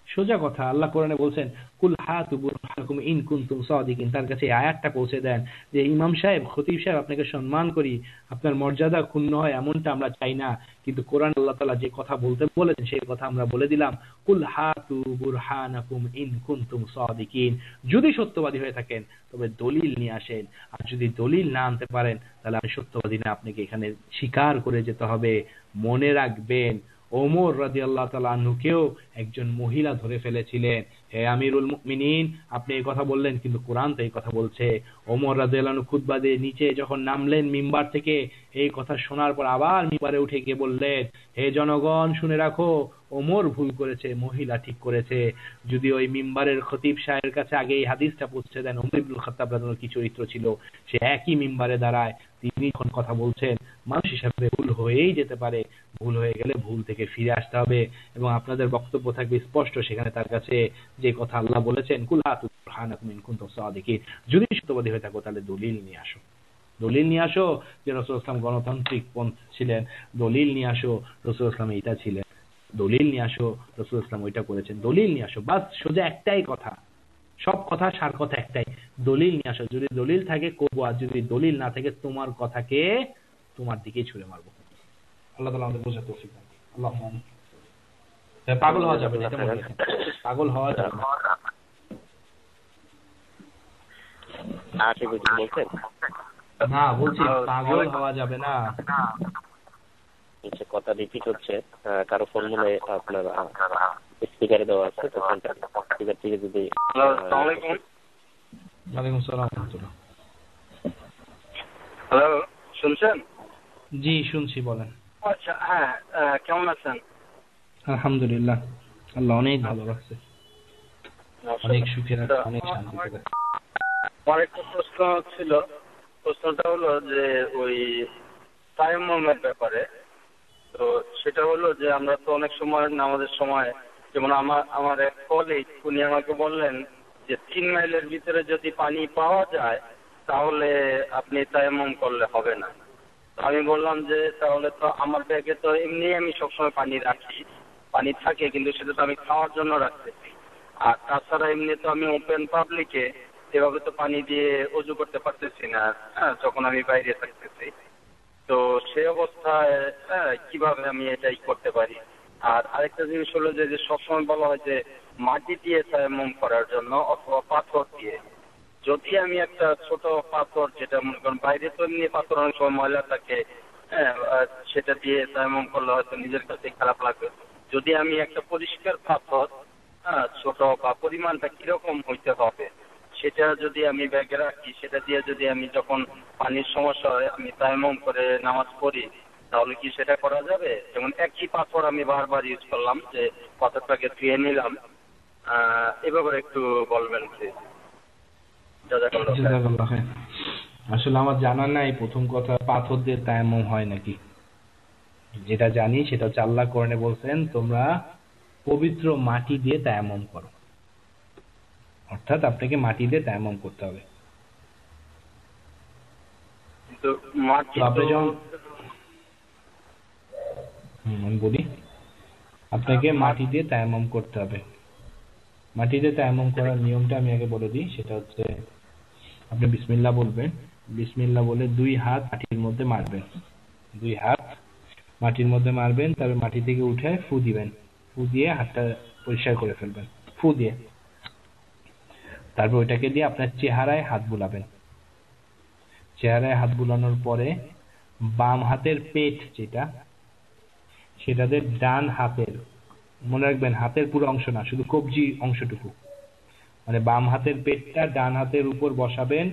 সোজা কথা, আল্লাহ কোরআনে বলছেন কুল হাতু বুরহানাকুম ইন কুনতুম সাদিকিন, তার কাছে এই আয়াতটা পৌঁছে দেন যে ইমাম সাহেব, খতিব সাহেব, আপনাকে সম্মান করি, আপনার মর্যাদা ক্ষুণ্ণ হয় এমনটা আমরা চাই না, কিন্তু কোরআন আল্লাহ তাআলা যে কথা বলতে বলেছেন সেই কথা আমরা বলে দিলাম। কুল হাতু বুরহানাকুম ইন কুনতুম সাদিকিন, যদি সত্যবাদী হয়ে থাকেন তবে দলিল নিয়ে আসেন। আর যদি দলিল না আনতে পারেন তাহলে আমি সত্যবাদী না, আপনাকে এখানে স্বীকার করে যেতে হবে। মনে রাখবেন ওমর রাদিয়াল্লাহু তাআলা আনহুকেও একজন মহিলা ধরে ফেলেছিলেন, হে আমিরুল মুমিনিন আপনি এই কথা বললেন কিন্তু কোরআন তো এই কথা বলছে। ওমর রাদিয়াল্লাহু আনহু খুতবা দিয়ে নিচে যখন নামলেন মিম্বার থেকে, এই কথা শোনার পর আবার মিম্বারে উঠে গিয়ে বললেন, হে জনগণ শুনে রাখো, ওমর ভুল করেছে, মহিলা ঠিক করেছে। যদি ওই মিম্বারের খতিব সাহেবের কাছে আগে এই হাদিসটা পৌঁছে দেন, ওমর ইবনুল খাত্তাব রাদিয়াল্লাহু কি চরিত্র ছিল, সে একই মিম্বারে দাঁড়ায়, তিনি যখন কথা বলছেন মানুষ হিসাবে ভুল হয়েই যেতে পারে। ভুল হয়ে গেলে ভুল থেকে ফিরে আসতে হবে এবং আপনাদের বক্তব্য থাকবে স্পষ্ট। সেখানে তার কাছে যে কথা আল্লাহ বলেছেন কুল হাতু বুরহানাকুম ইন কুনতুম সাদিকিন, যদি সত্যবাদী হয়ে থাকো তাহলে দলিল নিয়ে আসো। দলিল নিয়ে আসো যে রাসূল সাল্লাল্লাহু আলাইহি ওয়াসাল্লাম গণতান্ত্রিক পন্থী ছিলেন, দলিল নিয়ে আসো রাসূল সাল্লাল্লাহু আলাইহি ওয়াসাল্লাম এটা ছিলেন, দলিল নিয়ে আসো রাসূল সাল্লাল্লাহু আলাইহি ওয়াসাল্লাম ওইটা করেছেন, দলিল নিয়ে আসো। বাস সোজা একটাই কথা, সব কথা সার কথা একটাই, দলিল নিয়ে আসো। যদি দলিল থাকে করবো, আর যদি দলিল না থাকে তোমার কথাকে তোমার দিকেই ছুড়ে মারবো। আল্লাহ তাআলা আমাদের বোঝার তৌফিক দান। আল্লাহুম্মা আমিন। পাগল হওয়া যাবে না, এটা মনে রাখবেন, পাগল হওয়া যাবে না। আপনি বুঝি বলছেন? না বলছি পাগল হওয়া যাবে না। কথা রিপিট হচ্ছে, কারো ফোন মনে আপনার স্পিকারে দেওয়া আছে, তো ফোনটা স্পিকার থেকে যদি। আসসালামু আলাইকুম। ওয়ালাইকুম আসসালাম ওয়া রাহমাতুল্লাহ। হ্যালো, শুনছেন? জি শুনছি, বলেন। আচ্ছা, হ্যাঁ, কেমন আছেন? আলহামদুলিল্লাহ, আল্লাহ অনেক ভালো রাখছে, অনেক সুখে রাখছে, অনেক শান্তিতে রাখছে। আমার একটা প্রশ্ন ছিল, প্রশ্নটা হলো যে ওই তায়াম্মুমের ব্যাপারে। তো সেটা হলো যে আমরা তো অনেক সময় নামাজের সময়, যেমন আমার এক কলিগ উনি আমাকে বললেন যে 3 মাইলের ভিতরে যদি পানি পাওয়া যায় তাহলে আপনি তায়াম্মুম করলে হবে না। আমি বললাম যে তাহলে তো আমার ব্যাগে তো এমনি আমি সবসময় পানি রাখি, পানি থাকে, কিন্তু সেটা তো আমি খাওয়ার জন্য রাখতেছি। আর তাছাড়া এমনি তো আমি ওপেন পাবলিকে এভাবে তো পানি দিয়ে অজু করতে পারতেছি না যখন আমি বাইরে থাকতেছি। তো সে অবস্থায় কিভাবে আমি এটাই করতে পারি? আর আরেকটা জিনিস হলো যে সবসময় বলা হয় যে মাটি দিয়ে তায়াম্মুম করার জন্য অথবা পাথর দিয়ে। যদি আমি একটা ছোট পাথর, যেটা মনে করেন বাইরে তো এমনি পাথর অনেক সময় ময়লা থাকে, সেটা দিয়ে তায়াম্মুম করলে হয়তো নিজের কাছে খারাপ লাগবে। যদি আমি একটা পরিষ্কার পাথর, ছোট বা পরিমাণটা কিরকম হইতে হবে সেটা যদি আমি ব্যাগে রাখি, সেটা দিয়ে যদি আমি যখন পানির সমস্যা হয় আমি তায়াম্মুম করে নামাজ পড়ি, তাহলে কি সেটা করা যাবে? যেমন একই পাথর আমি বারবার ইউজ করলাম, যে পাথরটাকে ধুয়ে নিলাম, এভাবে একটু বলবেন প্লিজ। জাযাকাল্লাহ খাইর। আসলে আমার জানা নাই প্রথম কথা পাথর দিয়ে তায়াম্মুম হয় নাকি। যেটা জানি সেটা হচ্ছে আল্লাহ কোরআনে বলছেন তোমরা পবিত্র মাটি দিয়ে তায়াম্মুম করো, অর্থাৎ আপনাকে মাটি দিয়ে তায়াম্মুম করতে হবে। আপনি যখন আমি বলি আপনাকে মাটি দিয়ে তায়াম্মুম করতে হবে। মাটি দিয়ে তায়াম্মুম করার নিয়মটা আমি আগে বলে দিই। সেটা হচ্ছে আপনি বিসমিল্লাহ বলবেন, বিসমিল্লাহ বলে 2 হাত মাটির মধ্যে মারবেন, 2 হাত মাটির মধ্যে মারবেন, তারপর মাটি থেকে উঠে ফু দিবেন, ফু দিয়ে হাতটা পরিষ্কার করে ফেলবেন ফু দিয়ে। তারপর ওইটাকে দিয়ে আপনার চেহারায় হাত বুলাবেন। চেহারায় হাত বুলানোর পরে বাম হাতের পেট যেটা, সেটাতে ডান হাতের, মনে রাখবেন হাতের পুরো অংশ না, শুধু কবজি অংশটুকু, মানে বাম হাতের পেটটা ডান হাতের উপর বসাবেন।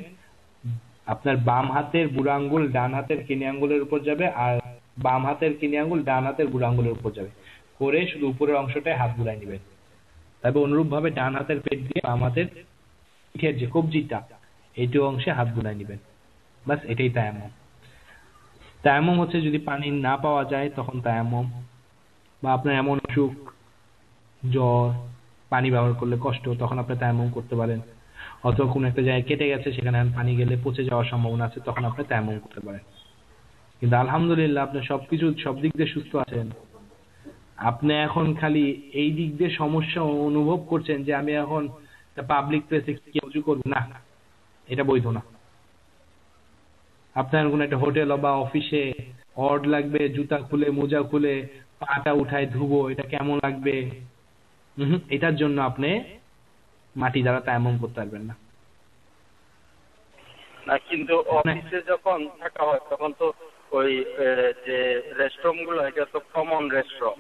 আপনার বাম হাতের বুড়ো আঙ্গুল ডান হাতের কিনে আঙ্গুলের উপর যাবে, আর বাম হাতের কিনে আঙ্গুল ডান হাতের বুড়ো আঙ্গুলের উপর যাবে, করে শুধু উপরের অংশটায় হাত বুলাই নেবেন। তারপর অনুরূপ ভাবে ডান হাতের পেট দিয়ে বাম হাতের পিঠের যে কবজিটা এইটু অংশে হাত বুলাই নেবেন। বাস, এটাই তায়াম্মুম। তায়াম্মুম হচ্ছে যদি পানি না পাওয়া যায় তখন তায়াম্মুম, বা আপনার এমন অসুখ জ্বর পানি ব্যবহার করলে কষ্ট, তখন আপনি তায়াম্মুম করতে পারেন। অথবা কোনো একটা জায়গায় কেটে গেছে, সেখানে পানি গেলে পচে যাওয়ার সম্ভাবনা আছে, তখন আপনি তায়াম্মুম করতে পারেন। কিন্তু আলহামদুলিল্লাহ আপনি সবকিছু সব দিক দিয়ে সুস্থ আছেন। আপনি এখন খালি এই দিক দিয়ে সমস্যা অনুভব করছেন যে আমি এখন পাবলিক প্লেসে কি উজু করব, না, এটা বৈধ না। আপনার কোনো একটা হোটেল বা অফিসে অড লাগবে, জুতা খুলে মোজা খুলে পাটা উঠায় ধুবো, এটা কেমন লাগবে, এটার জন্য আপনি মাটি দ্বারা তায়াম্মুম করতে পারবেন না। কিন্তু অফিসে যখন থাকা হয় তখন তো ওই যে রেস্টরুম গুলো, এটা তো কমন রেস্টরুম,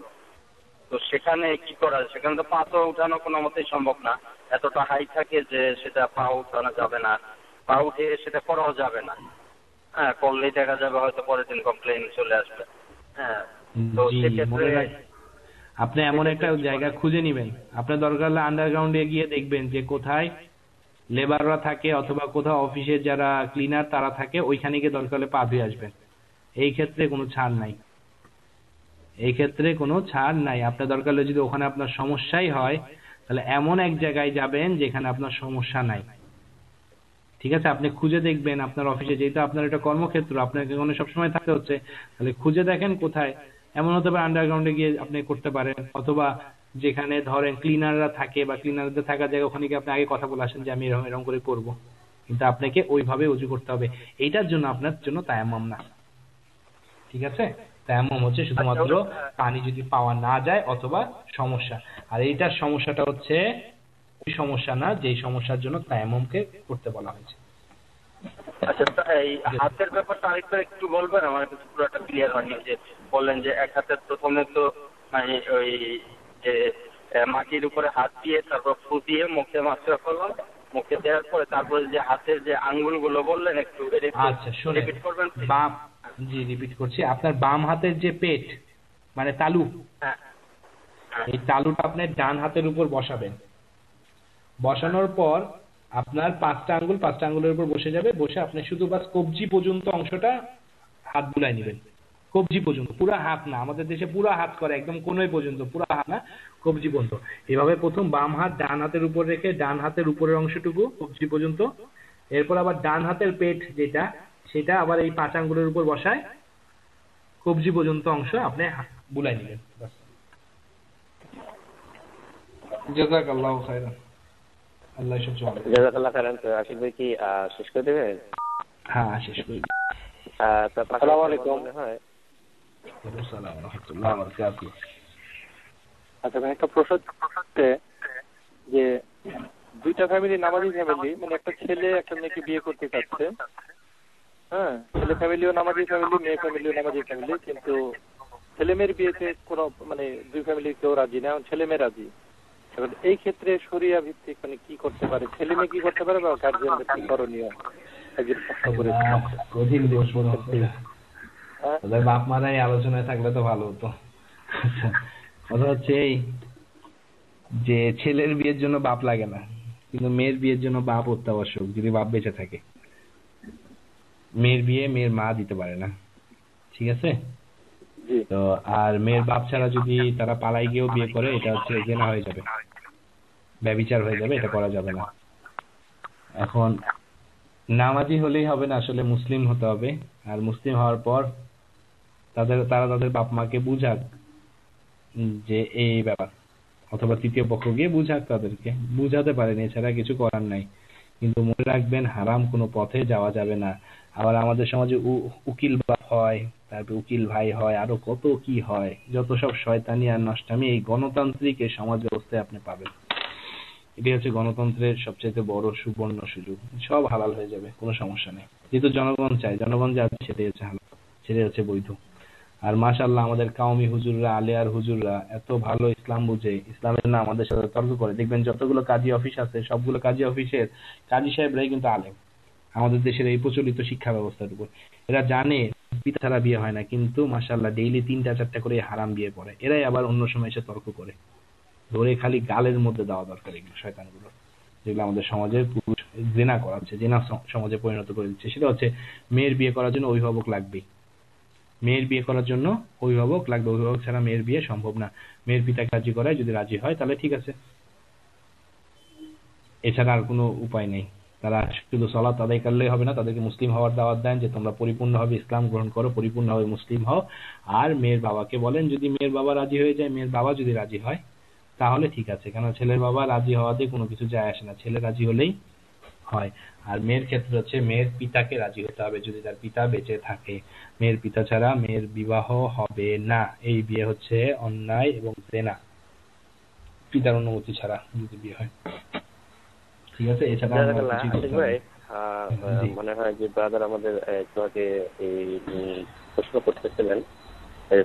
তো সেখানে কি করা যায়? সেখানে তো পা তো উঠানো কোনো মতেই সম্ভব না, এতটা হাই থাকে যে সেটা পা উঠানো যাবে না, পা উঠে সেটা করাও যাবে না। করলেই দেখা যাবে হয়তো পরের দিন কমপ্লেইন চলে আসবে। তো সেক্ষেত্রে আপনি এমন একটা জায়গা খুঁজে নিবেন, আপনার দরকার হলে আন্ডারগ্রাউন্ডে গিয়ে দেখবেন যে কোথায় লেবাররা থাকে, অথবা কোথাও অফিসের যারা ক্লিনার তারা থাকে, ওইখানে গিয়ে দরকার হলে পা ধুয়ে আসবেন। এই ক্ষেত্রে কোনো ছাড় নাই, এই ক্ষেত্রে কোনো ছাড় নাই। আপনার দরকার হলে যদি ওখানে আপনার সমস্যাই হয়, তাহলে এমন এক জায়গায় যাবেন যেখানে আপনার সমস্যা নাই। ঠিক আছে, আপনি খুঁজে দেখবেন আপনার অফিসে, যেহেতু আপনার এটা কর্মক্ষেত্র, আপনাকে ওখানে সবসময় থাকতে হচ্ছে, তাহলে খুঁজে দেখেন কোথায়। এমন হতে পারে আন্ডারগ্রাউন্ডে গিয়ে আপনি করতে পারেন, অথবা যেখানে ধরেন ক্লিনাররা থাকে বা ক্লিনারদের থাকা জায়গা, ওখানে গিয়ে আপনি আগে কথা বলে আসেন যে আমি এরকম এরকম করে করবো, কিন্তু আপনাকে ওইভাবে উজু করতে হবে। এইটার জন্য আপনার জন্য তায়াম্মুম না। ঠিক আছে, তায়াম্মুম হচ্ছে শুধুমাত্র পানি যদি পাওয়া না যায় অথবা সমস্যা। আর এইটার সমস্যাটা হচ্ছে ওই সমস্যা না যেই সমস্যার জন্য তায়াম্মুমকে করতে বলা হয়েছে। আচ্ছা, এই হাতের ব্যাপারটা আরেকবার একটু বলবেন, আমার কাছে পুরোটা ক্লিয়ার হয়নি। যে বললেন যে এক হাতের প্রথমে তো মানে ওই যে মাটির উপরে হাত দিয়ে তারপর ফু দিয়ে মুখে মাছটা করলাম, মুখে দেওয়ার পরে তারপরে যে হাতের যে আঙ্গুলগুলো বললেন একটু আচ্ছা শুনে রিপিট করবেন। বাম, জি রিপিট করছি। আপনার বাম হাতের যে পেট মানে তালু, এই তালুটা আপনি ডান হাতের উপর বসাবেন। বসানোর পর আপনার 5টা আঙ্গুল 5টা আঙ্গুলের উপর বসে যাবে, বসে আপনি শুধু বাস কবজি পর্যন্ত অংশটা হাত বুলাই নেবেন। কবজি পর্যন্ত, পুরো হাত না, আমাদের দেশে পুরো হাত করে একদম কোনোই পর্যন্ত, পুরো হাত না, কবজি পর্যন্ত। এভাবে প্রথম বাম হাত ডান হাতের উপর রেখে ডান হাতের উপরের অংশটুকু কবজি পর্যন্ত, এরপর আবার ডান হাতের পেট যেটা, সেটা আবার এই 5 আঙ্গুলের উপর বসায় কবজি পর্যন্ত অংশ আপনি বুলাই নেবেন। জাযাকাল্লাহু খাইরান। আল্লাহ সব ভালো। জাযাকাল্লাহ খাইরান। আশিক ভাই কি শেষ করে দেবেন? হ্যাঁ, শেষ করি। আসসালামু আলাইকুম। আসসালামু রাহমাতুল্লাহি ওয়া বারাকাতুহু। আচ্ছা ভাই, একটা প্রশ্ন যে দুইটা ফ্যামিলি, নামাজি ফ্যামিলি, মানে একটা ছেলে একটা মেয়েকে বিয়ে করতে চাচ্ছে। হ্যাঁ, ছেলে ফ্যামিলিও নামাজি ফ্যামিলি, মেয়ে ফ্যামিলিও নামাজি ফ্যামিলি, কিন্তু ছেলে মেয়ের বিয়েতে কোনো মানে দুই ফ্যামিলি কেউ রাজি না, ছেলে মেয়ে রাজি। এবার এই ক্ষেত্রে শরিয়া ভিত্তিক মানে কি করতে পারে, ছেলে মেয়ে কি করতে পারে, বা গার্জিয়ানদের কি করণীয়? কঠিন প্রশ্ন। ওদের বাপ মারাই আলোচনায় থাকলে তো ভালো হতো। কথা হচ্ছে এই যে ছেলের বিয়ের জন্য বাপ লাগে না, কিন্তু মেয়ের বিয়ের জন্য বাপ অত্যাবশ্যক যদি বাপ বেঁচে থাকে। মেয়ের বিয়ে মেয়ের মা দিতে পারে না, ঠিক আছে? তো আর মেয়ের বাপ ছাড়া যদি তারা পালাই গিয়েও বিয়ে করে, এটা হচ্ছে জেনা হয়ে যাবে, ব্যভিচার হয়ে যাবে, এটা করা যাবে না। এখন নামাজি হলেই হবে না, আসলে মুসলিম হতে হবে। আর মুসলিম হওয়ার পর তারা তাদের বাপ মাকে বুঝাক যে এই ব্যাপার, অথবা তৃতীয় পক্ষ গিয়ে বুঝাক, তাদেরকে বুঝাতে পারেন, এছাড়া কিছু করার নাই। কিন্তু মনে রাখবেন, হারাম কোনো পথে যাওয়া যাবে না। আবার আমাদের সমাজে উকিল বাপ হয়, তারপর উকিল ভাই হয়, আরো কত কি হয়, যত সব শয়তানি আর নষ্টামি এই গণতান্ত্রিক এই সমাজ ব্যবস্থায় আপনি পাবেন। এটি হচ্ছে গণতন্ত্রের সবচেয়ে বড় সুবর্ণ সুযোগ। সব হালাল হয়ে যাবে, কোনো সমস্যা নেই, যেহেতু জনগণ চায়, জনগণ যা সেটাই হচ্ছে হালাল, সেটাই হচ্ছে বৈধ। আর মাশাআল্লাহ আমাদের কাউমি হুজুররা, আলিয়ার হুজুররা এত ভালো ইসলাম বুঝে, ইসলামের না আমাদের সাথে তর্ক করে। দেখবেন যতগুলো কাজী অফিস আছে, সবগুলো কাজী অফিসের কাজী সাহেবরাই কিন্তু আলেম, আমাদের দেশের এই প্রচলিত শিক্ষা ব্যবস্থার উপর। এরা জানে পিতা ছাড়া বিয়ে হয় না, কিন্তু মাশাআল্লাহ ডেইলি 3টা-4টা করে হারাম বিয়ে পড়ে। এরাই আবার অন্য সময় এসে তর্ক করে, ধরে খালি গালের মধ্যে দেওয়া দরকার এগুলো শয়তানগুলো, যেগুলো আমাদের সমাজের পুরুষ জিনা করাচ্ছে, জিনা সমাজে পরিণত করে দিচ্ছে। সেটা হচ্ছে মেয়ের বিয়ে করার জন্য অভিভাবক লাগবেই, মেয়ের বিয়ে করার জন্য অভিভাবক লাগবে, অভিভাবক ছাড়া মেয়ের বিয়ে সম্ভব না। মেয়ের পিতাকে রাজি করায়, যদি রাজি হয় তাহলে ঠিক আছে, এছাড়া আর কোনো উপায় নেই। তারা শুধু সালাত আদায় করলেই হবে না, তাদেরকে মুসলিম হওয়ার দাওয়াত দেন, যে তোমরা পরিপূর্ণভাবে ইসলাম গ্রহণ করো, পরিপূর্ণভাবে মুসলিম হও। আর মেয়ের বাবাকে বলেন, যদি মেয়ের বাবা রাজি হয়ে যায়, মেয়ের বাবা যদি রাজি হয় তাহলে ঠিক আছে, কেন ছেলের বাবা রাজি হওয়াতে কোনো কিছু যায় আসে না, ছেলে রাজি হলেই হয়। আর মেয়ের ক্ষেত্রে হচ্ছে মেয়ের পিতাকে রাজি হতে হবে, যদি তার পিতা বেঁচে থাকে। মেয়ের পিতা ছাড়া মেয়ের বিবাহ হবে না, এই বিয়ে হচ্ছে অন্যায় এবং জেনা, পিতার অনুমতি ছাড়া যদি বিয়ে হয়, ঠিক আছে? এছাড়া মনে হয় যে ব্রাদার আমাদের একটু আগে এই প্রশ্ন করতেছিলেন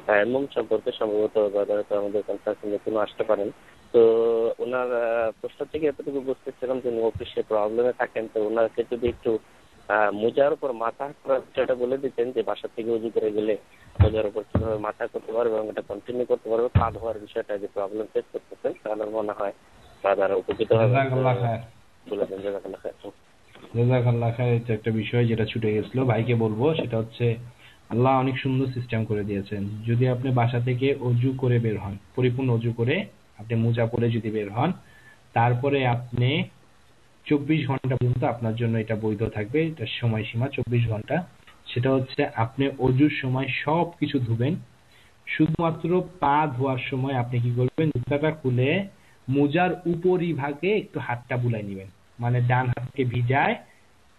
তায়াম্মুম সম্পর্কে, সম্ভবত ব্রাদার তো আমাদের কনফারেন্সে নতুন আসতে পারেন। তো ওনার প্রশ্ন থেকে এতটুকু বুঝতেছিলাম যে অফিসে প্রবলেমে থাকেন, তো ওনাকে যদি একটু মোজার উপর মাথা করার বিষয়টা বলে দিতেন, যে বাসা থেকে উজু করে গেলে মোজার উপর কিভাবে মাথা করতে পারবে এবং এটা কন্টিনিউ করতে পারবে, পা ধোয়ার বিষয়টা যে প্রবলেম ফেস করতেছেন, তাহলে মনে হয় ব্রাদার উপকৃত হবে। বলে দেন। জাযাকাল্লাহ খাইর। এটা একটা বিষয় যেটা ছুটে গেছিল, ভাইকে বলবো, সেটা হচ্ছে আল্লাহ অনেক সুন্দর সিস্টেম করে দিয়েছেন। যদি আপনি বাসা থেকে অজু করে বের হন, পরিপূর্ণ অজু করে আপনি মোজা পরে যদি বের হন, তারপরে আপনি 24 ঘন্টা পর্যন্ত আপনার জন্য এটা বৈধ থাকবে, এটার সময়সীমা 24 ঘন্টা। সেটা হচ্ছে আপনি অজুর সময় সব কিছু ধুবেন, শুধুমাত্র পা ধোয়ার সময় আপনি কি করবেন, জুতাটা খুলে মোজার উপরি ভাগে একটু হাতটা বুলাই নেবেন, মানে ডান হাতকে ভিজায়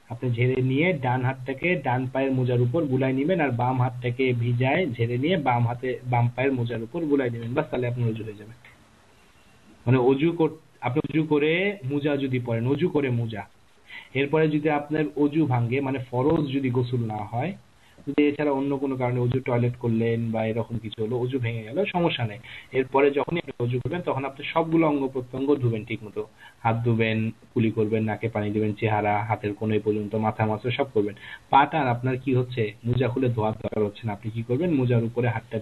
আপনি ঝেড়ে নিয়ে ডান হাতটাকে ডান পায়ের মোজার উপর বুলাই নেবেন, আর বাম হাতটাকে ভিজায় ঝেড়ে নিয়ে বাম পায়ের মোজার উপর বুলাই নেবেন, বাস, তাহলে আপনার অজু হয়ে যাবে। মানে আপনি অজু করে মোজা যদি পরেন, অজু করে মোজা, এরপরে যদি আপনার অজু ভাঙ্গে, মানে ফরজ যদি গোসল না হয়, যদি এছাড়া অন্য কোনো কারণে অজু টয়লেট করলেন বা এরকম কিছু হলো, অজু ভেঙে গেল, সমস্যা নেই। এরপরে যখনই আপনি অজু করবেন তখন আপনি সবগুলো অঙ্গ প্রত্যঙ্গ ধুবেন ঠিক মতো, হাত ধুবেন, কুলি করবেন, নাকে পানি দিবেন, চেহারা, হাতের কোণে পর্যন্ত, মাথা মাথা সব করবেন। পাটা আপনার কি হচ্ছে, মোজা খুলে ধোয়ার দরকার হচ্ছে না, আপনি কি করবেন, মোজার উপরে হাতটা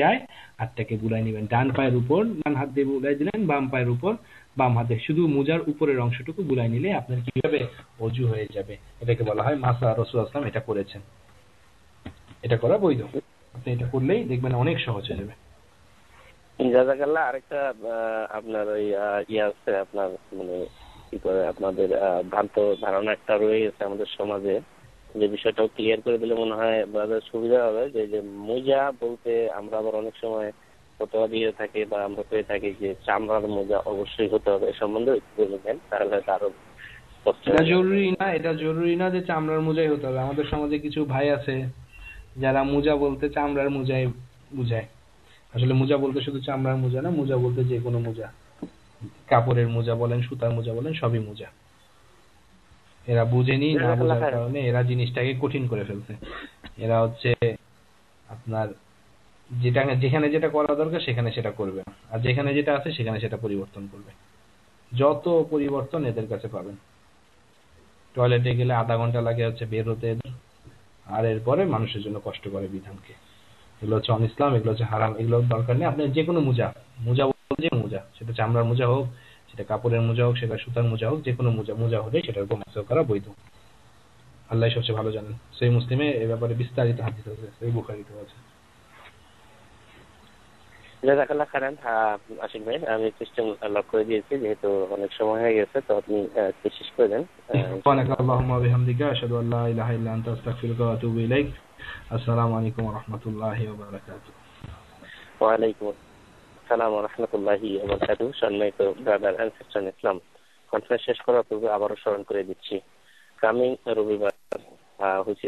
যায়, হাতটাকে বুলাই নেবেন, ডান পায়ের উপর ডান হাত দিয়ে বুলাই দিলেন, বাম পায়ের উপর বাম হাতে, শুধু মোজার উপরের অংশটুকু বুলাই নিলে আপনার কি হবে, অজু হয়ে যাবে। এটাকে বলা হয় মাসা। রাসূলুল্লাহ সাল্লাল্লাহু আলাইহি ওয়াসাল্লাম এটা করেছেন, এটা করা বৈধ। আপনি এটা করলেই দেখবেন অনেক সহজ হয়ে যাবে। জাযাকাল্লাহ। আরেকটা আপনার ওই আছে, আপনার মানে কি করে আপনাদের ভ্রান্ত ধারণা একটা রয়ে গেছে আমাদের সমাজে, যে বিষয়টাও ক্লিয়ার করে দিলে মনে হয় ব্রাদার সুবিধা হবে। যে মোজা বলতে আমরা আবার অনেক সময় ফতোয়া দিয়ে থাকে বা আমরা পেয়ে থাকি যে চামড়ার মোজা অবশ্যই হতে হবে, এ সম্বন্ধে একটু বলে দেন, তাহলে হয়তো আরো স্পষ্ট এটা হবে। জরুরি না যে চামড়ার মোজাই হতে হবে। আমাদের সমাজে কিছু ভাই আছে যারা মোজা বলতে চামড়ার মোজাই বুঝায়। আসলে মোজা বলতে শুধু চামড়ার মোজা না, মোজা বলতে যে কোনো মোজা, কাপড়ের মোজা বলেন, সুতার মোজা বলেন, সবই মোজা। এরা বুঝেনি, না বোঝার কারণে এরা জিনিসটাকে কঠিন করে ফেলছে। এরা হচ্ছে আপনার যেখানে যেটা করা দরকার সেখানে সেটা করবে না, আর যেখানে যেটা আছে সেখানে সেটা পরিবর্তন করবে। যত পরিবর্তন এদের কাছে পাবেন। টয়লেটে গেলে আধা ঘন্টা লাগে হচ্ছে বের হতে এদের, আর এরপরে মানুষের জন্য কষ্ট করে বিধানকে। এগুলো হচ্ছে অন-ইসলাম, এগুলো হচ্ছে হারাম, এগুলো দরকার নেই। আপনি যে কোনো মোজা বলতে যে মোজা, সেটা চামড়ার মোজা হোক, সেটা কাপড়ের মোজা হোক, সেটা সুতার মোজা হোক, যে কোনো মোজা হলে সেটার উপর মাসা করা বৈধ। আল্লাহ সবচেয়ে ভালো জানেন। সহিহ মুসলিমে এ ব্যাপারে বিস্তারিত হাদিস আছে, সহিহ বুখারীতেও আছে। জাযাকাল্লাহ খাইরান। আশিক ভাই, আমি সিস্টেম লক করে দিয়েছি, যেহেতু অনেক সময় হয়ে গেছে, তো আপনি শেষ করে দেন। সুবহানাকাল্লাহুম্মা ওয়া বিহামদিকা আশহাদু আল্লা ইলাহা ইল্লা আনতা আস্তাগফিরুকা ওয়া আতুবু ইলাইক। আসসালামু আলাইকুম ওয়া রাহমাতুল্লাহি ওয়া বারাকাতুহু। ওয়া আলাইকুম আসসালাম ওয়া রাহমাতুল্লাহি ওয়া বারাকাতুহু। সম্মানিত brother and sister Islam, conference শেষ করার পূর্বে আবারও স্মরণ করে দিচ্ছি, কামিং রবিবার হচ্ছে